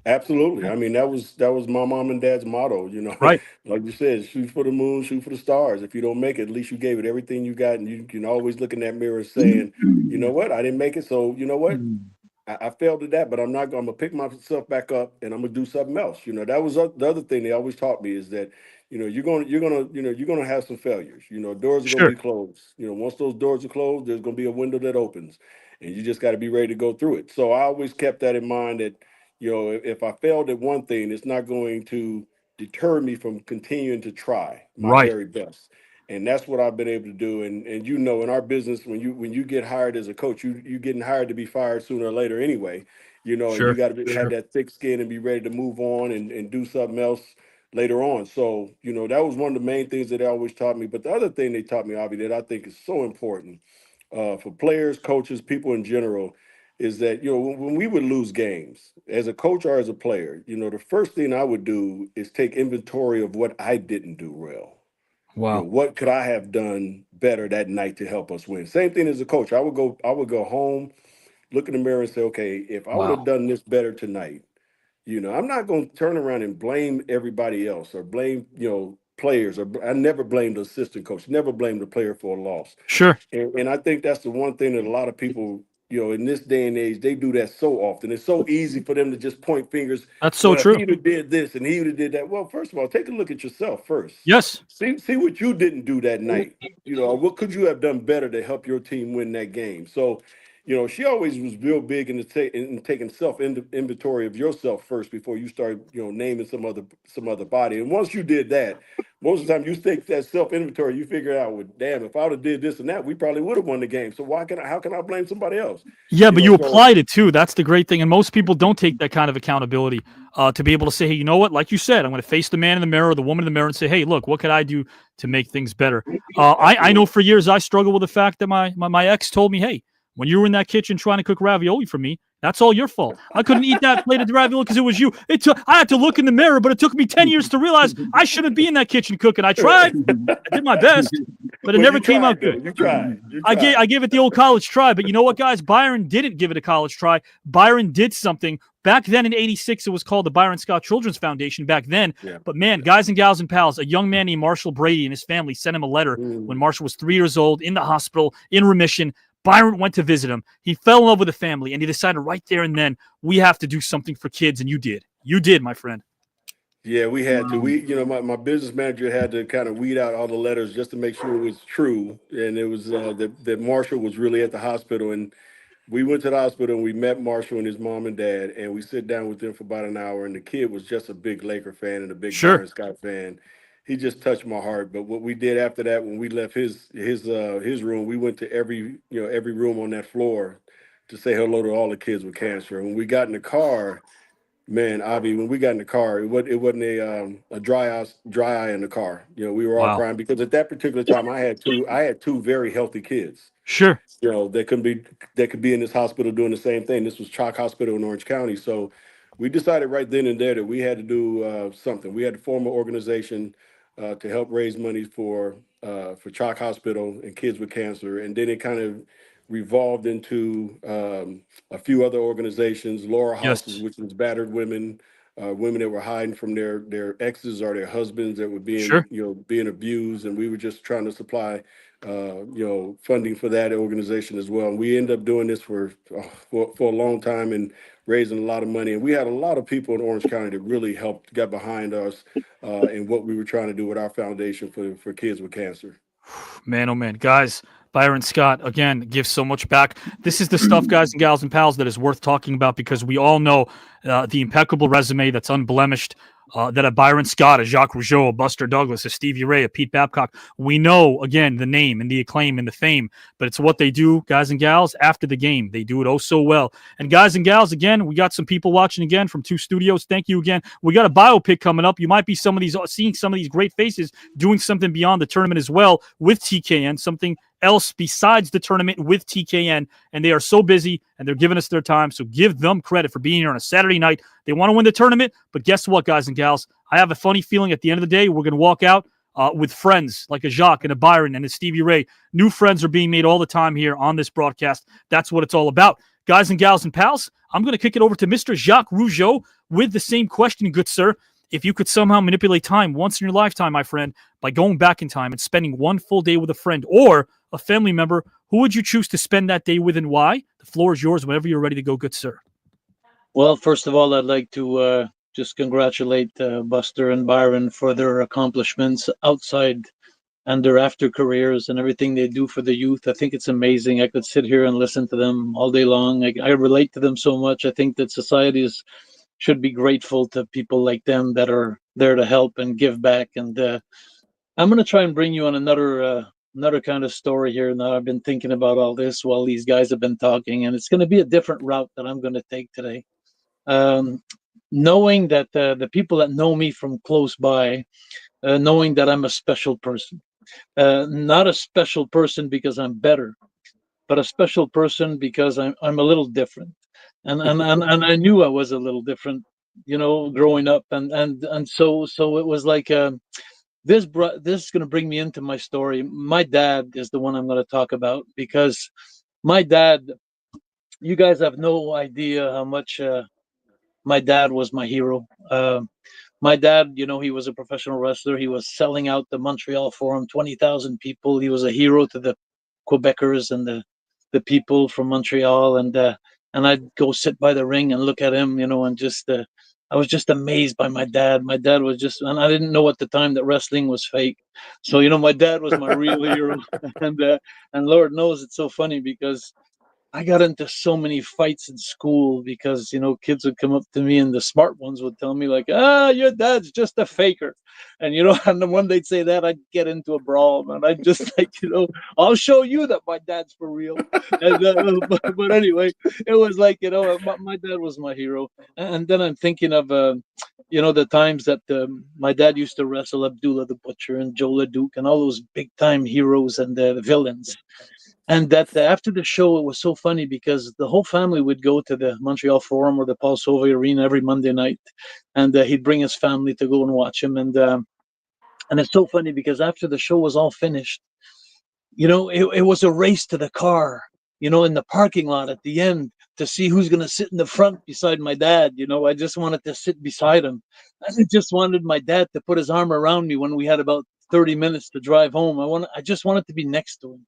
Absolutely. I mean, that was my mom and dad's motto, Right. Like you said, shoot for the moon, shoot for the stars. If you don't make it, at least you gave it everything you got. And you can always look in that mirror saying, you know what? I didn't make it. So you know what? I failed at that, but I'm gonna pick myself back up and I'm gonna do something else. That was the other thing they always taught me is that, you're gonna have some failures. Doors are gonna be closed. Once those doors are closed, there's gonna be a window that opens, and you just got to be ready to go through it. So I always kept that in mind that, if I failed at one thing, it's not going to deter me from continuing to try my very best. And that's what I've been able to do. And in our business, when you get hired as a coach, you getting hired to be fired sooner or later anyway. And you got to have that thick skin and be ready to move on and do something else later on. So, that was one of the main things that they always taught me. But the other thing they taught me, Avi, that I think is so important for players, coaches, people in general, is that, when we would lose games as a coach or as a player, the first thing I would do is take inventory of what I didn't do well. Wow. What could I have done better that night to help us win? Same thing as a coach. I would go home, look in the mirror and say, okay, if I would have done this better tonight, I'm not going to turn around and blame everybody else or blame, players. I never blamed the assistant coach, never blamed the player for a loss. Sure. And I think that's the one thing that a lot of people, in this day and age, they do that so often. It's so easy for them to just point fingers. That's so Well, true. he would have did this and he would have did that. Well, first of all, take a look at yourself first. Yes. See what you didn't do that night. What could you have done better to help your team win that game? So, she always was real big in taking inventory of yourself first before you start, naming some other body. And once you did that, most of the time you take that self-inventory, you figure out, well, damn, if I would have did this and that, we probably would have won the game. So how can I blame somebody else? Yeah, but you applied it too. That's the great thing. And most people don't take that kind of accountability to be able to say, hey, you know what? Like you said, I'm going to face the man in the mirror or the woman in the mirror and say, hey, look, what could I do to make things better? I know for years I struggled with the fact that my ex told me, hey, when you were in that kitchen trying to cook ravioli for me, that's all your fault. I couldn't eat that plate of ravioli because it was you. I had to look in the mirror, but it took me 10 years to realize I shouldn't be in that kitchen cooking. I tried. I did my best, but it never came out good. You tried. I gave it the old college try, but you know what, guys? Byron didn't give it a college try. Byron did something. Back then in 86, it was called the Byron Scott Children's Foundation back then. Yeah. But man, guys and gals and pals, a young man named Marshall Brady and his family sent him a letter when Marshall was 3 years old, in the hospital, in remission. Byron went to visit him. He fell in love with the family, and he decided right there and then, we have to do something for kids, and you did. You did, my friend. Yeah, we had to. My business manager had to kind of weed out all the letters just to make sure it was true, and it was that Marshall was really at the hospital. And we went to the hospital and we met Marshall and his mom and dad, and we sit down with them for about an hour. And the kid was just a big Laker fan and a big Byron Scott fan. He just touched my heart. But what we did after that, when we left his room, we went to every room on that floor to say hello to all the kids with cancer. When we got in the car, man, Avi, when we got in the car, it wasn't a dry eye in the car. We were all crying because at that particular time I had two very healthy kids. Sure. They could be in this hospital doing the same thing. This was Chalk Hospital in Orange County. So we decided right then and there that we had to do something. We had to form an organization to help raise money for Chalk Hospital and kids with cancer. And then it kind of revolved into a few other organizations, Laura Houses, which was battered women, women that were hiding from their exes or their husbands that were being abused. And we were just trying to supply funding for that organization as well. And we ended up doing this for a long time and raising a lot of money. And we had a lot of people in Orange County that really got behind us in what we were trying to do with our foundation for kids with cancer. Man, oh man, guys, Byron Scott, again, gives so much back. This is the stuff, guys and gals and pals, that is worth talking about, because we all know the impeccable resume that's unblemished that a Byron Scott, a Jacques Rougeau, a Buster Douglas, a Stevie Ray, a Pete Babcock. We know, again, the name and the acclaim and the fame, but it's what they do, guys and gals, after the game. They do it oh so well. And guys and gals, again, we got some people watching again from 2 studios. Thank you again. We got a biopic coming up. You might be seeing some of these great faces doing something beyond the tournament as well with TKN, something else besides the tournament with TKN, and they are so busy and they're giving us their time, so give them credit for being here on a Saturday night. They want to win the tournament, but guess what, guys and gals? I have a funny feeling at the end of the day we're going to walk out with friends like a Jacques and a Byron and a Stevie Ray. New friends are being made all the time here on this broadcast. That's what it's all about. Guys and gals and pals, I'm going to kick it over to Mr. Jacques Rougeau with the same question, good sir. If you could somehow manipulate time once in your lifetime, my friend, by going back in time and spending one full day with a friend or a family member, who would you choose to spend that day with and why? The floor is yours whenever you're ready to go, good sir. Well, first of all, I'd like to just congratulate Buster and Byron for their accomplishments outside and their after careers and everything they do for the youth. I think it's amazing. I could sit here and listen to them all day long. I relate to them so much. I think that society should be grateful to people like them that are there to help and give back. And I'm going to try and bring you on another kind of story here. Now, I've been thinking about all this while these guys have been talking, and it's going to be a different route that I'm going to take today. Knowing that the people that know me from close by, knowing that I'm a special person, not a special person because I'm better, but a special person because I'm a little different. And I knew I was a little different, growing up, and so it was like this is going to bring me into my story. My dad is the one I'm going to talk about, because my dad, you guys have no idea how much my dad was my hero. My dad, he was a professional wrestler. He was selling out the Montreal Forum, 20,000 people. He was a hero to the Quebecers and the people from Montreal, and I'd go sit by the ring and look at him, and just I was just amazed by my dad. My dad was just, and I didn't know at the time that wrestling was fake. So, my dad was my real hero. And Lord knows it's so funny, because I got into so many fights in school because, kids would come up to me and the smart ones would tell me like, your dad's just a faker. And, and then when they'd say that, I'd get into a brawl, and I'd just like, I'll show you that my dad's for real. And, but anyway, it was like, my dad was my hero. And then I'm thinking of, the times that my dad used to wrestle Abdullah the Butcher and Joe LeDuc and all those big time heroes and the villains. And that after the show, it was so funny because the whole family would go to the Montreal Forum or the Paul Sauvé Arena every Monday night, and he'd bring his family to go and watch him. And it's so funny because after the show was all finished, it was a race to the car, in the parking lot at the end to see who's going to sit in the front beside my dad. I just wanted to sit beside him. I just wanted my dad to put his arm around me when we had about 30 minutes to drive home. I just wanted to be next to him.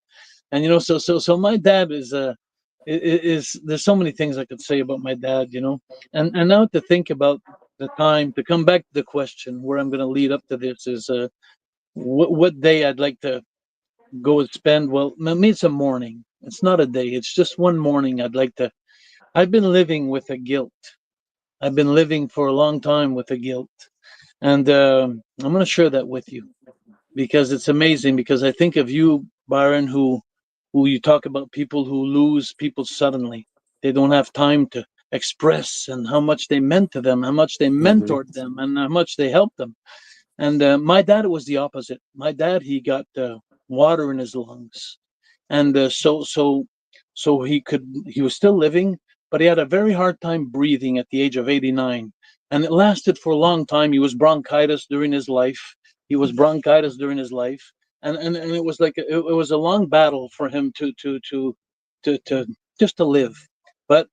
And so my dad is there's so many things I could say about my dad, and now to think about the time, to come back to the question where I'm going to lead up to this is what day I'd like to go and spend. Well, maybe it's a morning. It's not a day. It's just one morning. I've been living with a guilt. I've been living for a long time with a guilt, and I'm going to share that with you because it's amazing. Because I think of you, Byron, who you talk about people who lose people suddenly. They don't have time to express and how much they meant to them, how much they mentored them, and how much they helped them. And my dad was the opposite. My dad, he got water in his lungs, and so he was still living, but he had a very hard time breathing at the age of 89, and it lasted for a long time. He was bronchitis during his life. And it was like it was a long battle for him to just to live. But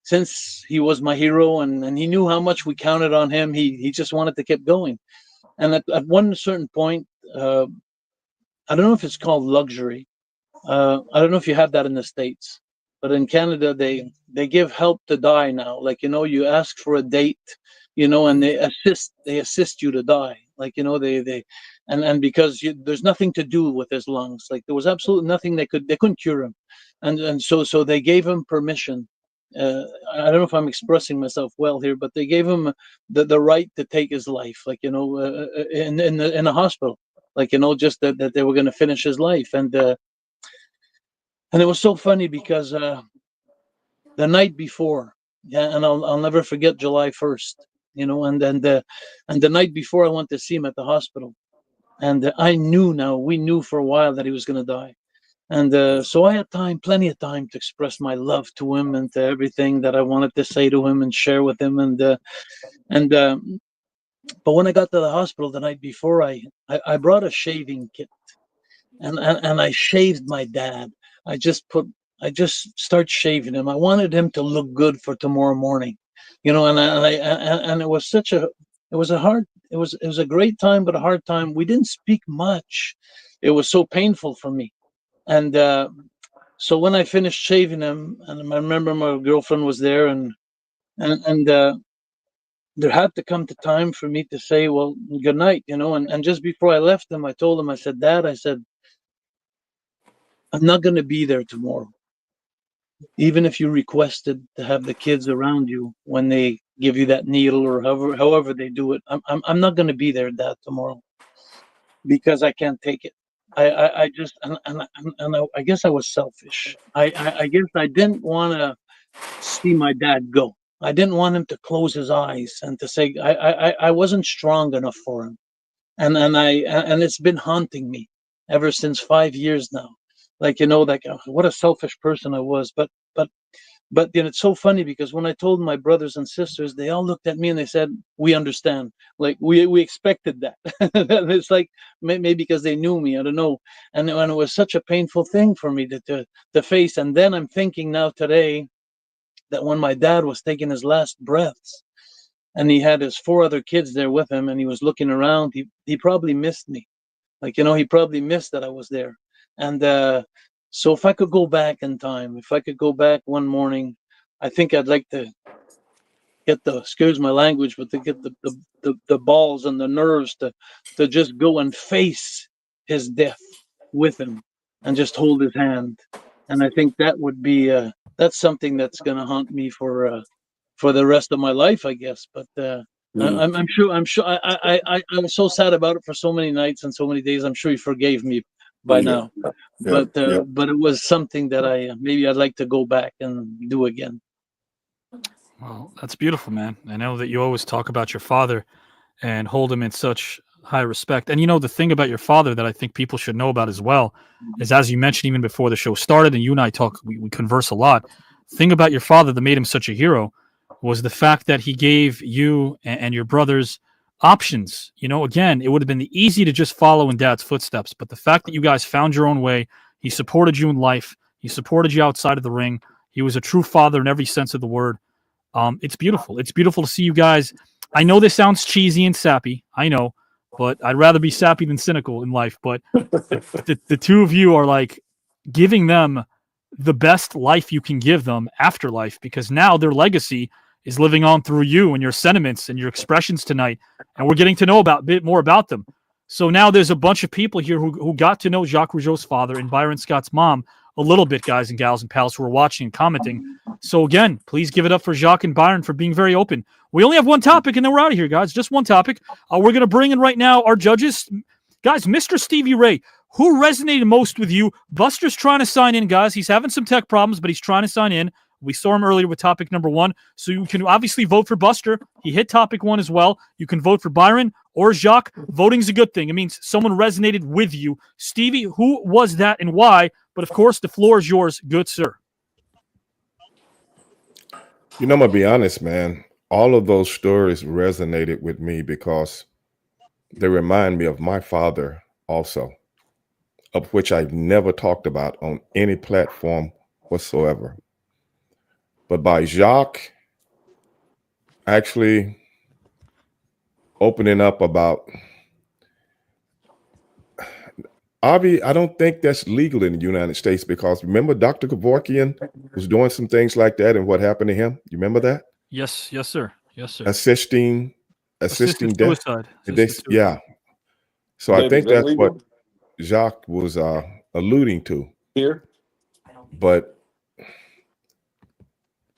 since he was my hero and he knew how much we counted on him, he just wanted to keep going. And at one certain point, I don't know if it's called luxury. I don't know if you have that in the States, but in Canada they give help to die now. Like you ask for a date, and they assist you to die. Like they and because there's nothing to do with his lungs. Like there was absolutely nothing they couldn't cure him, and so they gave him permission. I don't know if I'm expressing myself well here, but they gave him the right to take his life. Like in a hospital, like just that they were going to finish his life. And it was so funny because the night before, yeah, and I'll never forget July 1st, and the night before I went to see him at the hospital, and we knew for a while that he was going to die, and so I had plenty of time to express my love to him and to everything that I wanted to say to him and share with him, but when I got to the hospital the night before, I brought a shaving kit, and I shaved my dad. I just start shaving him. I wanted him to look good for tomorrow morning, and it was it was a great time, but a hard time. We didn't speak much. It was so painful for me. And so when I finished shaving him, and I remember my girlfriend was there, and there had to come the time for me to say, well, good night, and just before I left him, I told him, I said, Dad, I said, I'm not going to be there tomorrow. Even if you requested to have the kids around you when they give you that needle or however they do it, I'm not going to be there, Dad, tomorrow, because I can't take it. I just I guess I was selfish. I guess I didn't want to see my dad go. I didn't want him to close his eyes and to say I wasn't strong enough for him, and it's been haunting me ever since 5 years now. Like what a selfish person I was. But it's so funny because when I told my brothers and sisters, they all looked at me and they said, "We understand. Like we expected that." And it's like maybe because they knew me, I don't know. And it was such a painful thing for me to face. And then I'm thinking now today that when my dad was taking his last breaths, and he had his 4 other kids there with him, and he was looking around, he probably missed me. Like he probably missed that I was there. And so if I could go back in time, if I could go back one morning, I think I'd like to get excuse my language, but to get the balls and the nerves to just go and face his death with him and just hold his hand. And I think that would be that's something that's going to haunt me for the rest of my life, I guess. But I'm sure I'm so sad about it for so many nights and so many days. I'm sure he forgave me by now. But it was something that maybe I'd like to go back and do again. Well, that's beautiful, man. I know that you always talk about your father and hold him in such high respect. And the thing about your father that I think people should know about as well is, as you mentioned even before the show started, and you and I talk, we converse a lot. Thing about your father that made him such a hero was the fact that he gave you and your brothers options. Again, it would have been easy to just follow in Dad's footsteps, but the fact that you guys found your own way, he supported you in life, he supported you outside of the ring. He was a true father in every sense of the word. It's beautiful. It's beautiful to see you guys. I know this sounds cheesy and sappy. I know, but I'd rather be sappy than cynical in life. But the two of you are like giving them the best life you can give them after life, because now their legacy is living on through you and your sentiments and your expressions tonight. And we're getting to know a bit more about them. So now there's a bunch of people here who got to know Jacques Rougeau's father and Byron Scott's mom a little bit, guys and gals and pals who are watching and commenting. So again, please give it up for Jacques and Byron for being very open. We only have one topic and then we're out of here, guys. Just one topic. We're going to bring in right now our judges. Guys, Mr. Stevie Ray, who resonated most with you? Buster's trying to sign in, guys. He's having some tech problems, but he's trying to sign in. We saw him earlier with topic number 1. So you can obviously vote for Buster. He hit topic 1 as well. You can vote for Byron or Jacques. Voting's a good thing. It means someone resonated with you. Stevie, who was that and why? But of course, the floor is yours, good sir. I'm going to be honest, man. All of those stories resonated with me because they remind me of my father also, of which I've never talked about on any platform whatsoever. But by Jacques actually opening up about Avi, I don't think that's legal in the United States, because remember Dr. Kevorkian was doing some things like that, and what happened to him? You remember that? Yes, sir. Yes, sir. Assisting death. Suicide. Yeah. So I think that's what Jacques was alluding to here. But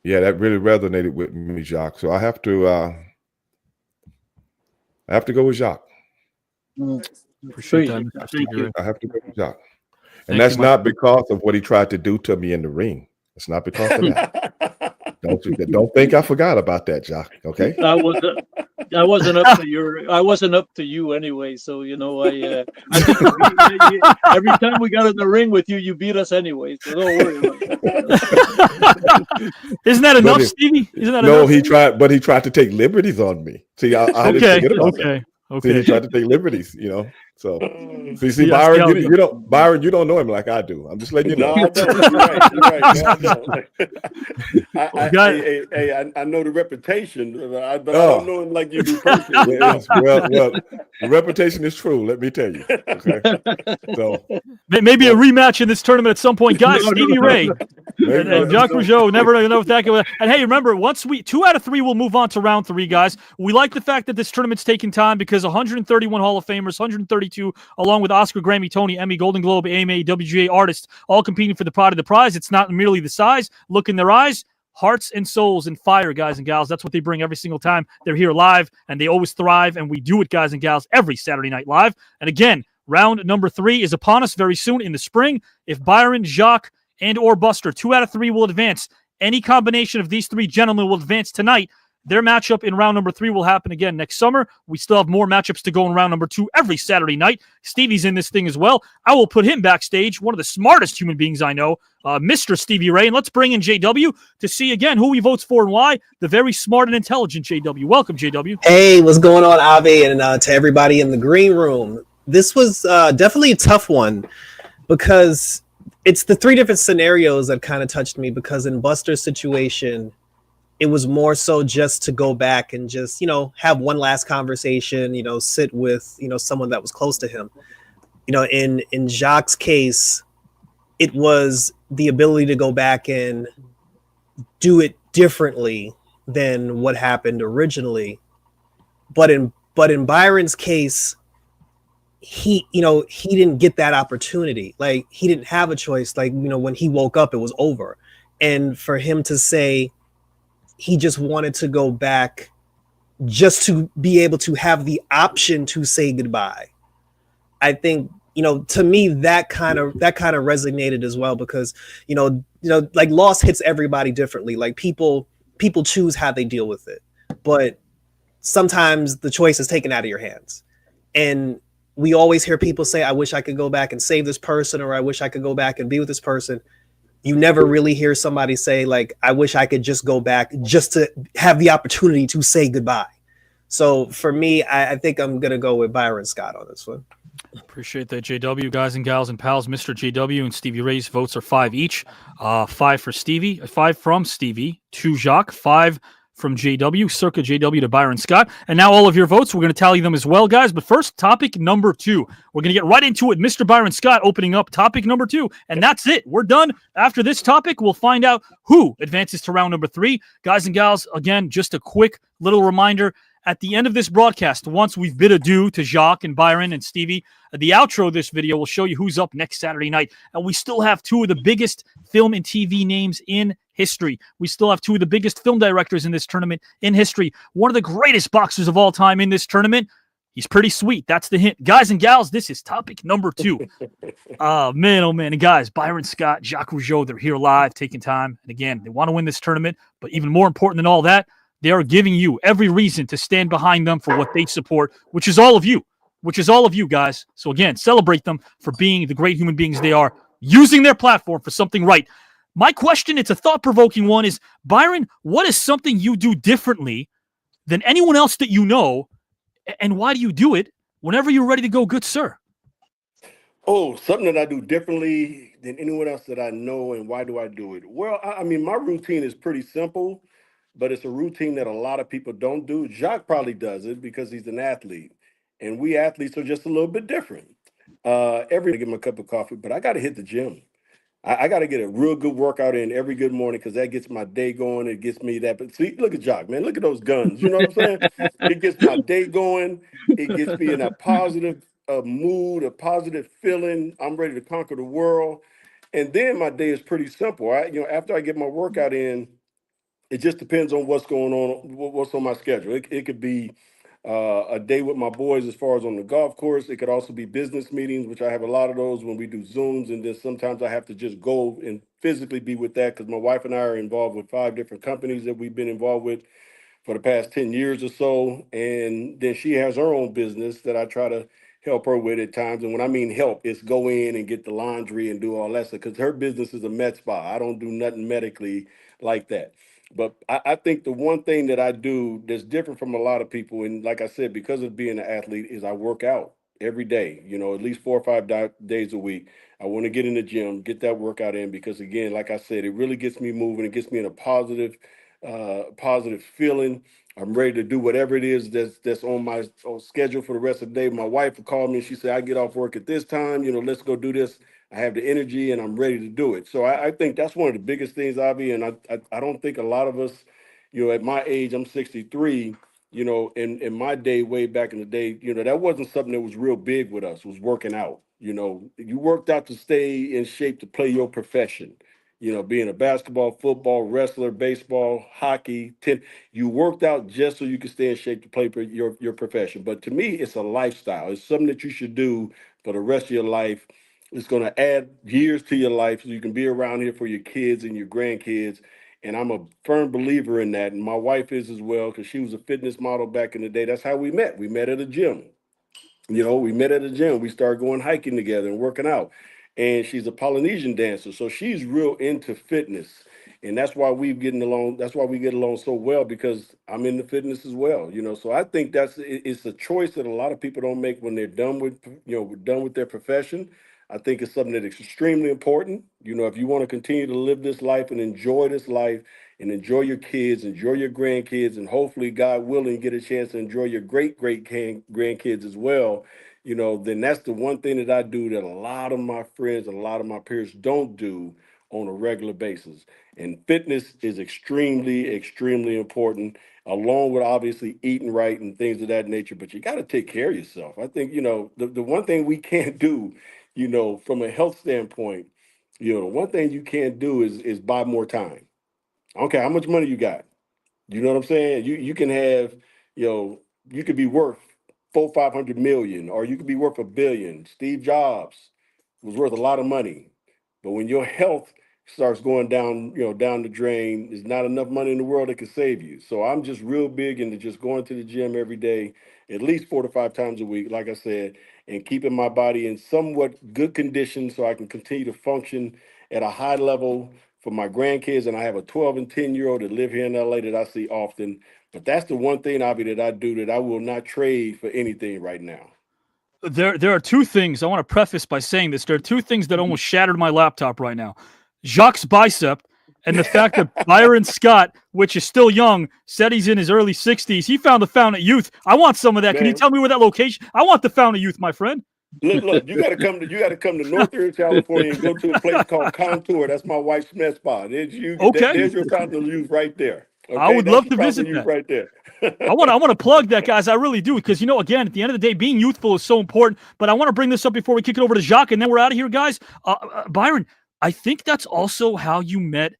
yeah, that really resonated with me, Jacques. So I have to go with Jacques. Appreciate that. I have to go with Jacques. And that's not because of what he tried to do to me in the ring. It's not because of that. Don't think I forgot about that, Jacques. Okay. I wasn't up to you anyway. So I think every time we got in the ring with you, you beat us anyway. So don't worry about that. Isn't that enough, Stevie? Isn't that no, enough? he tried to take liberties on me. See, I didn't forget about that. Okay. See, he tried to take liberties, So, see, Byron, Byron, you don't know him like I do. I'm just letting you know. No, I don't. You're right. I know the reputation, but I don't know him like you do personally. Well, the reputation is true. Let me tell you. Okay. So maybe a rematch in this tournament at some point, guys. Stevie Ray and Jacques Rougeau. Never know if that goes. And hey, remember, 2 out of 3 will move on to round 3, guys. We like the fact that this tournament's taking time because 131 Hall of Famers, 132, along with Oscar, Grammy, Tony, Emmy, Golden Globe, AMA, WGA artists, all competing for the pot of the prize. It's not merely the size. Look in their eyes. Hearts and souls and fire, guys and gals. That's what they bring every single time they're here live, and they always thrive, and we do it, guys and gals, every Saturday night live. And again, round number 3 is upon us very soon in the spring. If Byron, Jacques, and or Buster, 2 out of 3 will advance, any combination of these 3 gentlemen will advance tonight. Their matchup in round number 3 will happen again next summer. We still have more matchups to go in round number 2 every Saturday night. Stevie's in this thing as well. I will put him backstage, one of the smartest human beings I know, Mr. Stevie Ray. And let's bring in JW to see again who he votes for and why. The very smart and intelligent JW. Welcome, JW. Hey, what's going on, Avi, and to everybody in the green room. This was definitely a tough one because it's the 3 different scenarios that kind of touched me, because in Buster's situation, it was more so just to go back and just, have one last conversation, sit with, someone that was close to him. In Jacques' case, it was the ability to go back and do it differently than what happened originally. But in Byron's case, he didn't get that opportunity. Like, he didn't have a choice. Like, when he woke up, it was over. And for him to say, he just wanted to go back just to be able to have the option to say goodbye. I think, to me, that kind of resonated as well, because, like, loss hits everybody differently. Like, people choose how they deal with it, but sometimes the choice is taken out of your hands. And we always hear people say, I wish I could go back and save this person, or I wish I could go back and be with this person. You never really hear somebody say, like, I wish I could just go back just to have the opportunity to say goodbye. So for me, I think I'm going to go with Byron Scott on this one. Appreciate that, JW. Guys and gals and pals, Mr. JW and Stevie Ray's votes are 5 each. 5 for Stevie, 5 from Stevie, 2 Jacques, 5 from JW, circa JW to Byron Scott. And now all of your votes, we're going to tally them as well, guys. But first, topic number 2. We're going to get right into it. Mr. Byron Scott opening up topic number 2. And that's it. We're done. After this topic, we'll find out who advances to round number 3. Guys and gals, again, just a quick little reminder. At the end of this broadcast, once we've bid adieu to Jacques and Byron and Stevie, the outro of this video will show you who's up next Saturday night. And we still have 2 of the biggest film and TV names in history. We still have 2 of the biggest film directors in this tournament in history. One of the greatest boxers of all time in this tournament. He's pretty sweet. That's the hint. Guys and gals, this is topic number 2. Oh, man. And guys, Byron Scott, Jacques Rougeau, they're here live, taking time. And again, they want to win this tournament. But even more important than all that, they are giving you every reason to stand behind them for what they support, which is all of you, guys. So again, celebrate them for being the great human beings they are, using their platform for something right. My question, it's a thought-provoking one, is, Byron, what is something you do differently than anyone else that you know, and why do you do it whenever you're ready to go, good sir? Oh, something that I do differently than anyone else that I know, and why do I do it? Well, I mean, my routine is pretty simple, but it's a routine that a lot of people don't do. Jacques probably does it because he's an athlete, and we athletes are just a little bit different. Every day I get my cup of coffee, but I got to hit the gym. I got to get a real good workout in every good morning because that gets my day going. It gets me that. But see, look at Jacques, man. Look at those guns. You know what I'm saying? It gets my day going. It gets me in a positive mood, a positive feeling. I'm ready to conquer the world. And then my day is pretty simple. After I get my workout in, it just depends on what's going on, what's on my schedule. It could be a day with my boys as far as on the golf course. It could also be business meetings, which I have a lot of those when we do Zooms. And then sometimes I have to just go and physically be with that because my wife and I are involved with 5 different companies that we've been involved with for the past 10 years or so. And then she has her own business that I try to help her with at times. And when I mean help, it's go in and get the laundry and do all that stuff because her business is a med spa. I don't do nothing medically like that. But I think the one thing that I do that's different from a lot of people, and like I said, because of being an athlete, is I work out every day, at least 4 or 5 days a week. I want to get in the gym, get that workout in, because again, like I said, it really gets me moving. It gets me in a positive feeling. I'm ready to do whatever it is that's on my schedule for the rest of the day. My wife called me and she said, I get off work at this time, let's go do this. I have the energy and I'm ready to do it. So I think that's one of the biggest things, Avi. And I don't think a lot of us, at my age, I'm 63, in my day, way back in the day, that wasn't something that was real big with us, was working out. You worked out to stay in shape to play your profession. Being a basketball, football, wrestler, baseball, hockey, you worked out just so you could stay in shape to play your profession. But to me, it's a lifestyle. It's something that you should do for the rest of your life. It's going to add years to your life so you can be around here for your kids and your grandkids. And I'm a firm believer in that. And my wife is as well, because she was a fitness model back in the day. That's how we met. We met at a gym. We met at a gym. We started going hiking together and working out. And she's a Polynesian dancer. So she's real into fitness. And that's why we get along so well, because I'm into fitness as well. So I think it's a choice that a lot of people don't make when they're done with their profession. I think it's something that is extremely important. If you want to continue to live this life and enjoy this life and enjoy your kids, enjoy your grandkids, and hopefully, God willing, get a chance to enjoy your great grandkids as well, then that's the one thing that I do that a lot of my friends and a lot of my peers don't do on a regular basis. And fitness is extremely, extremely important, along with obviously eating right and things of that nature. But you got to take care of yourself. I think, the one thing we can't do, from a health standpoint, the one thing you can't do is buy more time. I don't care how much money you got. You know what I'm saying? You can have, you could be worth 500 million, or you could be worth $1 billion. Steve Jobs was worth a lot of money. But when your health starts going down, down the drain, there's not enough money in the world that can save you. So I'm just real big into just going to the gym every day, at least 4 to 5 times a week, like I said, and keeping my body in somewhat good condition so I can continue to function at a high level for my grandkids. And I have a 12 and 10-year-old that live here in LA that I see often. But that's the one thing, Avi, that I do that I will not trade for anything right now. There are two things. I want to preface by saying this. There are two things that almost shattered my laptop right now. Jacques' bicep and the fact that Byron Scott, which is still young, said he's in his early 60s. He found the Fountain of Youth. I want some of that. Man. Can you tell me where that location? I want the Fountain of Youth, my friend. Look, you got to come to Northern California and go to a place called Contour. That's my wife's med spa. There's your Fountain of Youth right there. Okay? I would love to visit that. Right there. I want to plug that, guys. I really do, because again, at the end of the day, being youthful is so important. But I want to bring this up before we kick it over to Jacques, and then we're out of here, guys. Byron, I think that's also how you met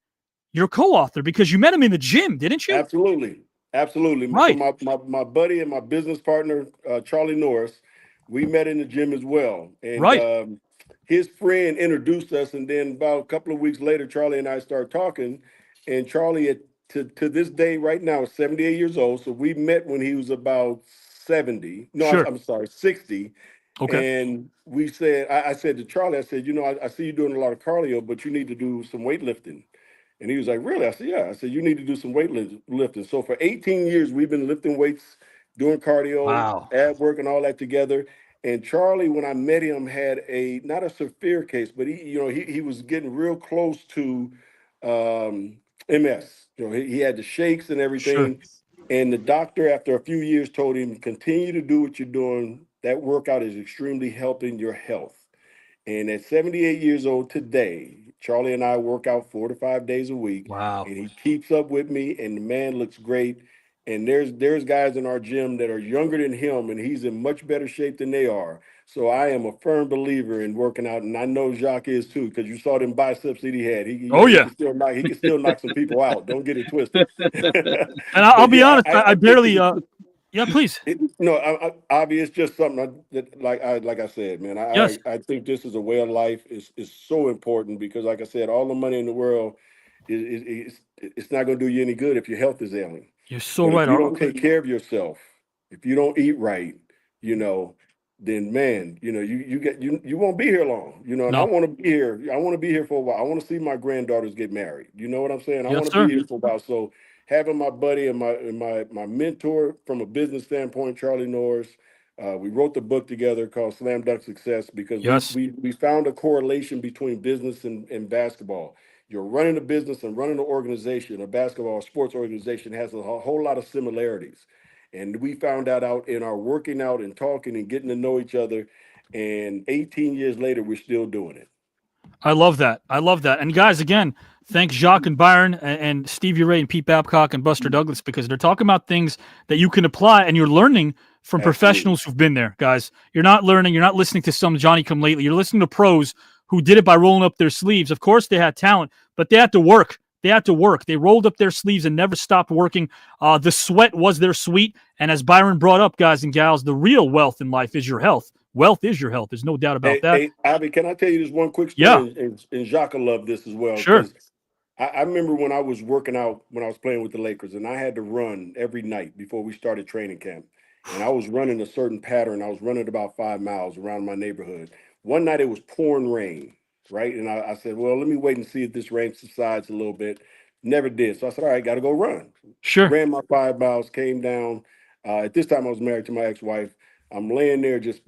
your co-author, because you met him in the gym, didn't you? Absolutely. Right. So my buddy and my business partner, Charlie Norris, we met in the gym as well. And his friend introduced us, and then about a couple of weeks later, Charlie and I started talking. And Charlie, to this day right now, is 78 years old. So we met when he was about 70. No, Sure. I'm sorry, 60. Okay. And we said, I said to Charlie, I said, I see you doing a lot of cardio, but you need to do some weightlifting. And he was like, really? I said, yeah. I said, you need to do some weightlifting. So for 18 years, we've been lifting weights, doing cardio, ab work, and all that together. And Charlie, when I met him, had not a severe case, but he was getting real close to MS. He had the shakes and everything. Sure. And the doctor, after a few years, told him, continue to do what you're doing. That workout is extremely helping your health. And at 78 years old today, Charlie and I work out 4 to 5 days a week. Wow. And he keeps up with me, and the man looks great. And there's guys in our gym that are younger than him, and he's in much better shape than they are. So I am a firm believer in working out, and I know Jacques is too, because you saw them biceps that he had. He can still knock some people out. Don't get it twisted. And I'll be honest, I barely. Yeah, please. Avi, it's just something that, like I said, man. I think this is a way of life. Is so important because, like I said, all the money in the world it's not going to do you any good if your health is ailing. You're so right. If you don't take care of yourself, if you don't eat right, then man, you won't be here long. And I want to be here. I want to be here for a while. I want to see my granddaughters get married. You know what I'm saying? I want to be here for a while. So having my buddy and my mentor from a business standpoint, Charlie Norris, we wrote the book together called Slam Dunk Success because we found a correlation between business and basketball. You're running a business and running an organization, a basketball or sports organization has a whole lot of similarities. And we found that out in our working out and talking and getting to know each other. And 18 years later, we're still doing it. I love that. And guys, again, thanks Jacques and Byron and Stevie Ray and Pete Babcock and Buster Douglas, because they're talking about things that you can apply and you're learning from professionals who've been there, guys. You're not listening to some Johnny-come-lately. You're listening to pros who did it by rolling up their sleeves. Of course, they had talent, but they had to work. They rolled up their sleeves and never stopped working. The sweat was their sweet. And as Byron brought up, guys and gals, the real wealth in life is your health. Wealth is your health. There's no doubt about that. Hey, Abby, can I tell you this one quick story? Yeah. And Jacques will love this as well. Sure. I remember when I was working out, when I was playing with the Lakers, and I had to run every night before we started training camp. And I was running a certain pattern. I was running about 5 miles around my neighborhood. One night it was pouring rain, right? And I said, well, let me wait and see if this rain subsides a little bit. Never did. So I said, all right, got to go run. Sure. Ran my 5 miles, came down. At this time I was married to my ex-wife. I'm laying there just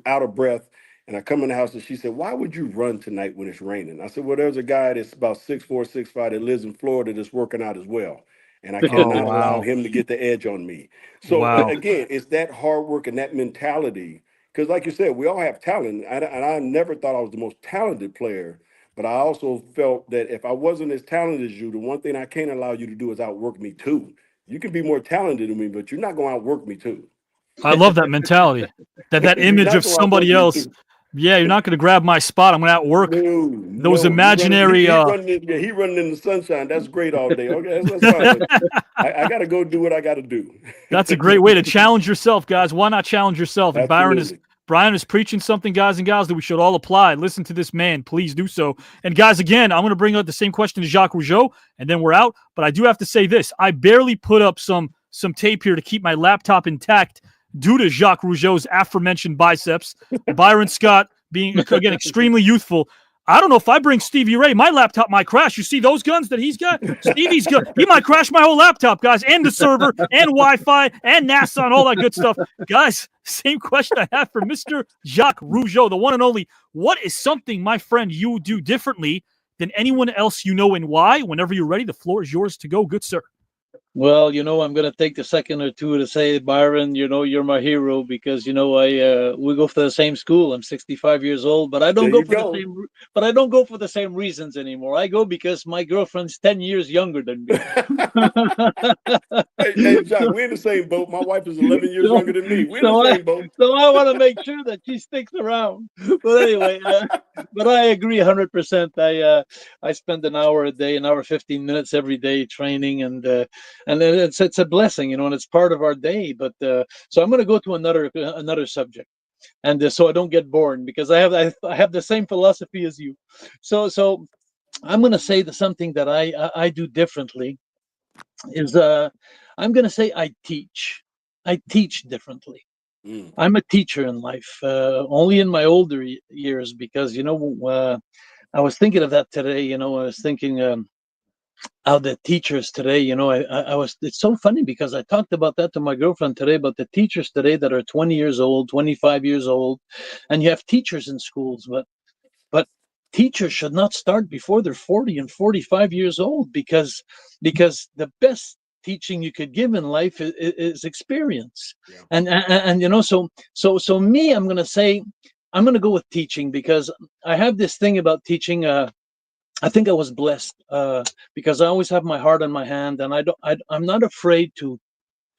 out of breath. And I come in the house and she said, why would you run tonight when it's raining? I said, well, there's a guy that's about 6'4", 6'5" that lives in Florida that's working out as well. And I cannot allow him to get the edge on me. So again, it's that hard work and that mentality. Because like you said, we all have talent. And I never thought I was the most talented player. But I also felt that if I wasn't as talented as you, the one thing I can't allow you to do is outwork me too. You can be more talented than me, but you're not going to outwork me too. I love that mentality. That image of somebody else. Yeah, you're not going to grab my spot. I'm going to outwork those imaginary. He running in the sunshine. That's great all day. Okay, that's fine. I got to go do what I got to do. That's a great way to challenge yourself, guys. Why not challenge yourself? And Brian is preaching something, guys and gals, that we should all apply. Listen to this man. Please do so. And guys, again, I'm going to bring up the same question to Jacques Rougeau, and then we're out. But I do have to say this. I barely put up some tape here to keep my laptop intact due to Jacques Rougeau's aforementioned biceps. Byron Scott being, again, extremely youthful. I don't know if I bring Stevie Ray, my laptop might crash. You see those guns that he's got? Stevie's gun. He might crash my whole laptop, guys, and the server, and Wi-Fi, and NASA, and all that good stuff. Guys, same question I have for Mr. Jacques Rougeau, the one and only. What is something, my friend, you do differently than anyone else you know, and why? Whenever you're ready, the floor is yours to go. Good sir. Well, I'm going to take a second or two to say, Byron, you're my hero because, we go for the same school. I'm 65 years old, but I don't go for the same reasons anymore. I go because my girlfriend's 10 years younger than me. Hey, Jacques, we're in the same boat. My wife is 11 years younger than me. We're in the same boat. So I want to make sure that she sticks around. But anyway, but I agree 100%. I spend an hour 15 minutes every day training, and it's a blessing, and it's part of our day. But so I'm going to go to another subject, and so I don't get bored because I have the same philosophy as you. So I'm going to say something that I do differently is I'm going to say I teach differently. I'm a teacher in life, only in my older years, because I was thinking of that today. I was thinking how the teachers today, it's so funny because I talked about that to my girlfriend today, about the teachers today that are 20 years old, 25 years old, and you have teachers in schools, but teachers should not start before they're 40 and 45 years old, because the best teaching you could give in life is experience. Yeah. And so me, I'm going to go with teaching, because I have this thing about teaching. I think I was blessed because I always have my heart in my hand, and I'm not afraid to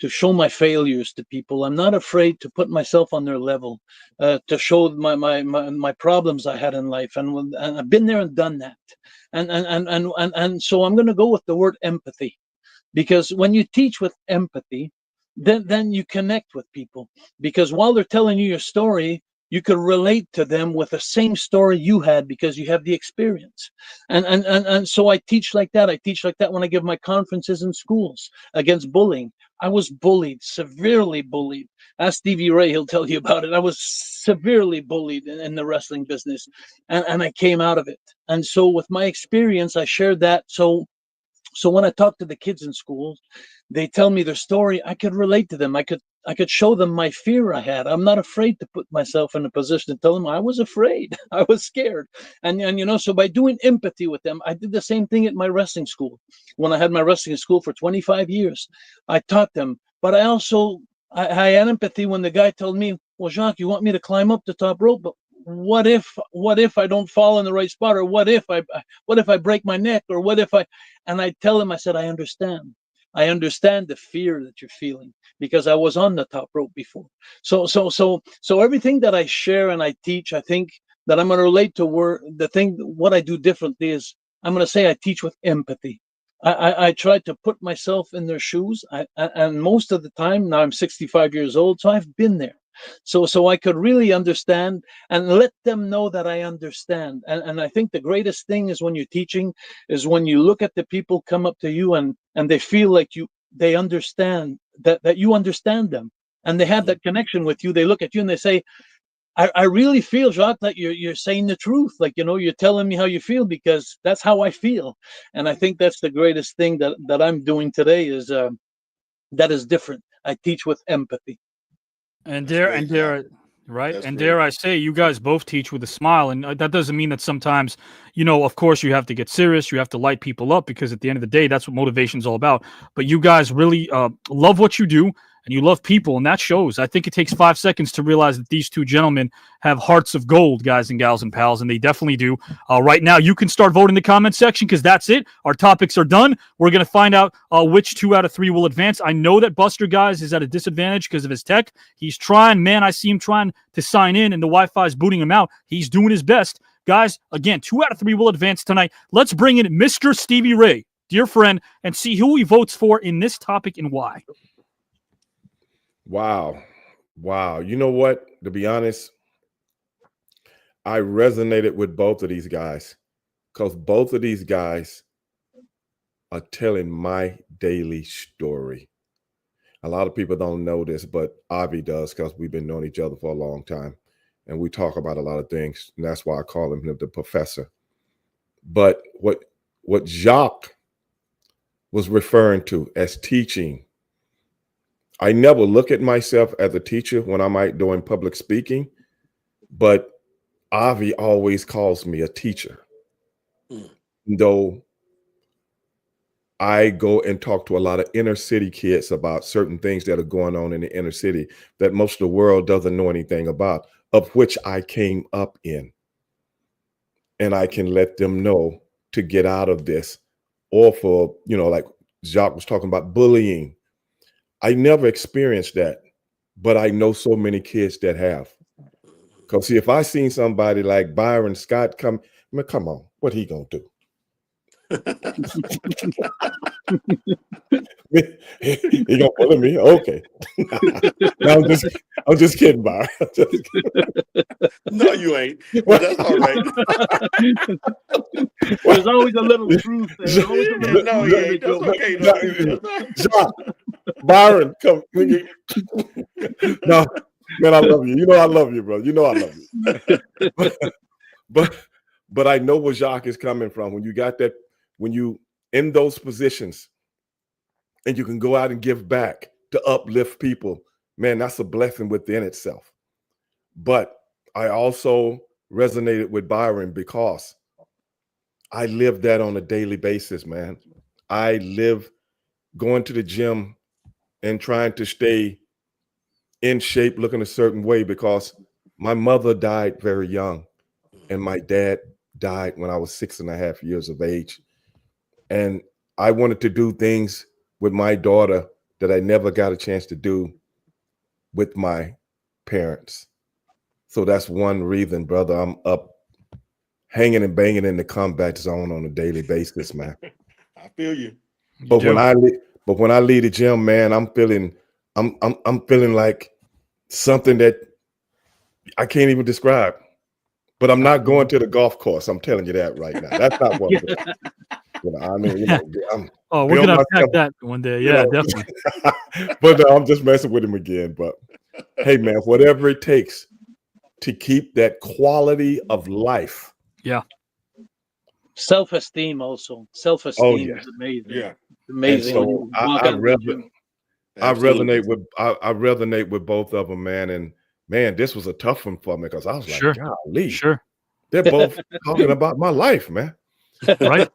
show my failures to people. I'm not afraid to put myself on their level, to show my problems I had in life, and I've been there and done that. And so I'm going to go with the word empathy, because when you teach with empathy, then you connect with people, because while they're telling you your story, you could relate to them with the same story you had, because you have the experience. And so I teach like that. I teach like that when I give my conferences in schools against bullying. I was bullied, severely bullied. Ask Stevie Ray, he'll tell you about it. I was severely bullied in the wrestling business, and I came out of it. And so with my experience, I shared that. So when I talk to the kids in schools, they tell me their story, I could relate to them. I could show them my fear I had. I'm not afraid to put myself in a position to tell them I was afraid. I was scared. And so by doing empathy with them, I did the same thing at my wrestling school. When I had my wrestling school for 25 years, I taught them. But I also, I had empathy when the guy told me, well, Jacques, you want me to climb up the top rope, but what if I don't fall in the right spot, or what if I break my neck, or and I tell him, I said, I understand the fear that you're feeling, because I was on the top rope before. So everything that I share and I teach, I think that I'm going to relate to what I do differently is I'm going to say I teach with empathy. I try to put myself in their shoes, and most of the time, now I'm 65 years old, so I've been there. So I could really understand and let them know that I understand. And I think the greatest thing is when you're teaching is when you look at the people come up to you and they feel like they understand that you understand them, and they have that connection with you. They look at you and they say, I really feel, Jacques, that you're saying the truth. Like, you're telling me how you feel, because that's how I feel. And I think that's the greatest thing that I'm doing today is that is different. I teach with empathy. And dare I say, you guys both teach with a smile, and that doesn't mean that sometimes, of course, you have to get serious, you have to light people up, because at the end of the day, that's what motivation is all about. But you guys really love what you do, and you love people, and that shows. I think it takes 5 seconds to realize that these two gentlemen have hearts of gold, guys and gals and pals, and they definitely do. Right now, you can start voting in the comment section, because that's it. Our topics are done. We're going to find out which 2 out of 3 will advance. I know that Buster, guys, is at a disadvantage because of his tech. He's trying. Man, I see him trying to sign in, and the Wi-Fi is booting him out. He's doing his best. Guys, again, 2 out of 3 will advance tonight. Let's bring in Mr. Stevie Ray, dear friend, and see who he votes for in this topic and why. Wow. Wow. You know what? To be honest, I resonated with both of these guys because both of these guys are telling my daily story. A lot of people don't know this, but Avi does because we've been knowing each other for a long time. And we talk about a lot of things. And that's why I call him the professor. But what Jacques was referring to as teaching, I never look at myself as a teacher when I'm out doing public speaking, but Avi always calls me a teacher. Though I go and talk to a lot of inner city kids about certain things that are going on in the inner city that most of the world doesn't know anything about, of which I came up in. And I can let them know to get out of this. Or for, like Jacques was talking about bullying. I never experienced that, but I know so many kids that have. Because see, if I seen somebody like Byron Scott come on, what he gonna do? He gonna bully me? Okay. No, I'm just kidding, Byron. No, you ain't. But that's all right. There's always a little truth there. Always a little No, he ain't. That's okay. John, Byron, come. No, man, I love you. You know I love you, bro. You know I love you. But I know where Jacques is coming from. When you got that, when you in those positions, and you can go out and give back to uplift people, man, that's a blessing within itself. But I also resonated with Byron because I live that on a daily basis, man. I live going to the gym and trying to stay in shape, looking a certain way, because my mother died very young and my dad died when I was 6.5 years of age. And I wanted to do things with my daughter that I never got a chance to do with my parents. So that's one reason, brother, I'm up hanging and banging in the combat zone on a daily basis, man. I feel you. But when I leave the gym, man, I'm feeling like something that I can't even describe. But I'm not going to the golf course. I'm telling you that right now. That's not what I'm doing. We're gonna attack that one day. Yeah, definitely. But I'm just messing with him again. But hey, man, whatever it takes to keep that quality of life. Yeah. Self-esteem also. Self-esteem is amazing. Yeah. Amazing. So I resonate with both of them, man. And man, this was a tough one for me because I was like, golly, they're both talking about my life, man. Right.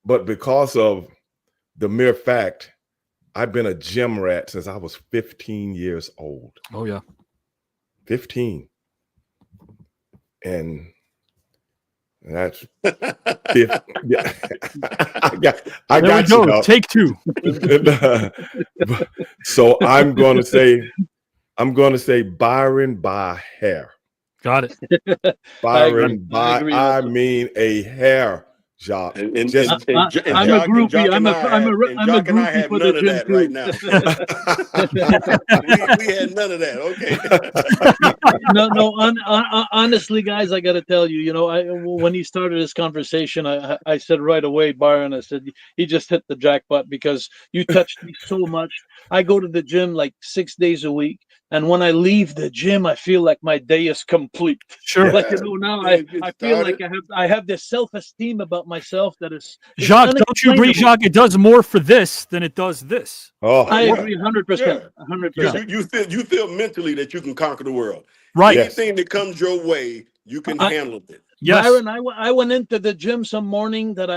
But because of the mere fact, I've been a gym rat since I was 15 years old. Oh yeah. 15. And that's yeah. I got you. Know. Take two. So I'm gonna say Byron by hair. Got it. Byron I mean a hair, Jacques. I'm a groupie. I'm a groupie for the gym too. Right now. we had none of that. Okay. Honestly, guys, I got to tell you, when he started this conversation, I said right away, Byron, I said, he just hit the jackpot because you touched me so much. I go to the gym like 6 days a week. And when I leave the gym, I feel like my day is complete. Sure. Like, now I feel like I have this self-esteem about myself that is Jacques, don't you agree, Jacques? It does more for this than it does this. Oh, I agree 100%. 100%. You feel mentally that you can conquer the world. Right. Anything that comes your way, you can handle it. Yes. Byron, I went into the gym some morning that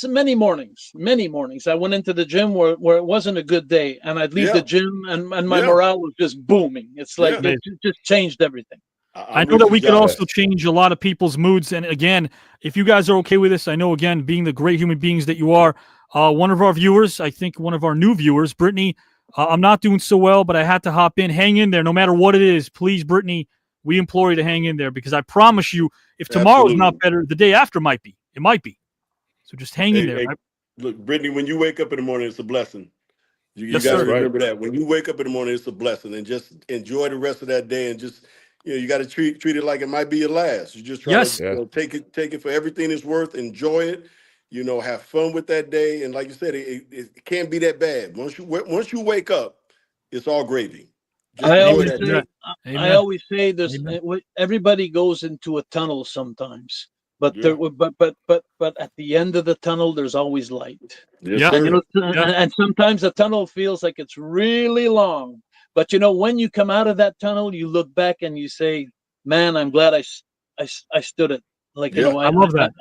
many mornings I went into the gym where it wasn't a good day, and I'd leave the gym and my morale was just booming. It's like it just changed everything. I know that we could also change a lot of people's moods. And again, if you guys are okay with this, I know, again, being the great human beings that you are, one of our viewers, I think one of our new viewers, Brittany, I'm not doing so well, but I had to hop in. Hang in there no matter what it is. Please, Brittany, we implore you to hang in there because I promise you, if tomorrow's not better, the day after might be. It might be. So just hang in there. Look, Brittany, when you wake up in the morning, it's a blessing. You got to remember that. When you wake up in the morning, it's a blessing, and just enjoy the rest of that day, and just, you got to treat it like it might be your last. You just try to take it for everything it's worth, enjoy it, have fun with that day. And like you said, it can't be that bad. Once you wake up, it's all gravy. I always say this. Everybody goes into a tunnel sometimes, but but at the end of the tunnel, there's always light. And sometimes the tunnel feels like it's really long. But when you come out of that tunnel, you look back and you say, "Man, I'm glad I stood it." I love that.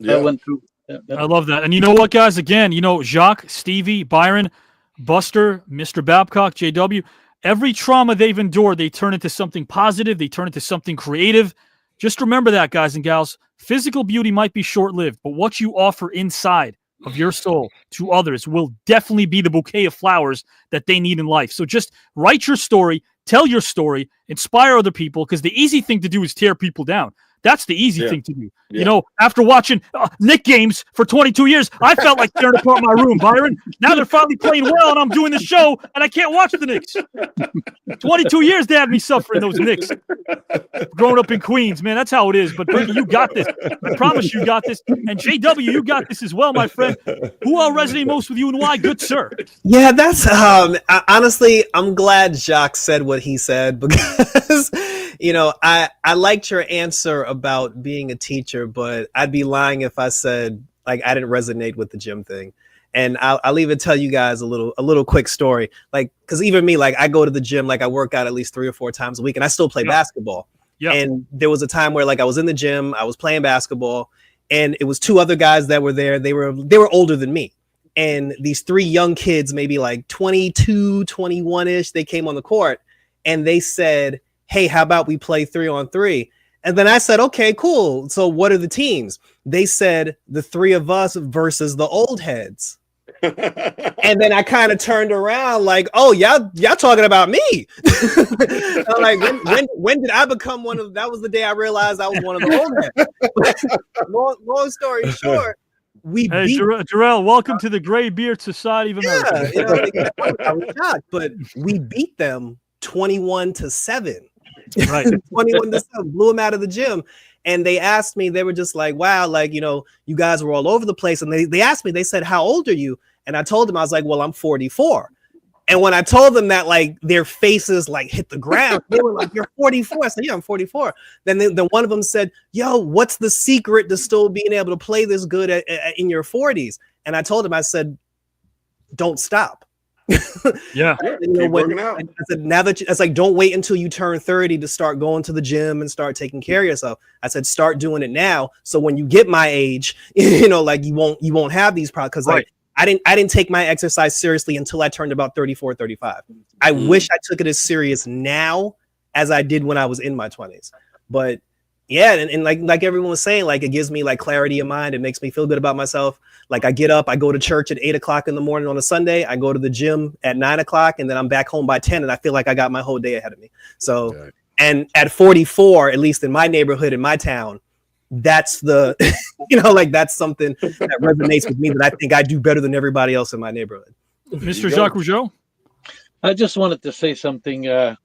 I went through. I love that. And you know what, guys? Again, Jacques, Stevie, Byron, Buster, Mr. Babcock, JW. Every trauma they've endured, they turn into something positive. They turn into something creative. Just remember that, guys and gals. Physical beauty might be short-lived, but what you offer inside of your soul to others will definitely be the bouquet of flowers that they need in life. So just write your story, tell your story, inspire other people, because the easy thing to do is tear people down. That's the easy thing to do. After watching Knick games for 22 years, I felt like tearing apart my room, Byron. Now they're finally playing well, and I'm doing the show, and I can't watch the Knicks. 22 years they had me suffering those Knicks. Growing up in Queens, man, that's how it is. But Brady, you got this. I promise you got this. And JW, you got this as well, my friend. Who all resonate most with you and why? Good sir. Yeah, that's honestly, I'm glad Jacques said what he said, because I liked your answer about being a teacher, but I'd be lying if I said I didn't resonate with the gym thing. And I'll even tell you guys a little quick story, because even me, I go to the gym, I work out at least 3 or 4 times a week, and I still play basketball. Yeah. And there was a time where I was in the gym, I was playing basketball, and it was 2 other guys that were there. They were older than me. And these 3 young kids, maybe 22, 21-ish, they came on the court and they said, "Hey, how about we play 3-on-3?" And then I said, "Okay, cool. So what are the teams?" They said, "The 3 of us versus the old heads." And then I kind of turned around "Oh, y'all talking about me." I'm when did I become one of? That was the day I realized I was one of the old heads. long story short, we beat Jarrell, welcome to the Gray Beard Society of America. I was shocked, but we beat them 21-7. Right. 21-7, blew them out of the gym. And they asked me, they were just wow, you guys were all over the place. And they asked me, they said, "How old are you?" And I told them, I was "Well, I'm 44. And when I told them that, their faces hit the ground, they were "You're 44. I said, "Yeah, I'm 44. Then one of them said, "Yo, what's the secret to still being able to play this good in your 40s? And I told him, I said, "Don't stop." Yeah. Keep working out. I said, now that it's don't wait until you turn 30 to start going to the gym and start taking care of yourself. I said, start doing it now. So when you get my age, you won't have these problems. Because I didn't take my exercise seriously until I turned about 34, 35. I wish I took it as serious now as I did when I was in my 20s. But yeah, and like everyone was saying, it gives me clarity of mind. It makes me feel good about myself. I get up, I go to church at 8 o'clock in the morning on a Sunday. I go to the gym at 9 o'clock, and then I'm back home by 10, and I feel like I got my whole day ahead of me. So, and at 44, at least in my neighborhood, in my town, that's the, that's something that resonates with me, that I think I do better than everybody else in my neighborhood. Mr. Jacques Rougeau? I just wanted to say something.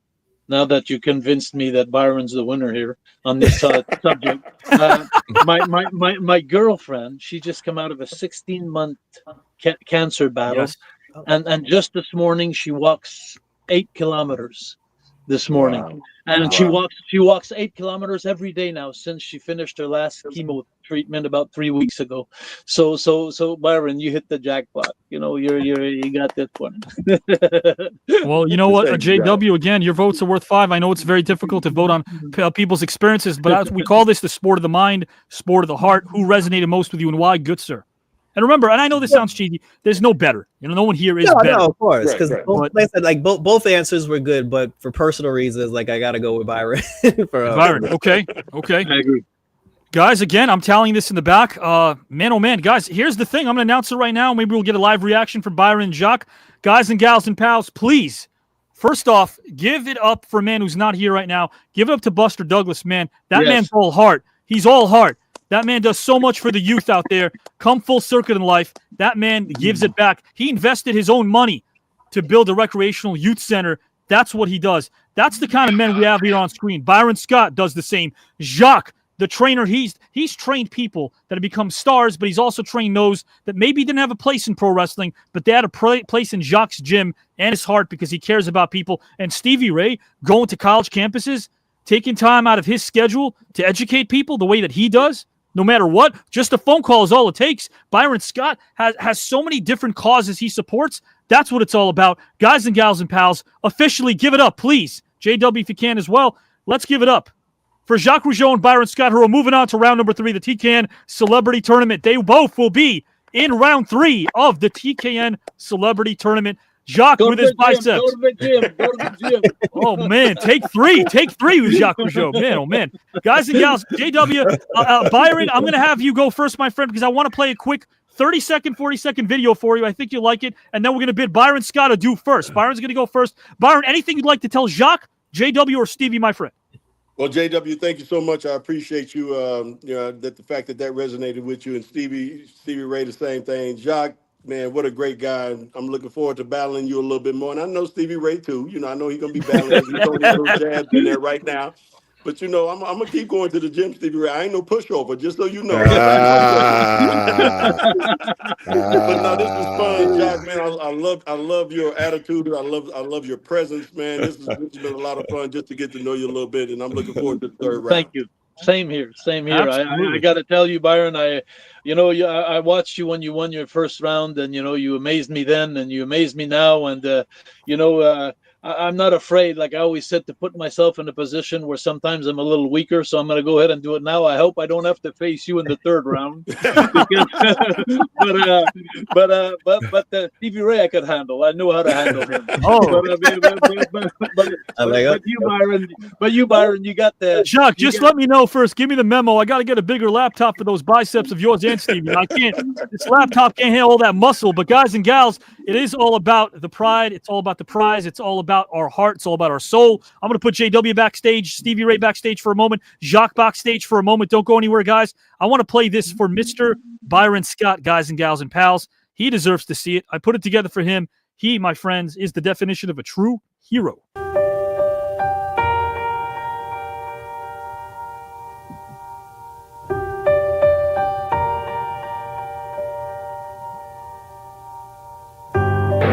Now that you convinced me that Byron's the winner here on this subject, my girlfriend, she just come out of a 16-month cancer battle, and just this morning she walks 8 kilometers. This morning, and she walks 8 kilometers every day now since she finished her last chemo treatment about 3 weeks ago. So Byron, you hit the jackpot. You got this one. Well, you know what, JW, again, your votes are worth 5. I know it's very difficult to vote on people's experiences, but we call this the sport of the mind, sport of the heart. Who resonated most with you and why? Good sir. And remember, and I know this sounds cheesy, there's no better. No one here is better. No, of course, because both answers were good, but for personal reasons, I got to go with Byron. Byron, okay. I agree. Guys, again, I'm tallying this in the back. Man, oh man, guys, here's the thing. I'm going to announce it right now. Maybe we'll get a live reaction from Byron and Jacques. Guys and gals and pals, please, first off, give it up for a man who's not here right now. Give it up to Buster Douglas, man. That man's all heart. He's all heart. That man does so much for the youth out there. Come full circuit in life. That man gives it back. He invested his own money to build a recreational youth center. That's what he does. That's the kind of men we have here on screen. Byron Scott does the same. Jacques, the trainer, he's trained people that have become stars, but he's also trained those that maybe didn't have a place in pro wrestling, but they had a place in Jacques' gym and his heart because he cares about people. And Stevie Ray going to college campuses, taking time out of his schedule to educate people the way that he does, no matter what, just a phone call is all it takes. Byron Scott has so many different causes he supports. That's what it's all about. Guys and gals and pals, officially give it up, please. JW, if you can as well, let's give it up for Jacques Rougeau and Byron Scott, who are moving on to round number 3, the TKN Celebrity Tournament. They both will be in round 3 of the TKN Celebrity Tournament. Jacques with his biceps. Go to the gym. Go to the gym. Oh, man. Take three with Jacques Rougeau. Man, oh, man. Guys and gals, JW, Byron, I'm going to have you go first, my friend, because I want to play a quick 30-second, 40-second video for you. I think you'll like it. And then we're going to bid Byron Scott adieu first. Byron's going to go first. Byron, anything you'd like to tell Jacques, JW, or Stevie, my friend? Well, JW, thank you so much. I appreciate you, that the fact that resonated with you, and Stevie Ray, the same thing. Jacques, man, what a great guy. I'm looking forward to battling you a little bit more. And I know Stevie Ray, too. I know he's going to be battling. He's throwing little jabs in there right now. But, I'm going to keep going to the gym, Stevie Ray. I ain't no pushover, just so you know. But no, this is fun, Jacques, man. I love your attitude. I love your presence, man. This has been a lot of fun just to get to know you a little bit, and I'm looking forward to the third round. Thank you. Same here. I got to tell you, Byron, I watched you when you won your first round, and you amazed me then, and you amaze me now, and I'm not afraid, like I always said, to put myself in a position where sometimes I'm a little weaker, so I'm going to go ahead and do it now. I hope I don't have to face you in the third round. But Stevie Ray I could handle. I knew how to handle him. Oh. But you, Byron, you got the... Jacques, let me know first. Give me the memo. I got to get a bigger laptop for those biceps of yours and Stevie. This laptop can't handle all that muscle. But guys and gals, it is all about the pride. It's all about the prize. It's all about our heart. It's all about our soul. I'm going to put JW backstage, Stevie Ray backstage for a moment, Jacques backstage for a moment. Don't go anywhere, guys. I want to play this for Mr. Byron Scott, guys and gals and pals. He deserves to see it. I put it together for him. He, my friends, is the definition of a true hero.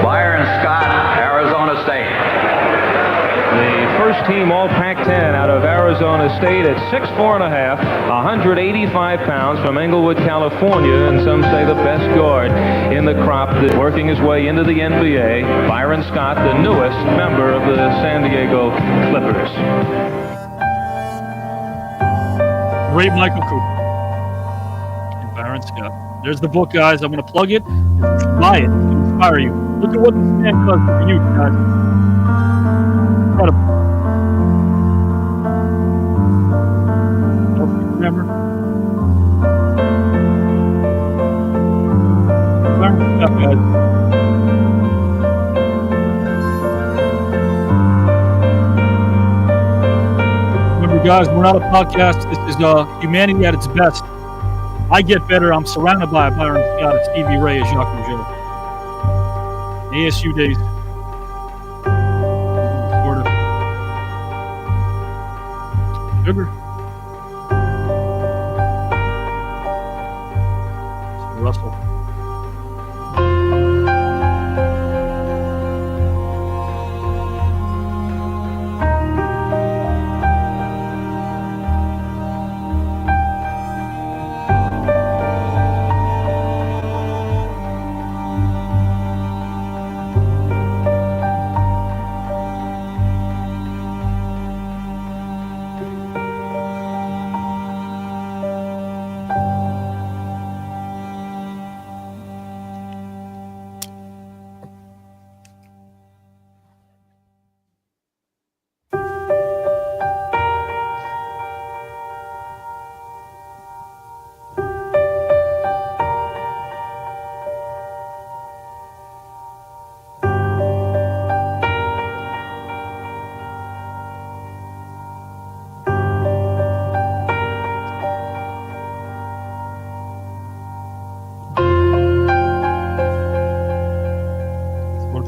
Byron Scott, Arizona State. The first team all Pac-10 out of Arizona State at 6'4 and a half, 185 pounds from Inglewood, California, and some say the best guard in the crop, working his way into the NBA. Byron Scott, the newest member of the San Diego Clippers. Great Michael Cooper. And Byron Scott. There's the book, guys. I'm going to plug it. Buy it. It'll inspire you. Look at what this man does for you, guys. Incredible. Remember? Byron Scott, guys. Remember, guys, we're not a podcast. This is humanity at its best. I get better. I'm surrounded by Byron Scott, Stevie Ray, and Jacques Rougeau. ASU days. Florida. Sugar. Russell.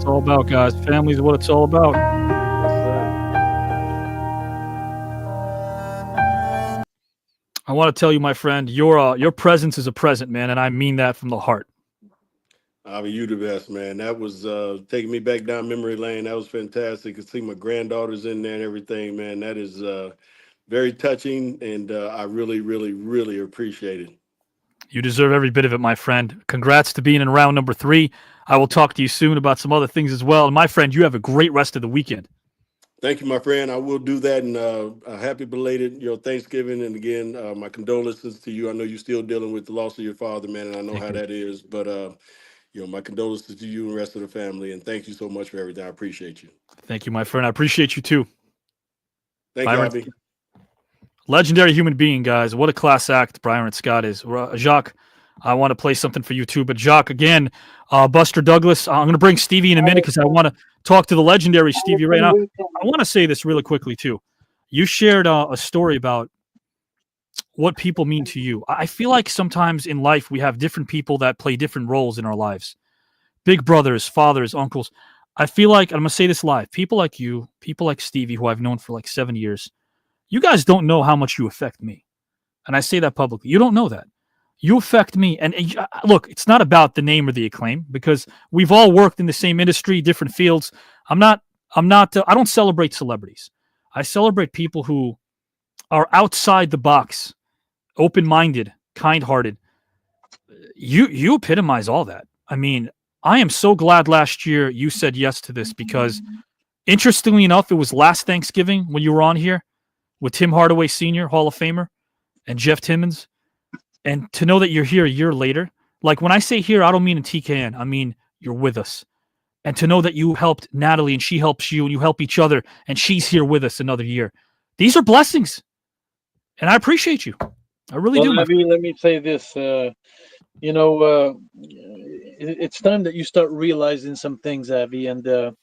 all about, guys. Family is what it's all about. I want to tell you, my friend, your presence is a present, man, and I mean that from the heart. Avi, you the best, man. That was taking me back down memory lane. That was fantastic. To see my granddaughters in there and everything, man. That is very touching, and I really, really, really appreciate it. You deserve every bit of it, my friend. Congrats to being in round number 3. I will talk to you soon about some other things as well. And my friend, you have a great rest of the weekend. Thank you, my friend. I will do that, and happy belated, Thanksgiving. And again, my condolences to you. I know you're still dealing with the loss of your father, man, and I know how that is. But my condolences to you and the rest of the family. And thank you so much for everything. I appreciate you. Thank you, my friend. I appreciate you too. Thank you, Avi. Legendary human being, guys. What a class act Byron Scott is. Jacques, I want to play something for you too. But Jacques, again, Buster Douglas, I'm going to bring Stevie in a minute because I want to talk to the legendary Stevie right now. I want to say this really quickly too. You shared a story about what people mean to you. I feel like sometimes in life we have different people that play different roles in our lives. Big brothers, fathers, uncles. I feel like, I'm going to say this live, people like you, people like Stevie, who I've known for like 7 years, you guys don't know how much you affect me. And I say that publicly. You don't know that. You affect me. And look, it's not about the name or the acclaim because we've all worked in the same industry, different fields. I don't celebrate celebrities. I celebrate people who are outside the box, open-minded, kind-hearted. You epitomize all that. I mean, I am so glad last year you said yes to this because interestingly enough, it was last Thanksgiving when you were on here with Tim Hardaway Sr., Hall of Famer, and Jeff Timmons. And to know that you're here a year later, like when I say here, I don't mean in TKN. I mean, you're with us. And to know that you helped Natalie and she helps you and you help each other and she's here with us another year. These are blessings. And I appreciate you. I really do. Let me say this. It's time that you start realizing some things, Avi, and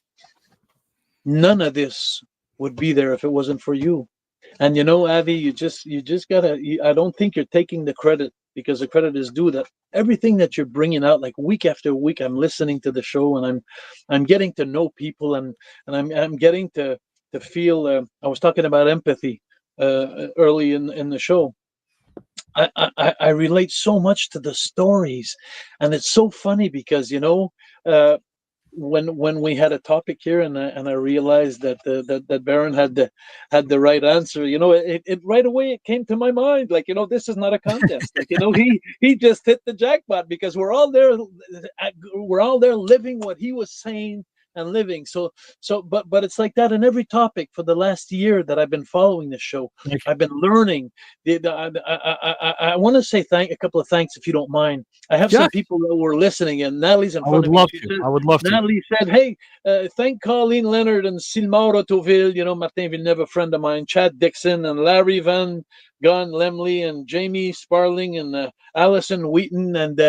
none of this would be there if it wasn't for you. And Avi, you just gotta. I don't think you're taking the credit because the credit is due. That everything that you're bringing out, like week after week, I'm listening to the show and I'm getting to know people and I'm getting to feel. I was talking about empathy early in the show. I relate so much to the stories, and it's so funny because when we had a topic here and I realized that Baron had the right answer, it right away it came to my mind, like, this is not a contest. Like, he just hit the jackpot because we're all there living what he was saying and living. But it's like that in every topic for the last year that I've been following this show. I've been learning. I want to say a couple of thanks if you don't mind. I have some people that were listening, and Natalie's in front of me. I would love to. Natalie said, "Hey, thank Colleen Leonard and Silmauro Toville, Martin Villeneuve, a friend of mine, Chad Dixon and Larry Van Gunn Lemley and Jamie Sparling and Allison Wheaton and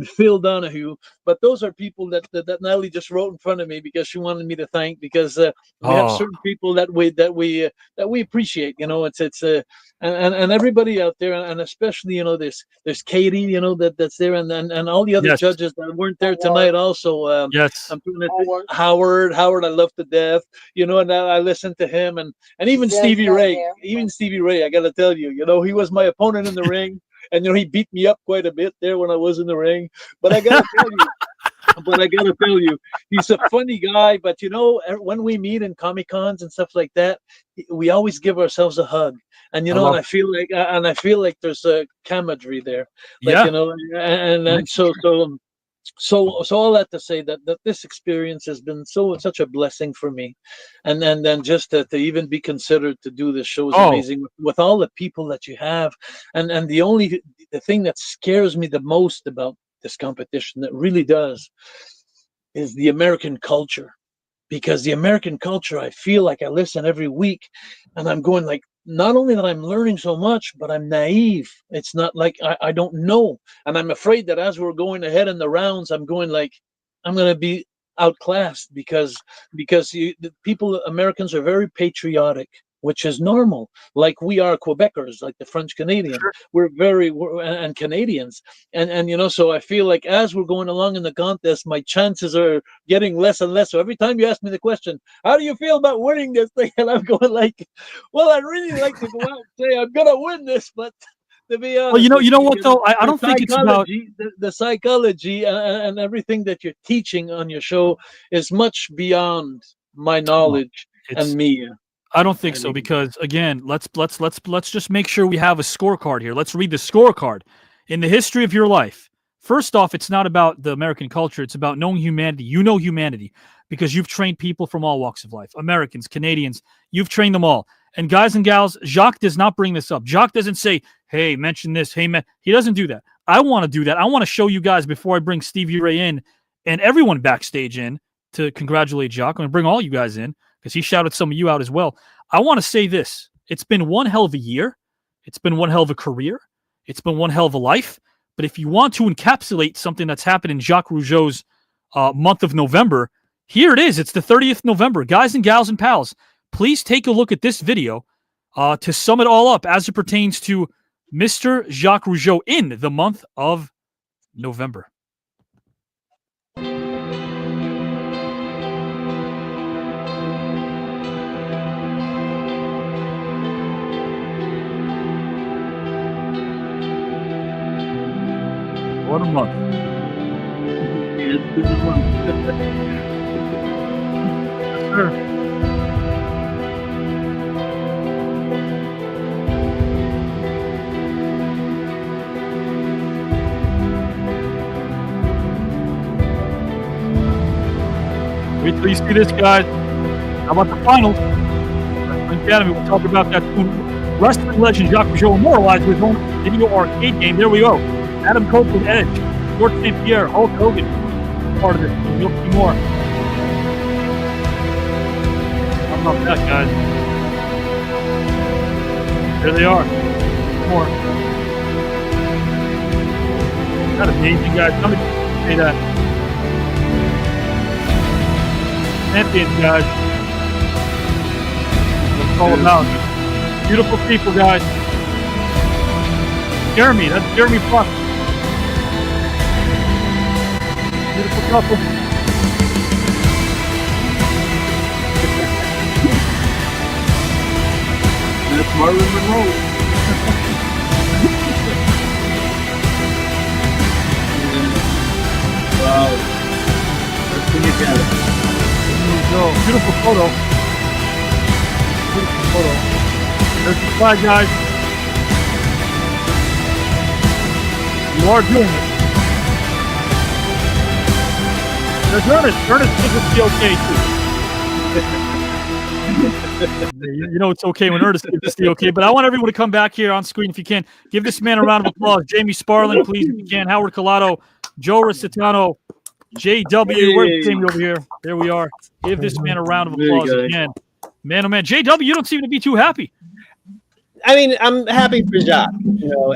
Phil Donahue." But those are people that Natalie just wrote in front of me because she wanted me to thank, because we have certain people that we appreciate. And everybody out there, and especially there's Katie, that's there, and all the other judges that weren't there tonight also. Yes. I'm doing it. Howard, I love to death. And I listen to him, and even Stevie Ray. Even Stevie Ray, I got to tell you, he was my opponent in the ring. And he beat me up quite a bit there when I was in the ring. But I gotta tell you, he's a funny guy. But when we meet in Comic Cons and stuff like that, we always give ourselves a hug. And and I feel like there's a camaraderie there. Like, So all that to say that this experience has been such a blessing for me, and then just to even be considered to do this show is amazing with all the people that you have, and the thing that scares me the most about this competition, that really does, is the American culture, because the American culture, I feel like I listen every week, and I'm going like, not only that I'm learning so much, but I'm naive. It's not like I don't know. And I'm afraid that as we're going ahead in the rounds, I'm going like, I'm going to be outclassed because Americans are very patriotic. which is normal. Like we are Quebecers, like the French Canadians. We're and Canadians. And so I feel like as we're going along in the contest, my chances are getting less and less. So every time you ask me the question, how do you feel about winning this thing? And I'm going like, well, I'd really like to go out and say I'm going to win this, but to be honest, well, you know what though? I don't think it's about the psychology and everything that you're teaching on your show is much beyond my knowledge and me. I don't think so, because again, let's just make sure we have a scorecard here. Let's read the scorecard. In the history of your life, first off, it's not about the American culture. It's about knowing humanity. You know humanity because you've trained people from all walks of life. Americans, Canadians, you've trained them all. And guys and gals, Jacques does not bring this up. Jacques doesn't say, hey, mention this. Hey, man. He doesn't do that. I want to do that. I want to show you guys before I bring Stevie Ray in and everyone backstage in to congratulate Jacques. I'm going to bring all you guys in because he shouted some of you out as well. I want to say this. It's been one hell of a year. It's been one hell of a career. It's been one hell of a life. But if you want to encapsulate something that's happened in Jacques Rougeau's month of November, here it is. It's the 30th November. Guys and gals and pals, please take a look at this video to sum it all up as it pertains to Mr. Jacques Rougeau in the month of November. What a month. It's been a month. Yes, sir. Wait till you see this, guys. How about the finals? Wrestling Academy, we'll talk about that soon. Wrestling Legend Jacques Rougeau immortalized with his own video arcade game. There we go. Adam Copeland, Edge, George St. Pierre, Hulk Hogan, part of this. You'll see more. How about that, guys? There they are. More. That's amazing, guys. Somebody say that. Champions, guys. That's what it's all about. Beautiful people, guys. Jeremy, that's Jeremy Fox. Beautiful couple. That's Marilyn Monroe. Wow. Let's bring it down. Beautiful photo. Beautiful photo. There's the flag, guys. You are doing it. There's Ernest. Ernest gives us the okay, too. You know it's okay when Ernest gives us the okay, but I want everyone to come back here on screen if you can. Give this man a round of applause. Jamie Sparling, please, if you can. Howard Collado, Joe Rositano, JW. Where's Jamie over here? There we are. Give this man a round of applause again. Man, oh man. JW, you don't seem to be too happy. I mean, I'm happy for Jacques,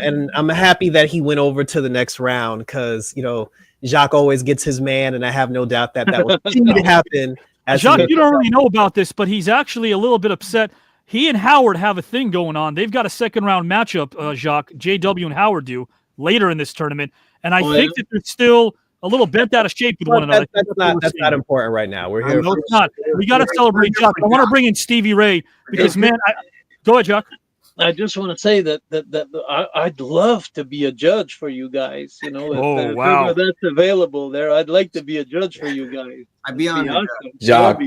and I'm happy that he went over to the next round because, Jacques always gets his man, and I have no doubt that will continue to happen. Jacques, you don't really know about this, but he's actually a little bit upset. He and Howard have a thing going on. They've got a second-round matchup, Jacques, JW and Howard do, later in this tournament, and I think that they're still a little bent out of shape with one another. That's not important right now. We're here. No, it's not. We got to celebrate Jacques. I want to bring in Stevie Ray because, man, go ahead, Jacques. I just want to say that I'd love to be a judge for you guys. Wow. That's available there. I'd like to be a judge for you guys. I'd be on awesome. Jacques,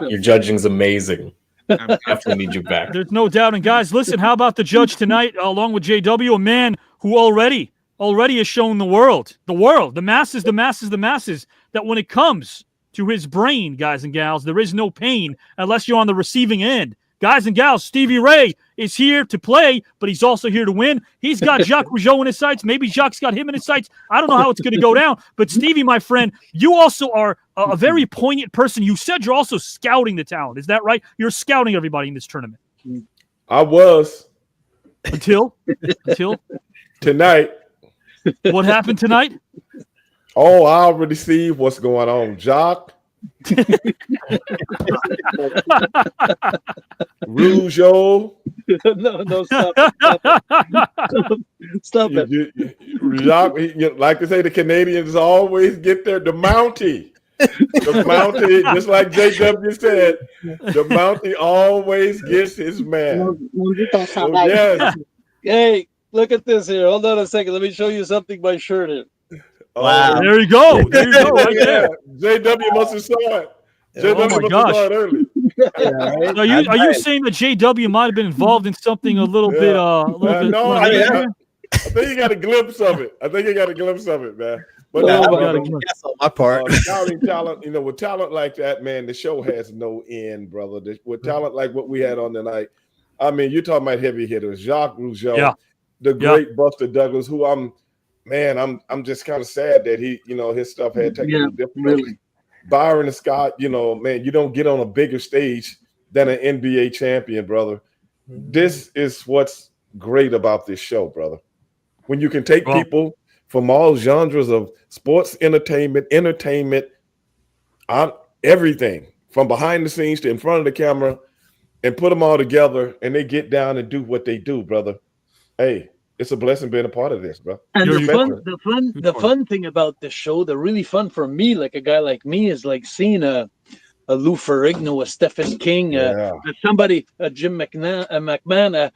your judging is amazing. I definitely need you back. There's no doubt. And guys, listen, how about the judge tonight, along with JW, a man who already has shown the masses, that when it comes to his brain, guys and gals, there is no pain unless you're on the receiving end. Guys and gals, Stevie Ray is here to play, but he's also here to win. He's got Jacques Rougeau in his sights. Maybe Jacques got him in his sights. I don't know how it's going to go down. But Stevie, my friend, you also are a very poignant person. You said you're also scouting the talent. Is that right? You're scouting everybody in this tournament. I was. Until tonight. What happened tonight? Oh, I already see what's going on. Jacques Rougeau. No, stop it. Stop it. Jacques, like they say, the Canadians always get the Mountie. The Mountie, just like JW said, the Mountie always gets his man. Oh, yes. Hey, look at this here. Hold on a second. Let me show you something my shirt is. Wow. There you go. There you go. Right there. JW must have saw it. JW Oh my must have gosh. saw it early. So are you saying that JW might have been involved in something a little bit No, I think he got a glimpse of it. Man. But Yes, on my part. scouting talent, with talent like that, man, the show has no end, brother. With talent like what we had on tonight, I mean, you're talking about heavy hitters, Jacques Rougeau, the great Buster Douglas, who I'm just kind of sad that he, his stuff had taken differently. Really. Byron Scott, man, you don't get on a bigger stage than an NBA champion, brother. This is what's great about this show, brother. When you can take people from all genres of sports, entertainment, everything from behind the scenes to in front of the camera, and put them all together, and they get down and do what they do, brother. Hey, it's a blessing being a part of this, bro. And the fun thing about this show, the really fun for me, like a guy like me, is like seeing a Lou Ferrigno, a Stephen King, somebody, Jim McMahon,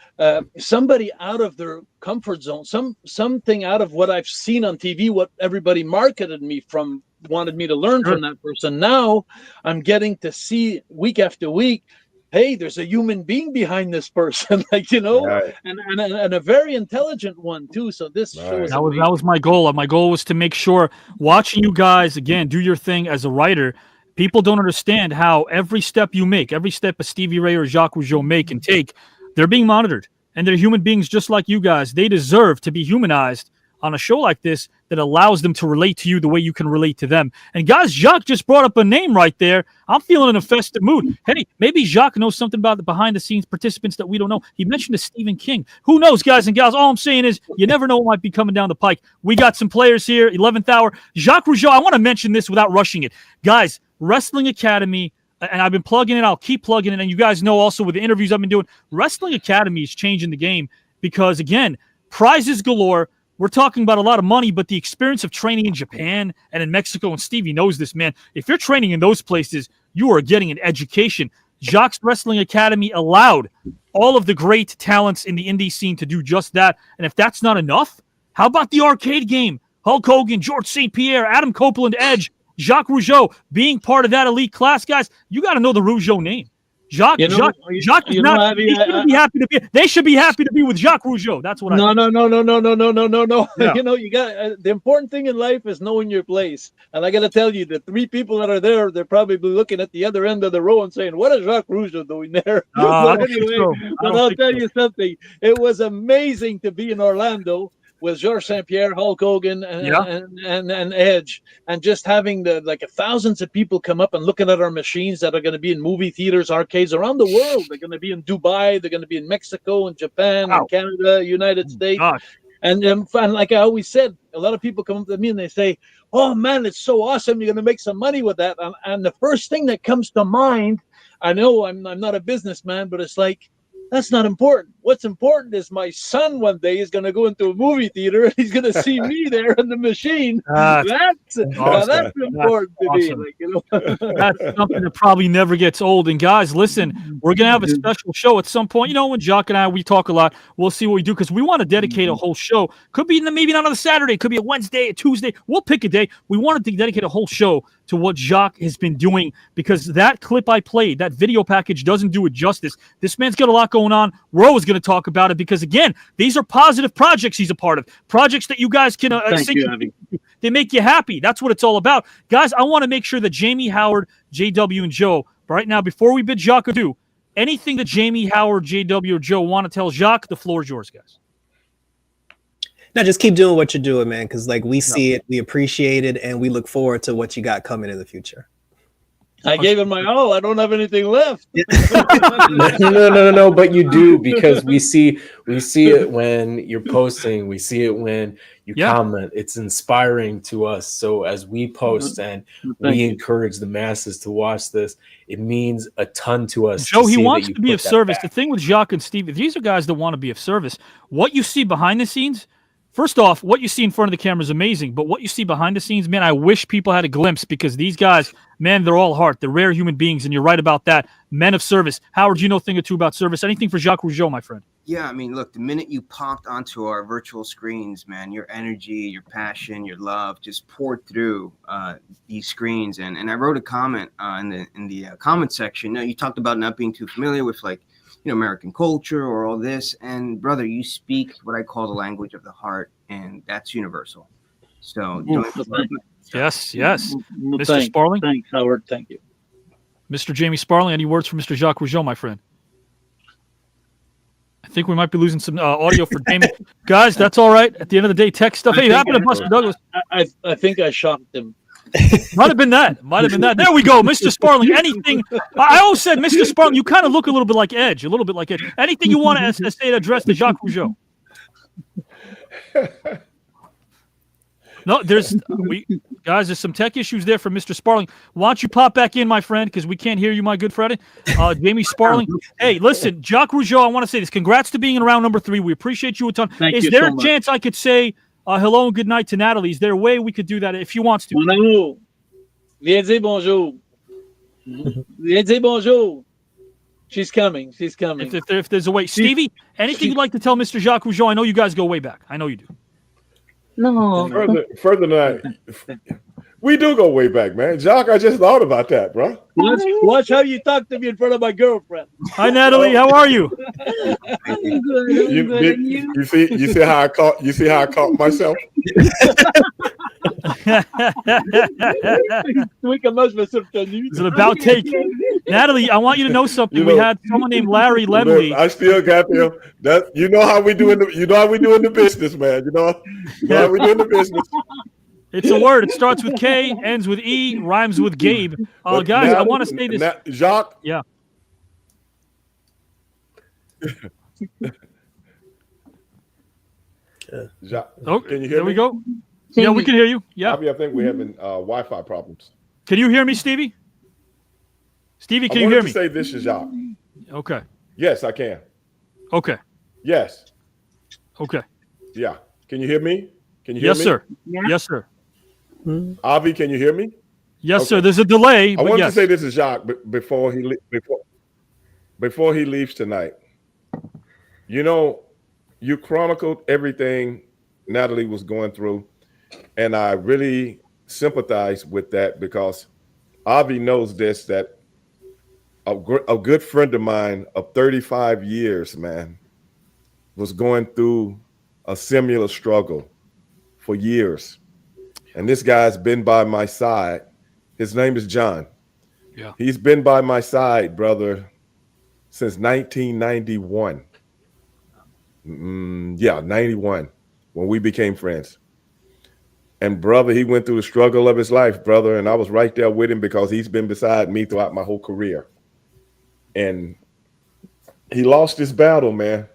somebody out of their comfort zone, something out of what I've seen on TV, what everybody marketed me from, wanted me to learn from that person. Now I'm getting to see week after week, hey, there's a human being behind this person, and a very intelligent one too. So this show is that was my goal. My goal was to make sure, watching you guys again do your thing as a writer, people don't understand how every step you make, every step a Stevie Ray or Jacques Rougeau make and take, they're being monitored, and they're human beings just like you guys. They deserve to be humanized on a show like this that allows them to relate to you the way you can relate to them. And guys, Jacques just brought up a name right there. I'm feeling in a festive mood. Hey, maybe Jacques knows something about the behind-the-scenes participants that we don't know. He mentioned a Stephen King. Who knows, guys and gals? All I'm saying is you never know what might be coming down the pike. We got some players here, 11th hour. Jacques Rougeau, I want to mention this without rushing it. Guys, Wrestling Academy, and I've been plugging it, I'll keep plugging it, and you guys know also with the interviews I've been doing, Wrestling Academy is changing the game because, again, prizes galore. We're talking about a lot of money, but the experience of training in Japan and in Mexico, and Stevie knows this, man. If you're training in those places, you are getting an education. Jacques Wrestling Academy allowed all of the great talents in the indie scene to do just that. And if that's not enough, how about the arcade game? Hulk Hogan, George St. Pierre, Adam Copeland, Edge, Jacques Rougeau being part of that elite class, guys. You got to know the Rougeau name. Jacques is not. They should be happy to be with Jacques Rougeau. That's what No. Yeah. You got the important thing in life is knowing your place. And I got to tell you, the three people that are there, they're probably looking at the other end of the row and saying, "What is Jacques Rougeau doing there?" But I'll tell you something. It was amazing to be in Orlando with George St. Pierre, Hulk Hogan, and Edge, and just having thousands of people come up and looking at our machines that are going to be in movie theaters, arcades around the world. They're going to be in Dubai, they're going to be in Mexico and Japan and Canada, United States. And like I always said, a lot of people come up to me and they say, "Oh man, it's so awesome! You're going to make some money with that." And the first thing that comes to mind, I know I'm not a businessman, but it's like, that's not important. What's important is my son one day is going to go into a movie theater and he's going to see me there on the machine. That's important to me. That's something that probably never gets old. And guys, listen, we're going to have a special show at some point. When Jacques and I, we talk a lot, we'll see what we do because we want to dedicate a whole show. Could be maybe not on a Saturday. Could be a Wednesday, a Tuesday. We'll pick a day. We wanted to dedicate a whole show to what Jacques has been doing because that clip I played, that video package doesn't do it justice. This man's got a lot going on. We're always going to talk about it because, again, these are positive projects he's a part of. Projects that you guys can they make you happy. That's what it's all about. Guys, I want to make sure that Jamie, Howard, JW, and Joe, right now, before we bid Jacques adieu, anything that Jamie, Howard, JW, or Joe want to tell Jacques, the floor is yours, guys. Now, just keep doing what you're doing, man, because we see it, we appreciate it, and we look forward to what you got coming in the future. I gave it my all. I don't have anything left. No. But you do, because we see it when you're posting. We see it when you comment. It's inspiring to us. So as we post and we encourage the masses to watch this, it means a ton to us. Joe, he wants to be of service. The thing with Jacques and Steve, these are guys that want to be of service. What you see behind the scenes, first off, what you see in front of the camera is amazing, but what you see behind the scenes, man, I wish people had a glimpse, because these guys, man, they're all heart. They're rare human beings, and you're right about that. Men of service. Howard, you know a thing or two about service. Anything for Jacques Rougeau, my friend? Yeah, I mean, look, the minute you popped onto our virtual screens, man, your energy, your passion, your love just poured through these screens. And I wrote a comment in the comment section. Now, you talked about not being too familiar with, like, American culture or all this. And brother, you speak what I call the language of the heart, and that's universal. So, yes. Mr. Sparling? Thanks, Howard. Thank you. Mr. Jamie Sparling, any words for Mr. Jacques Rougeau, my friend? I think we might be losing some audio for Jamie. Guys, that's all right. At the end of the day, tech stuff. Hey, it happened to Buster Douglas. I think I shocked him. Might have been that. There we go, Mr. Sparling. Anything? I always said, Mr. Sparling, you kind of look a little bit like Edge. Anything you want to say to address to Jacques Rougeau? No, there's some tech issues there from Mr. Sparling. Why don't you pop back in, my friend, because we can't hear you, my good friend. Jamie Sparling. Hey, listen, Jacques Rougeau, I want to say this. Congrats to being in round number 3. We appreciate you a ton. Is there a chance I could say hello and good night to Natalie? Is there a way we could do that if she wants to? Mon amour, viens dire bonjour. Viens dire bonjour. She's coming. If there's a way. Stevie, anything you'd like to tell Mr. Jacques Rougeau? I know you guys go way back. I know you do. No. Further than that, we do go way back, man. Jacques, I just thought about that, bro. Watch how you talk to me in front of my girlfriend. Hi, Natalie. How are you? I'm good. You see how I caught myself? Is it about take? Natalie, I want you to know something. We had someone named Larry Lemley. I still got them. You know how we do in the business, man. You know how we do in the business. It's a word. It starts with K, ends with E, rhymes with Gabe. Guys, I want to say this. Jacques. Yeah. Jacques, oh, can you hear there me? we go. Yeah, we can hear you. Yeah. I think we're having Wi-Fi problems. Can you hear me, Stevie? Stevie, can you hear me? Say this is Jacques. Okay. Yes, I can. Okay. Yes. Okay. Yeah. Can you hear me? Can you hear me? Yes, sir. Yeah. Yes, sir. Avi, can you hear me? Yes, sir. There's a delay. I wanted to say this is Jacques before he leaves tonight. You know, you chronicled everything Natalie was going through, and I really sympathize with that, because Avi knows this, that a good friend of mine of 35 years, man, was going through a similar struggle for years. And this guy's been by my side. His name is John. Yeah. He's been by my side, brother, since 1991. 91, when we became friends. And brother, he went through the struggle of his life, brother, and I was right there with him, because he's been beside me throughout my whole career. And he lost his battle, man.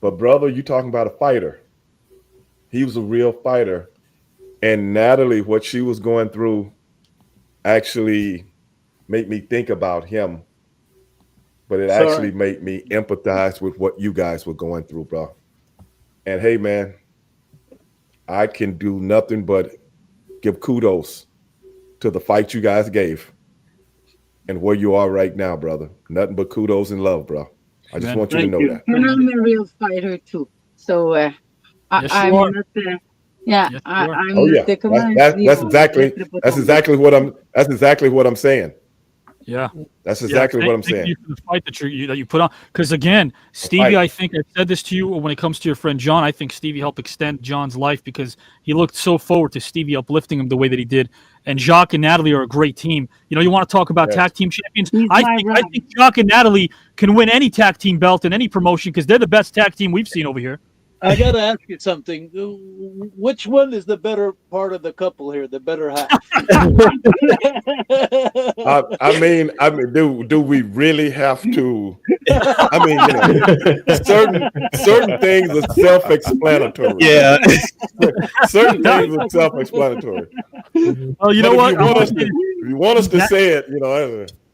But brother, you talking about a fighter. He was a real fighter. And Natalie, what she was going through actually made me think about him. But it actually made me empathize with what you guys were going through, bro. And hey, man, I can do nothing but give kudos to the fight you guys gave and where you are right now, brother. Nothing but kudos and love, bro. I just want you to know that. And I'm a real fighter too. So I'm not the That's exactly what I'm saying. Yeah, that's exactly what I'm saying. Thank you for the fight that you put on. Because again, Stevie, I think I said this to you when it comes to your friend John. I think Stevie helped extend John's life, because he looked so forward to Stevie uplifting him the way that he did. And Jacques and Natalie are a great team. You know, you want to talk about tag team champions? I think Jacques and Natalie can win any tag team belt in any promotion, because they're the best tag team we've seen over here. I got to ask you something. Which one is the better part of the couple here, the better half? I mean, do we really have to? I mean, certain things are self-explanatory. Yeah, certain things are self-explanatory. Oh, you know what? If you want us to say it,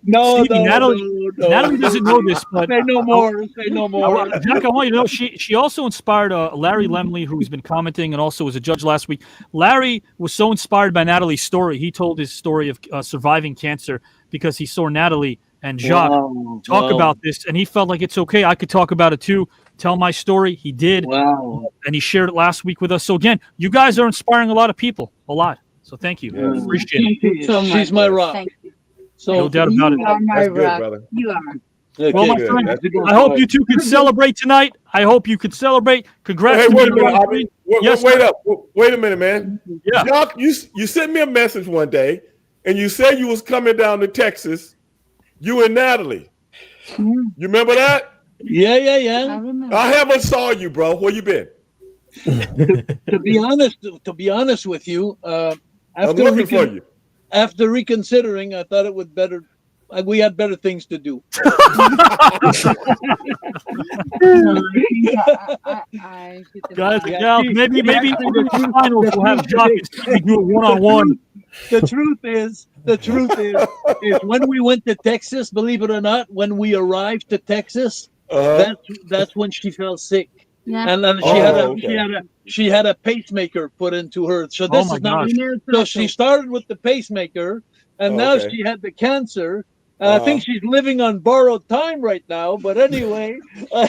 No, Stevie, Natalie doesn't know this, but say no more. Say no more. Jack, I want you to know she also inspired Larry Lemley, who's been commenting and also was a judge last week. Larry was so inspired by Natalie's story. He told his story of surviving cancer because he saw Natalie and Jacques talk about this, and he felt like it's okay. I could talk about it too. Tell my story. He did. Wow. And he shared it last week with us. So again, you guys are inspiring a lot of people. A lot. So thank you. Appreciate it. Thank you so much. She's my rock. Thank you. So No doubt about it. You are my That's good, rock. brother. You are. Okay, Well, my good. friend, That's good. I hope you two can celebrate tonight. I hope you could celebrate. Congrats Hey, to wait a you, minute, Bobby. Bobby. Yes, Wait sir. up. Wait a minute, man. Yeah. Jacques, you sent me a message one day, and you said you was coming down to Texas. You and Natalie. You remember that? Yeah. I remember. I haven't saw you, bro. Where you been? To be honest with you, I'm after looking for you. after reconsidering, I thought it would better. We had better things to do. Guys, gals, maybe in the finals we'll have Jacques and Stevie do it one-on-one. The truth is when we went to Texas, believe it or not, when we arrived to Texas, that's when she fell sick. Yeah. And then she had a pacemaker put into her. So this is not. So she started with the pacemaker, and now she had the cancer. I think she's living on borrowed time right now. But anyway,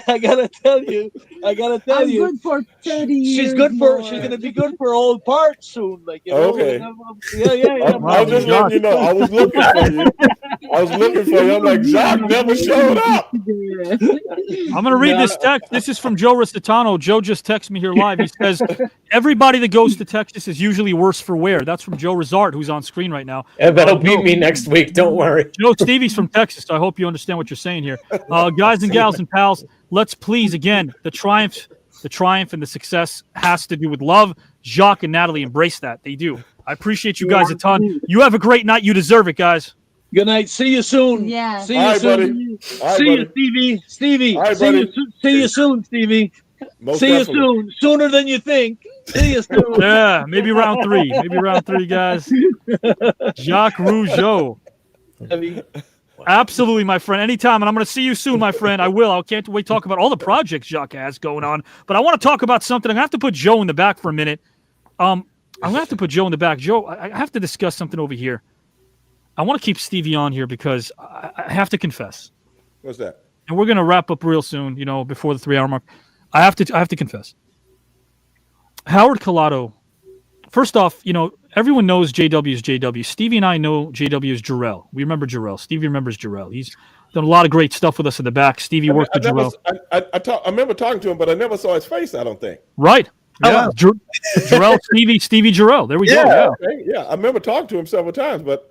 I gotta tell you, I'm good for 30 years. she's gonna be good for old parts soon. Like Okay. Yeah. I was just letting you know. I was looking for you. I'm like, Jacques never showed up. I'm going to read this text. This is from Joe Ricitano. Joe just texted me here live. He says, everybody that goes to Texas is usually worse for wear. That's from Joe Rizard, who's on screen right now. Yeah, that'll beat me next week. Don't worry. Stevie's from Texas, so I hope you understand what you're saying here. Guys and gals and pals, let's please, again, the triumph and the success has to do with love. Jacques and Natalie embrace that. They do. I appreciate you guys a ton. You have a great night. You deserve it, guys. Good night. See you soon. Yeah. See you soon. See you, Stevie. Stevie. See you soon, Stevie. See you soon. Sooner than you think. See you soon. Yeah, maybe round three. Guys. Jacques Rougeau. Absolutely, my friend. Anytime, and I'm going to see you soon, my friend. I will. I can't wait to talk about all the projects Jacques has going on. But I want to talk about something. I'm going to have to put Joe in the back for a minute. I'm going to have to put Joe in the back. Joe, I have to discuss something over here. I want to keep Stevie on here because I have to confess. What's that? And we're going to wrap up real soon, before the 3-hour mark. I have to confess. Howard Collado, first off, everyone knows JW is JW. Stevie and I know JW is Jarrell. We remember Jarrell. Stevie remembers Jarrell. He's done a lot of great stuff with us in the back. Stevie worked with Jarrell. I remember talking to him, but I never saw his face, I don't think. Right. Yeah. Jarrell, Stevie, Jarrell. There we go. Yeah. Okay. Yeah. I remember talking to him several times, but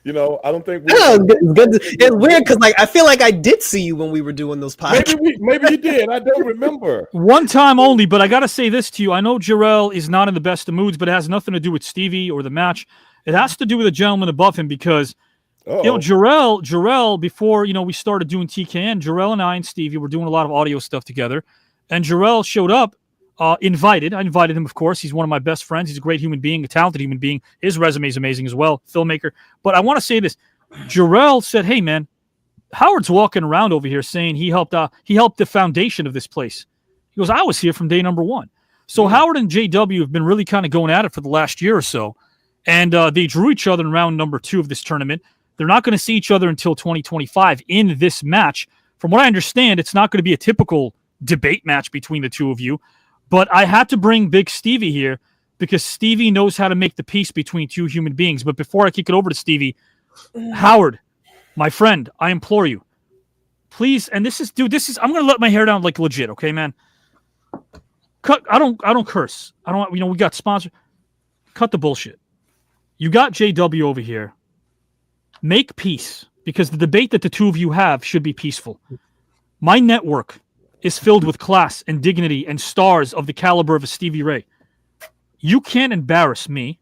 I don't think it's weird because I feel like I did see you when we were doing those podcasts. Maybe you did. I don't remember. One time only, but I got to say this to you. I know Jarrell is not in the best of moods, but it has nothing to do with Stevie or the match. It has to do with the gentleman above him because Jarrell, before we started doing TKN, Jarrell and I and Stevie were doing a lot of audio stuff together, and Jarrell showed up. Invited. I invited him, of course. He's one of my best friends. He's a great human being, a talented human being. His resume is amazing as well, filmmaker. But I want to say this. Jarrell said, hey, man, Howard's walking around over here saying he helped the foundation of this place. He goes, I was here from day number one. So Howard and JW have been really kind of going at it for the last year or so. And they drew each other in round number 2 of this tournament. They're not going to see each other until 2025 in this match. From what I understand, it's not going to be a typical debate match between the two of you. But I had to bring Big Stevie here because Stevie knows how to make the peace between two human beings. But before I kick it over to Stevie, Howard, my friend, I implore you, please. And this is, I'm going to let my hair down like legit. Okay, man. I don't curse. I don't, we got sponsors. Cut the bullshit. You got JW over here. Make peace because the debate that the two of you have should be peaceful. My network is filled with class and dignity and stars of the caliber of a Stevie Ray. You can't embarrass me,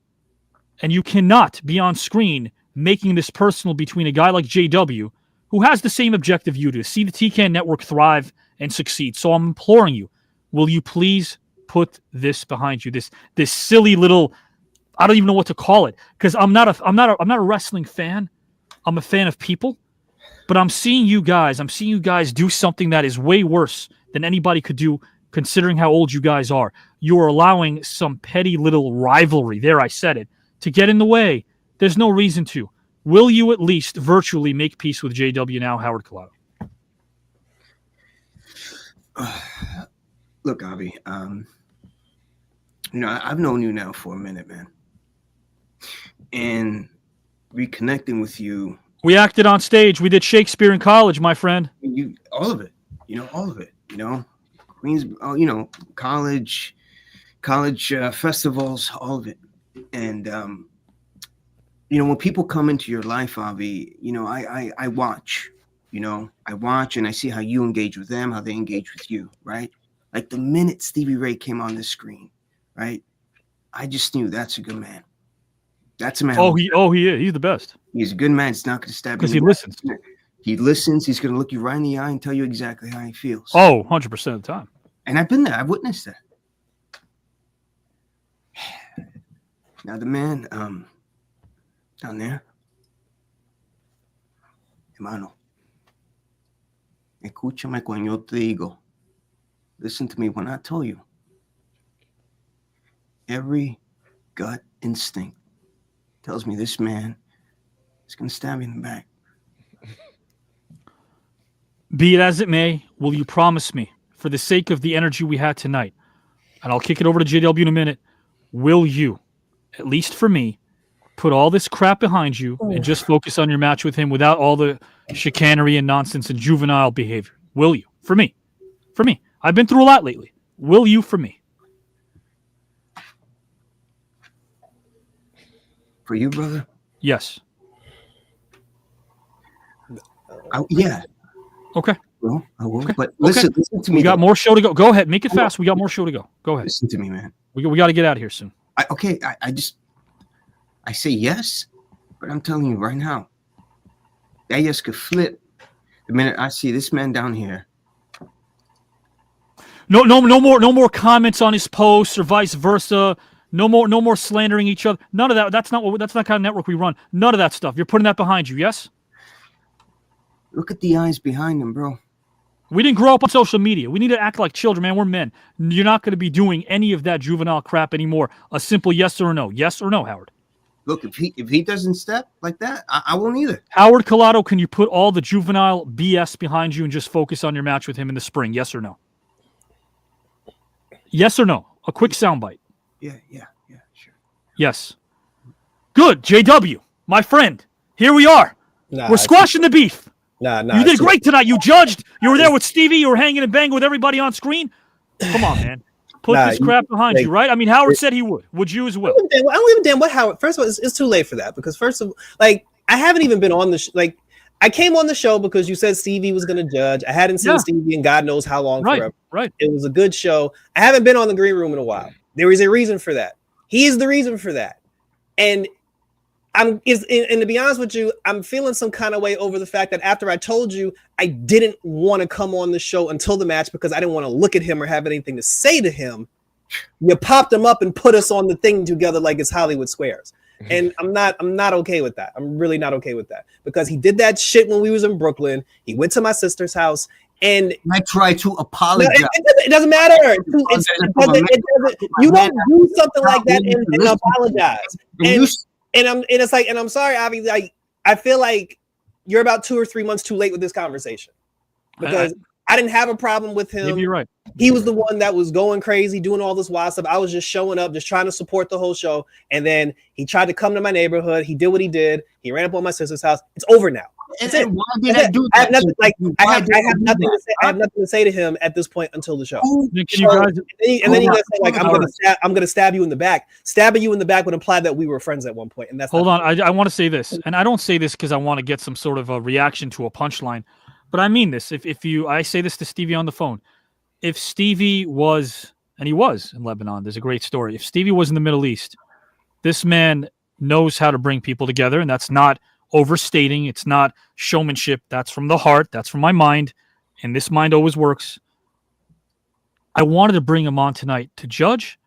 and you cannot be on screen making this personal between a guy like JW, who has the same objective you do, see the TKN network thrive and succeed. So I'm imploring you, will you please put this behind you? This silly little, I don't even know what to call it, because I'm not a wrestling fan. I'm a fan of people, but I'm seeing you guys do something that is way worse than anybody could do, considering how old you guys are. You're allowing some petty little rivalry, there I said it, to get in the way. There's no reason to. Will you at least virtually make peace with JW now, Howard Collado? Look, Avi, I've known you now for a minute, man. And reconnecting with you. We acted on stage. We did Shakespeare in college, my friend. All of it. All of it. Queens, college festivals, all of it. And, when people come into your life, Avi, I watch. I watch and I see how you engage with them, how they engage with you, right? Like the minute Stevie Ray came on the screen, right? I just knew that's a good man. That's a man. He is. He's the best. He's a good man. He's not going to stab you. Because he listens. He listens. He's going to look you right in the eye and tell you exactly how he feels. 100% of the time. And I've been there. I've witnessed that. Now the man down there, hermano, escúchame cuando yo te digo. Listen to me when I tell you. Every gut instinct tells me this man is going to stab you in the back. Be it as it may, will you promise me, for the sake of the energy we had tonight, and I'll kick it over to JW in a minute, will you, at least for me, put all this crap behind you and just focus on your match with him without all the chicanery and nonsense and juvenile behavior? Will you? For me. For me. I've been through a lot lately. Will you for me? For you, brother? Yes. Yeah. Okay. Well, I will. Okay. But listen to me. We got more show to go. Go ahead. Make it fast. We got more show to go. Go ahead. Listen to me, man. We got to get out of here soon. I say yes, but I'm telling you right now, that yes could flip the minute I see this man down here. No more comments on his posts or vice versa. No more slandering each other. None of that. That's not the kind of network we run. None of that stuff. You're putting that behind you, yes? Look at the eyes behind him, bro. We didn't grow up on social media. We need to act like children, man. We're men. You're not going to be doing any of that juvenile crap anymore. A simple yes or no. Yes or no, Howard? Look, if he doesn't step like that, I won't either. Howard Collado, can you put all the juvenile BS behind you and just focus on your match with him in the spring? Yes or no? Yes or no? A quick soundbite. Yeah, sure. Yes. Good, JW, my friend. Here we are. We're squashing the beef. You did great tonight. You judged. You were there with Stevie. You were hanging and banging with everybody on screen. Come on, man. Put this crap behind you, right? I mean, Howard said he would. Would you as well? I don't even damn what Howard. First of all, it's too late for that because first of all, I haven't even been on the I came on the show because you said Stevie was going to judge. I hadn't seen Stevie in God knows how long forever. Right. It was a good show. I haven't been on the green room in a while. There is a reason for that. He is the reason for that. And and to be honest with you, I'm feeling some kind of way over the fact that after I told you I didn't want to come on the show until the match because I didn't want to look at him or have anything to say to him, you popped him up and put us on the thing together like it's Hollywood Squares. And I'm not okay with that. I'm really not okay with that because he did that shit when we was in Brooklyn. He went to my sister's house and I tried to apologize. It doesn't matter. You don't do something like that and apologize. And I'm sorry, Avi. I feel like you're about 2 or 3 months too late with this conversation because I didn't have a problem with him. Maybe you're right. He was the one that was going crazy, doing all this wild stuff. I was just showing up, just trying to support the whole show. And then he tried to come to my neighborhood. He did what he did. He ran up on my sister's house. It's over now. And why did I do that? I have nothing. Nothing to say. I have nothing to say to him at this point until the show. Then you guys say I'm gonna stab you in the back. Stabbing you in the back would imply that we were friends at one point, and that's hold on. I want to say this, and I don't say this because I want to get some sort of a reaction to a punchline, but I mean this. I say this to Stevie on the phone. If Stevie was, and he was in Lebanon, there's a great story. If Stevie was in the Middle East, this man knows how to bring people together, and that's not overstating. It's not showmanship. That's from the heart. That's from my mind, and this mind always works. I wanted to bring him on tonight to judge,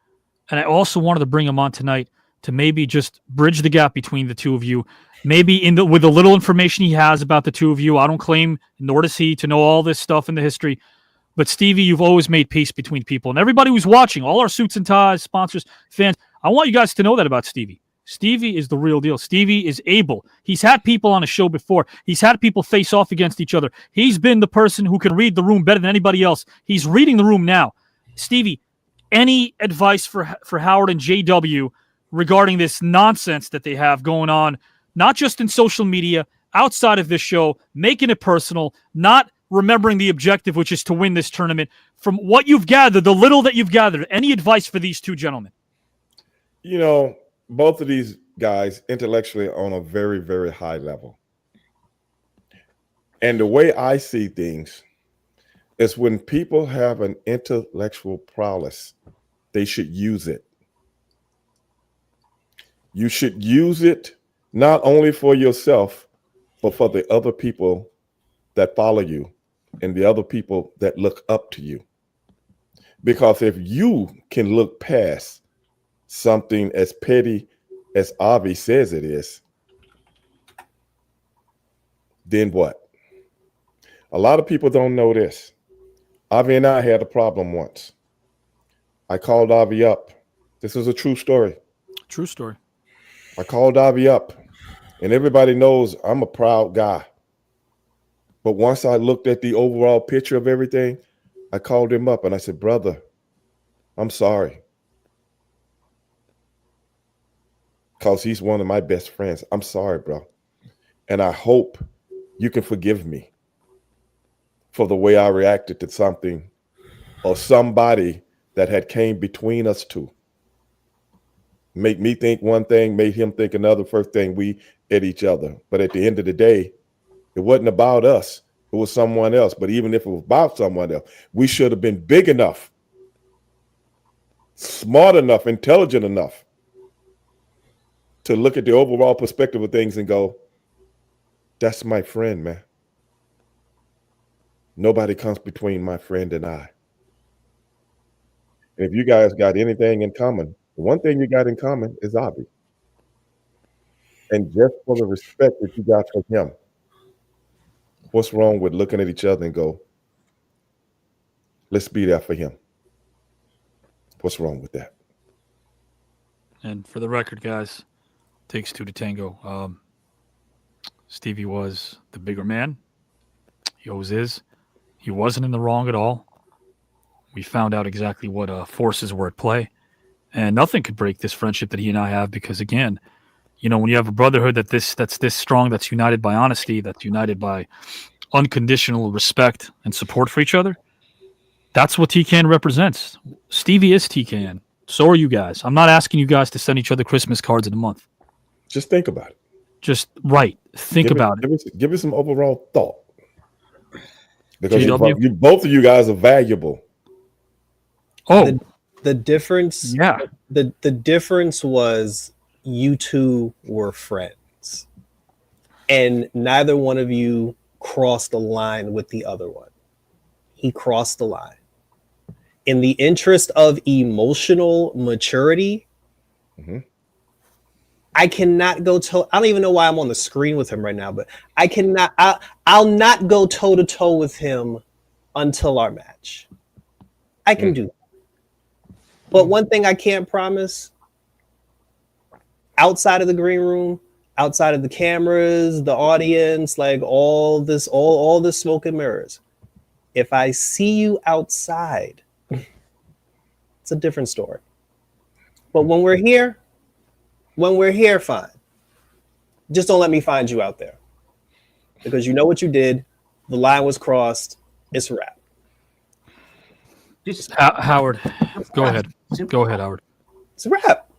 and I also wanted to bring him on tonight to maybe just bridge the gap between the two of you. Maybe with the little information he has about the two of you. I don't claim, nor does he, to know all this stuff in the history. But Stevie, you've always made peace between people. And everybody who's watching, all our Suits and Ties, sponsors, fans, I want you guys to know that about Stevie. Stevie is the real deal. Stevie is able. He's had people on a show before. He's had people face off against each other. He's been the person who can read the room better than anybody else. He's reading the room now. Stevie, any advice for Howard and JW regarding this nonsense that they have going on, not just in social media, outside of this show, making it personal, not remembering the objective, which is to win this tournament? From what you've gathered, the little that you've gathered, any advice for these two gentlemen? You know, both of these guys intellectually on a very, very high level. And the way I see things is when people have an intellectual prowess, they should use it. You should use it not only for yourself, but for the other people that follow you and the other people that look up to you. Because if you can look past something as petty as Avi says it is, then what? A lot of people don't know this. Avi and I had a problem once. I called Avi up. This is a true story. True story. I called Avi up, and everybody knows I'm a proud guy. But once I looked at the overall picture of everything, I called him up and I said, brother, I'm sorry. Because he's one of my best friends. I'm sorry, bro. And I hope you can forgive me for the way I reacted to something or somebody that had came between us two. Make me think one thing, made him think another. First thing, we at each other. But at the end of the day, it wasn't about us. It was someone else. But even if it was about someone else, we should have been big enough, smart enough, intelligent enough to look at the overall perspective of things and go, that's my friend, man. Nobody comes between my friend and I. And if you guys got anything in common, the one thing you got in common is Avi. And just for the respect that you got for him, what's wrong with looking at each other and go, let's be there for him? What's wrong with that? And for the record, guys, takes two to tango. Stevie was the bigger man. He always is. He wasn't in the wrong at all. We found out exactly what forces were at play. And nothing could break this friendship that he and I have because, again, you know, when you have a brotherhood that's this strong, that's united by honesty, that's united by unconditional respect and support for each other, that's what TKN represents. Stevie is TKN. So are you guys. I'm not asking you guys to send each other Christmas cards in a month. Just think about it. Just think about it. Give it some overall thought. Because JW? both of you guys are valuable. Oh, the difference. Yeah. The difference was you two were friends, and neither one of you crossed the line with the other one. He crossed the line. In the interest of emotional maturity, I cannot go toe. I don't even know why I'm on the screen with him right now, but I cannot. I'll not go toe to toe with him until our match. I can do that. But one thing I can't promise, outside of the green room, outside of the cameras, the audience, like all this smoke and mirrors, if I see you outside, it's a different story. But when we're here, fine. Just don't let me find you out there. Because you know what you did. The line was crossed. It's a wrap. Howard, go ahead. Go ahead, Howard. It's a wrap.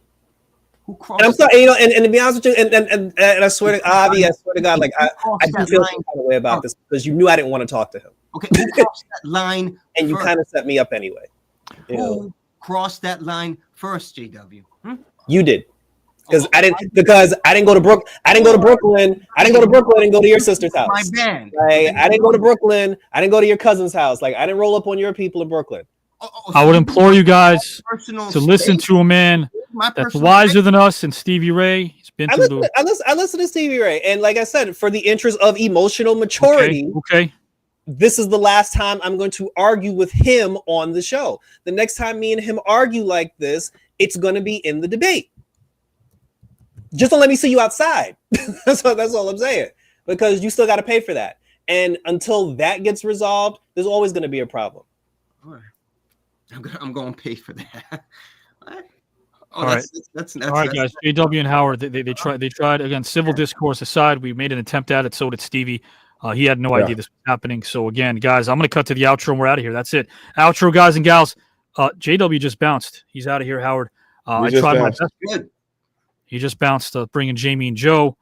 And I'm sorry, you know, and to be honest with you, and I swear to Avi, I swear to God, like I do feel some kind of way about this because you knew I didn't want to talk to him. Okay, who crossed that line? And you kind of set me up anyway. Who crossed that line first, JW? You did. Because I didn't go to Brooklyn. I didn't go to Brooklyn and go to your sister's house. My band. Like, I didn't go to Brooklyn. I didn't go to your cousin's house. Like, I didn't roll up on your people in Brooklyn. I would implore you guys to listen to a man that's wiser than us and Stevie Ray. He's been through I listen to Stevie Ray, and like I said, for the interest of emotional maturity, okay. This is the last time I'm going to argue with him on the show. The next time me and him argue like this, it's going to be in the debate. Just don't let me see you outside. that's all I'm saying. Because you still got to pay for that. And until that gets resolved, there's always going to be a problem. I'm going to pay for that. All right, guys. JW and Howard, they tried again. Civil discourse aside, we made an attempt at it. So did Stevie. He had no idea this was happening. So again, guys, I'm going to cut to the outro and we're out of here. That's it. Outro, guys and gals. JW just bounced. He's out of here, Howard. I tried my best. Good. He just bounced, bringing Jamie and Joe.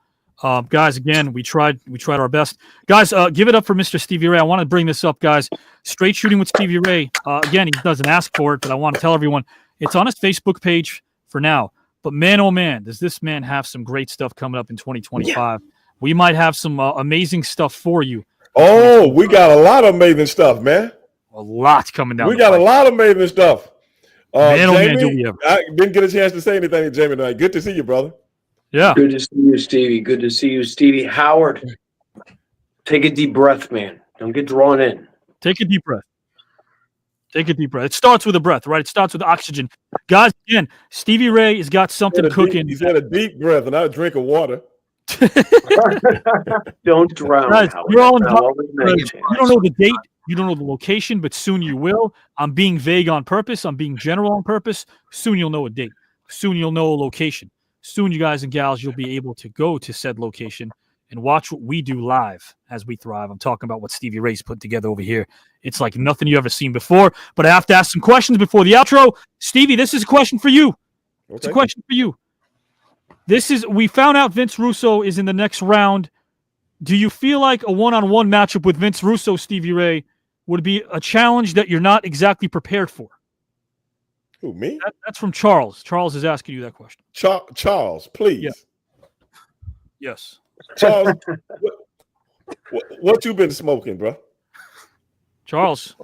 Guys, again, we tried our best. Guys, give it up for Mr. Stevie Ray. I want to bring this up, guys. Straight Shooting with Stevie Ray. Again, he doesn't ask for it, but I want to tell everyone it's on his Facebook page for now. But man, oh man, does this man have some great stuff coming up in 2025. Yeah. We might have some amazing stuff for you. Oh, we got a lot of amazing stuff, man. A lot coming down. We got a lot of amazing stuff. Man, Jamie, oh man, do we ever. I didn't get a chance to say anything to Jamie tonight. Good to see you, brother. Yeah. Good to see you, Stevie. Good to see you, Stevie. Howard, take a deep breath, man. Don't get drawn in. Take a deep breath. Take a deep breath. It starts with a breath, right? It starts with oxygen. Guys, again, Stevie Ray has got something cooking. He said a deep breath and a drink of water. Don't drown. Guys, you're all involved. You don't know the date. You don't know the location, but soon you will. I'm being vague on purpose. I'm being general on purpose. Soon you'll know a date. Soon you'll know a location. Soon, you guys and gals, you'll be able to go to said location and watch what we do live as we thrive. I'm talking about what Stevie Ray's put together over here. It's like nothing you've ever seen before. But I have to ask some questions before the outro. Stevie, this is a question for you. Okay. It's a question for you. We found out Vince Russo is in the next round. Do you feel like a one-on-one matchup with Vince Russo, Stevie Ray, would be a challenge that you're not exactly prepared for? Who, me? That's from Charles. Charles is asking you that question. Charles, please. Yeah. Yes. Charles, what you been smoking, bro? Charles.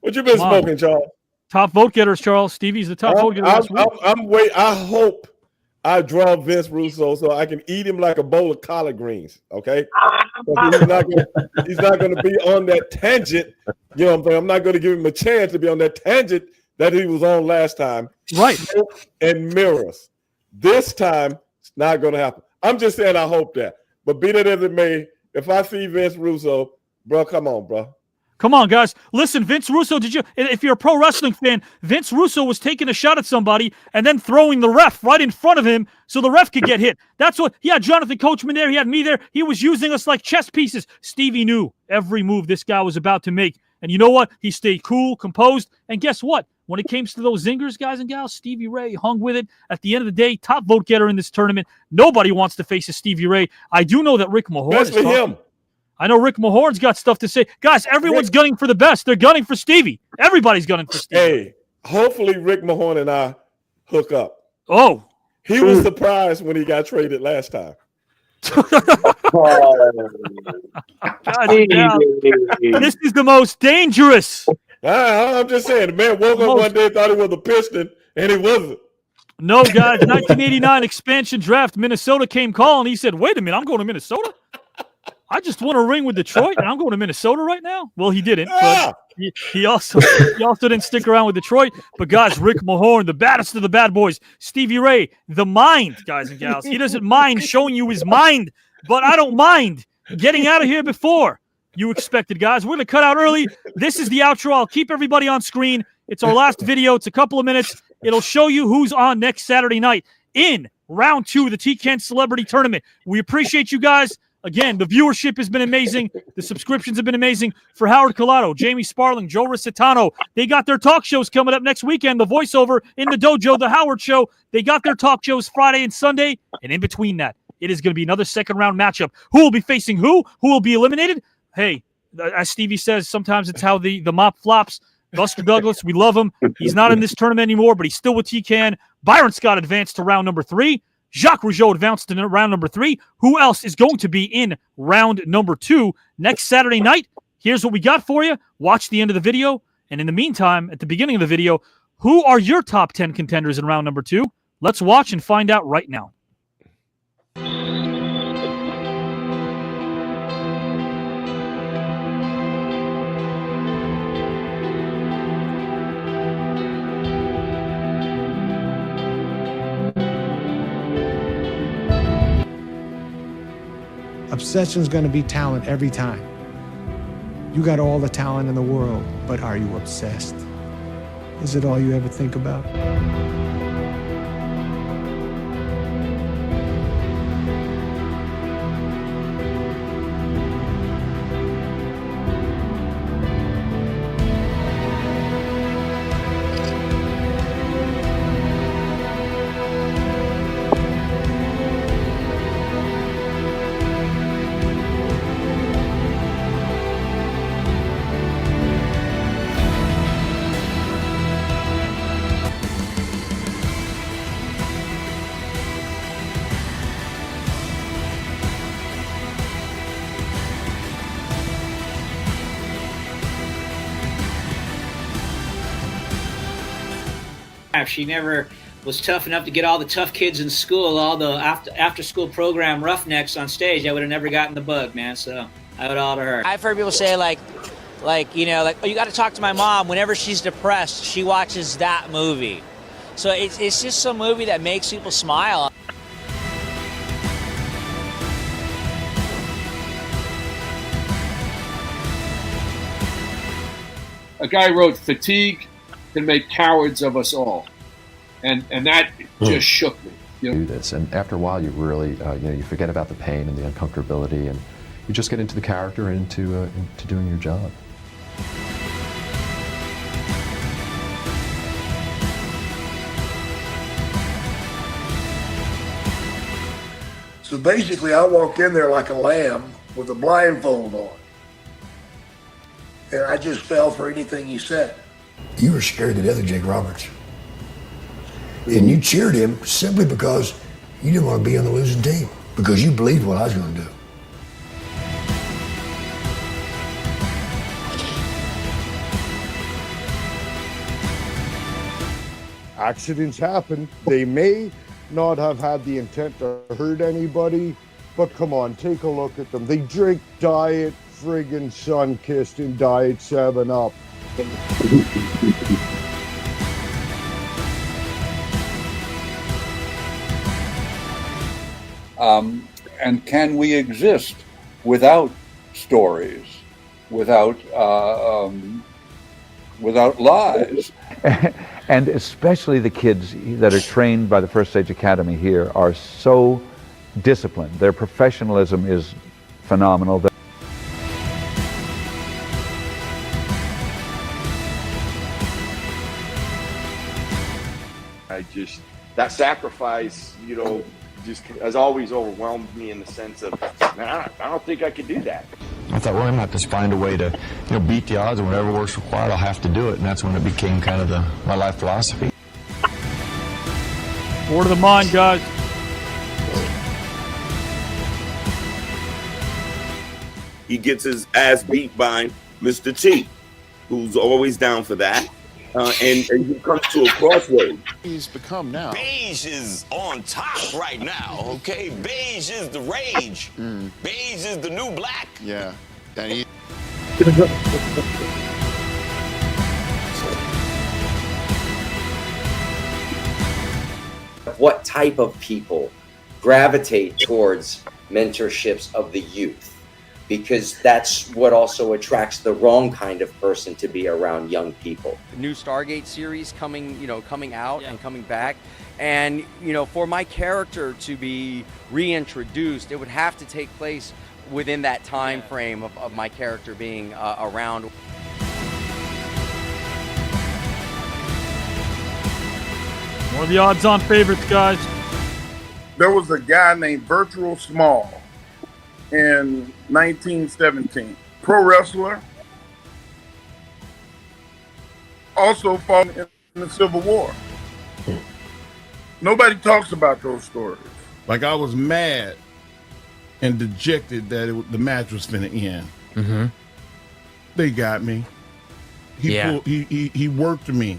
What you been smoking, Charles? Top vote getters, Charles. Stevie's the top vote getter. I hope I draw Vince Russo so I can eat him like a bowl of collard greens, okay? He's not going to be on that tangent. You know what I'm saying? I'm not going to give him a chance to be on that tangent that he was on last time. Right. And mirrors. This time, it's not going to happen. I'm just saying I hope that. But be that as it may, if I see Vince Russo, bro, come on, bro. Come on, guys. Listen, Vince Russo, if you're a pro wrestling fan, Vince Russo was taking a shot at somebody and then throwing the ref right in front of him so the ref could get hit. That's what he had Jonathan Coachman there. He had me there. He was using us like chess pieces. Stevie knew every move this guy was about to make. And you know what? He stayed cool, composed. And guess what? When it came to those zingers, guys and gals, Stevie Ray hung with it. At the end of the day, top vote getter in this tournament. Nobody wants to face a Stevie Ray. I do know that Rick Mahorn is talking. Him. I know Rick Mahorn's got stuff to say. Guys, everyone's gunning for the best. They're gunning for Stevie. Everybody's gunning for Stevie. Hey, hopefully Rick Mahorn and I hook up. Oh. He was surprised when he got traded last time. This is the most dangerous. I'm just saying, the man woke up one day, thought he was a Piston, and he wasn't. No, guys, 1989 expansion draft, Minnesota came calling. He said, wait a minute, I'm going to Minnesota? I just won a ring with Detroit, and I'm going to Minnesota right now? Well, he didn't. But he also didn't stick around with Detroit. But, guys, Rick Mahorn, the baddest of the bad boys. Stevie Ray, the mind, guys and gals. He doesn't mind showing you his mind, but I don't mind getting out of here before you expected, guys. We're going to cut out early. This is the outro. I'll keep everybody on screen. It's our last video. It's a couple of minutes. It'll show you who's on next Saturday night in round 2 of the TKN Celebrity Tournament. We appreciate you guys. Again, the viewership has been amazing. The subscriptions have been amazing. For Howard Collado, Jamie Sparling, Joe Ricitano, they got their talk shows coming up next weekend. The voiceover in the dojo, The Howard Show. They got their talk shows Friday and Sunday. And in between that, it is going to be another second-round matchup. Who will be facing who? Who will be eliminated? Hey, as Stevie says, sometimes it's how the mop flops. Buster Douglas, we love him. He's not in this tournament anymore, but he's still with TKN. Byron Scott advanced to round number 3. Jacques Rougeau advanced to round number 3. Who else is going to be in round number 2 next Saturday night? Here's what we got for you. Watch the end of the video. And in the meantime, at the beginning of the video, who are your top 10 contenders in round number 2? Let's watch and find out right now. Obsession's going to be talent every time. You got all the talent in the world, but are you obsessed? Is it all you ever think about? She never was tough enough to get all the tough kids in school, all the after school program roughnecks on stage. I would have never gotten the bug, man. So I owe it all to her. I've heard people say like oh, you got to talk to my mom. Whenever she's depressed, she watches that movie. So it's just some movie that makes people smile. A guy wrote, "Fatigue can make cowards of us all," and that just shook me. Do this, and after a while, you really you forget about the pain and the uncomfortability, and you just get into the character and into doing your job. So basically, I walked in there like a lamb with a blindfold on, and I just fell for anything he said. You were scared to death of Jake Roberts. And you cheered him simply because you didn't want to be on the losing team, because you believed what I was going to do. Accidents happen. They may not have had the intent to hurt anybody, but come on, take a look at them. They drink Diet friggin' Sun-Kissed and Diet 7-Up. And can we exist without stories, without lies? And especially the kids that are trained by the First Stage Academy here are so disciplined. Their professionalism is phenomenal. That sacrifice, just has always overwhelmed me in the sense of, man, I don't think I could do that. I thought, well, I'm going to have to find a way to, beat the odds, and whatever work's required, I'll have to do it. And that's when it became kind of my life philosophy. Word of the mind, guys. He gets his ass beat by Mr. T, who's always down for that. And he comes to a crossroad. He's become now. Beige is on top right now, okay? Beige is the rage. Beige is the new black. Yeah. And he... What type of people gravitate towards mentorships of the youth? Because that's what also attracts the wrong kind of person to be around young people. New Stargate series coming out and coming back. And, for my character to be reintroduced, it would have to take place within that time frame of my character being around. More of the odds-on favorites, guys. There was a guy named Virtual Small in 1917. Pro wrestler. Also fought in the Civil War. Nobody talks about those stories. Like I was mad and dejected that the match was finna end. Mm-hmm. They got me. He worked me.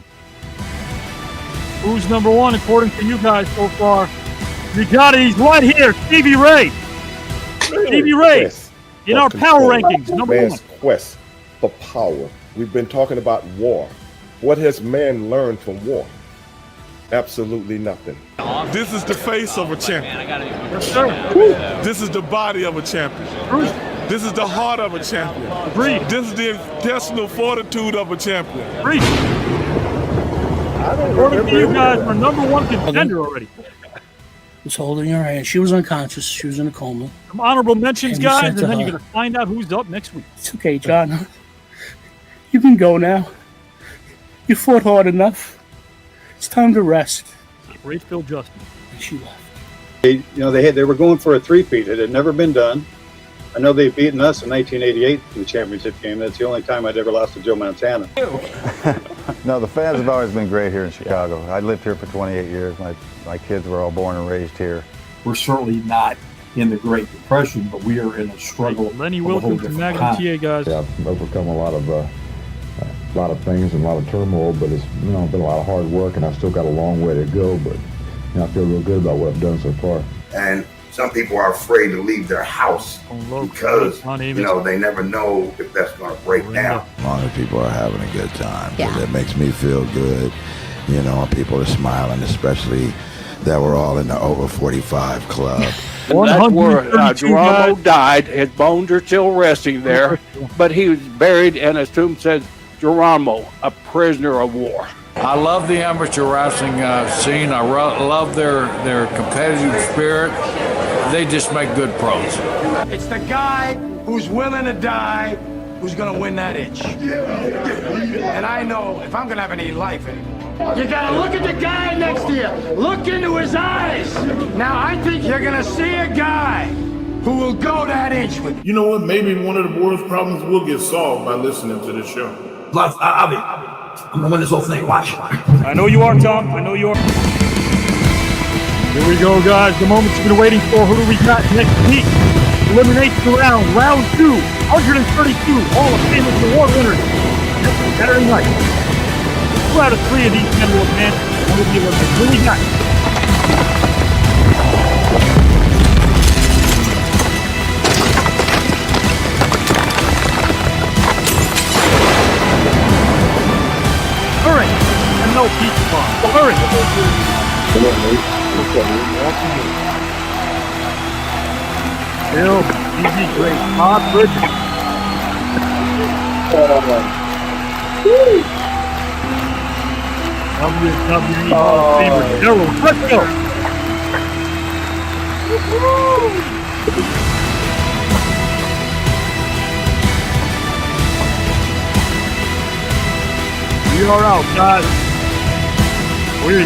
Who's number one according to you guys so far? You got it. He's right here. Stevie Ray. Stevie Ray. In our power rankings, number one. Man's quest for power. We've been talking about war. What has man learned from war? Absolutely nothing. This is the face of a champion. Yes, sir. This is the body of a champion. This is the heart of a champion. Agreed. This is the intestinal fortitude of a champion. Agreed. According to you guys, our number one contender already. Was holding her hand. She was unconscious. She was in a coma. Some honorable mentions, And you guys, said and to then you're her- going to find out who's up next week. It's okay, John. You can go now. You fought hard enough. It's time to rest. Rayfield Justin. And she left. They were going for a three-peat. It had never been done. I know they've beaten us in 1988 in the championship game. That's the only time I'd ever lost to Joe Montana. No, the fans have always been great here in Chicago. I lived here for 28 years. My kids were all born and raised here. We're certainly not in the Great Depression, but we are in a struggle. Lenny of a whole Wilkins and different Magnum TA, kind. guys. Yeah, I've overcome a lot of things and a lot of turmoil, but it's been a lot of hard work, and I've still got a long way to go. But I feel real good about what I've done so far. And some people are afraid to leave their house because they never know if that's going to break down. As long as people are having a good time, that makes me feel good. People are smiling, especially that we're all in the over 45 club. And that's where Geronimo died. His bones are still resting there, but he was buried, and his tomb says Geronimo, a prisoner of war. I love the amateur wrestling scene. I love their competitive spirit. They just make good pros. It's the guy who's willing to die who's going to win that itch. And I know if I'm going to have any life anymore, you got to look at the guy next to you. Look into his eyes. Now, I think you're going to see a guy who will go that inch with you. You know what? Maybe one of the world's problems will get solved by listening to this show. I'm going to win this whole thing. Watch. I know you are, Tom. I know you are. Here we go, guys. The moment you've been waiting for. Who do we got next week? Elimination round. Round 2. 132 Hall of Famous award winners. Next Saturday night. 2 out of 3 of these men will advance to the Olympics. Who we got? Current. And no pizza bomb. Current. Come on, Nate. Bill, easy, great. Todd Bridges. WWE Hall of Famer Gerald Briscoe. We are out, guys. We're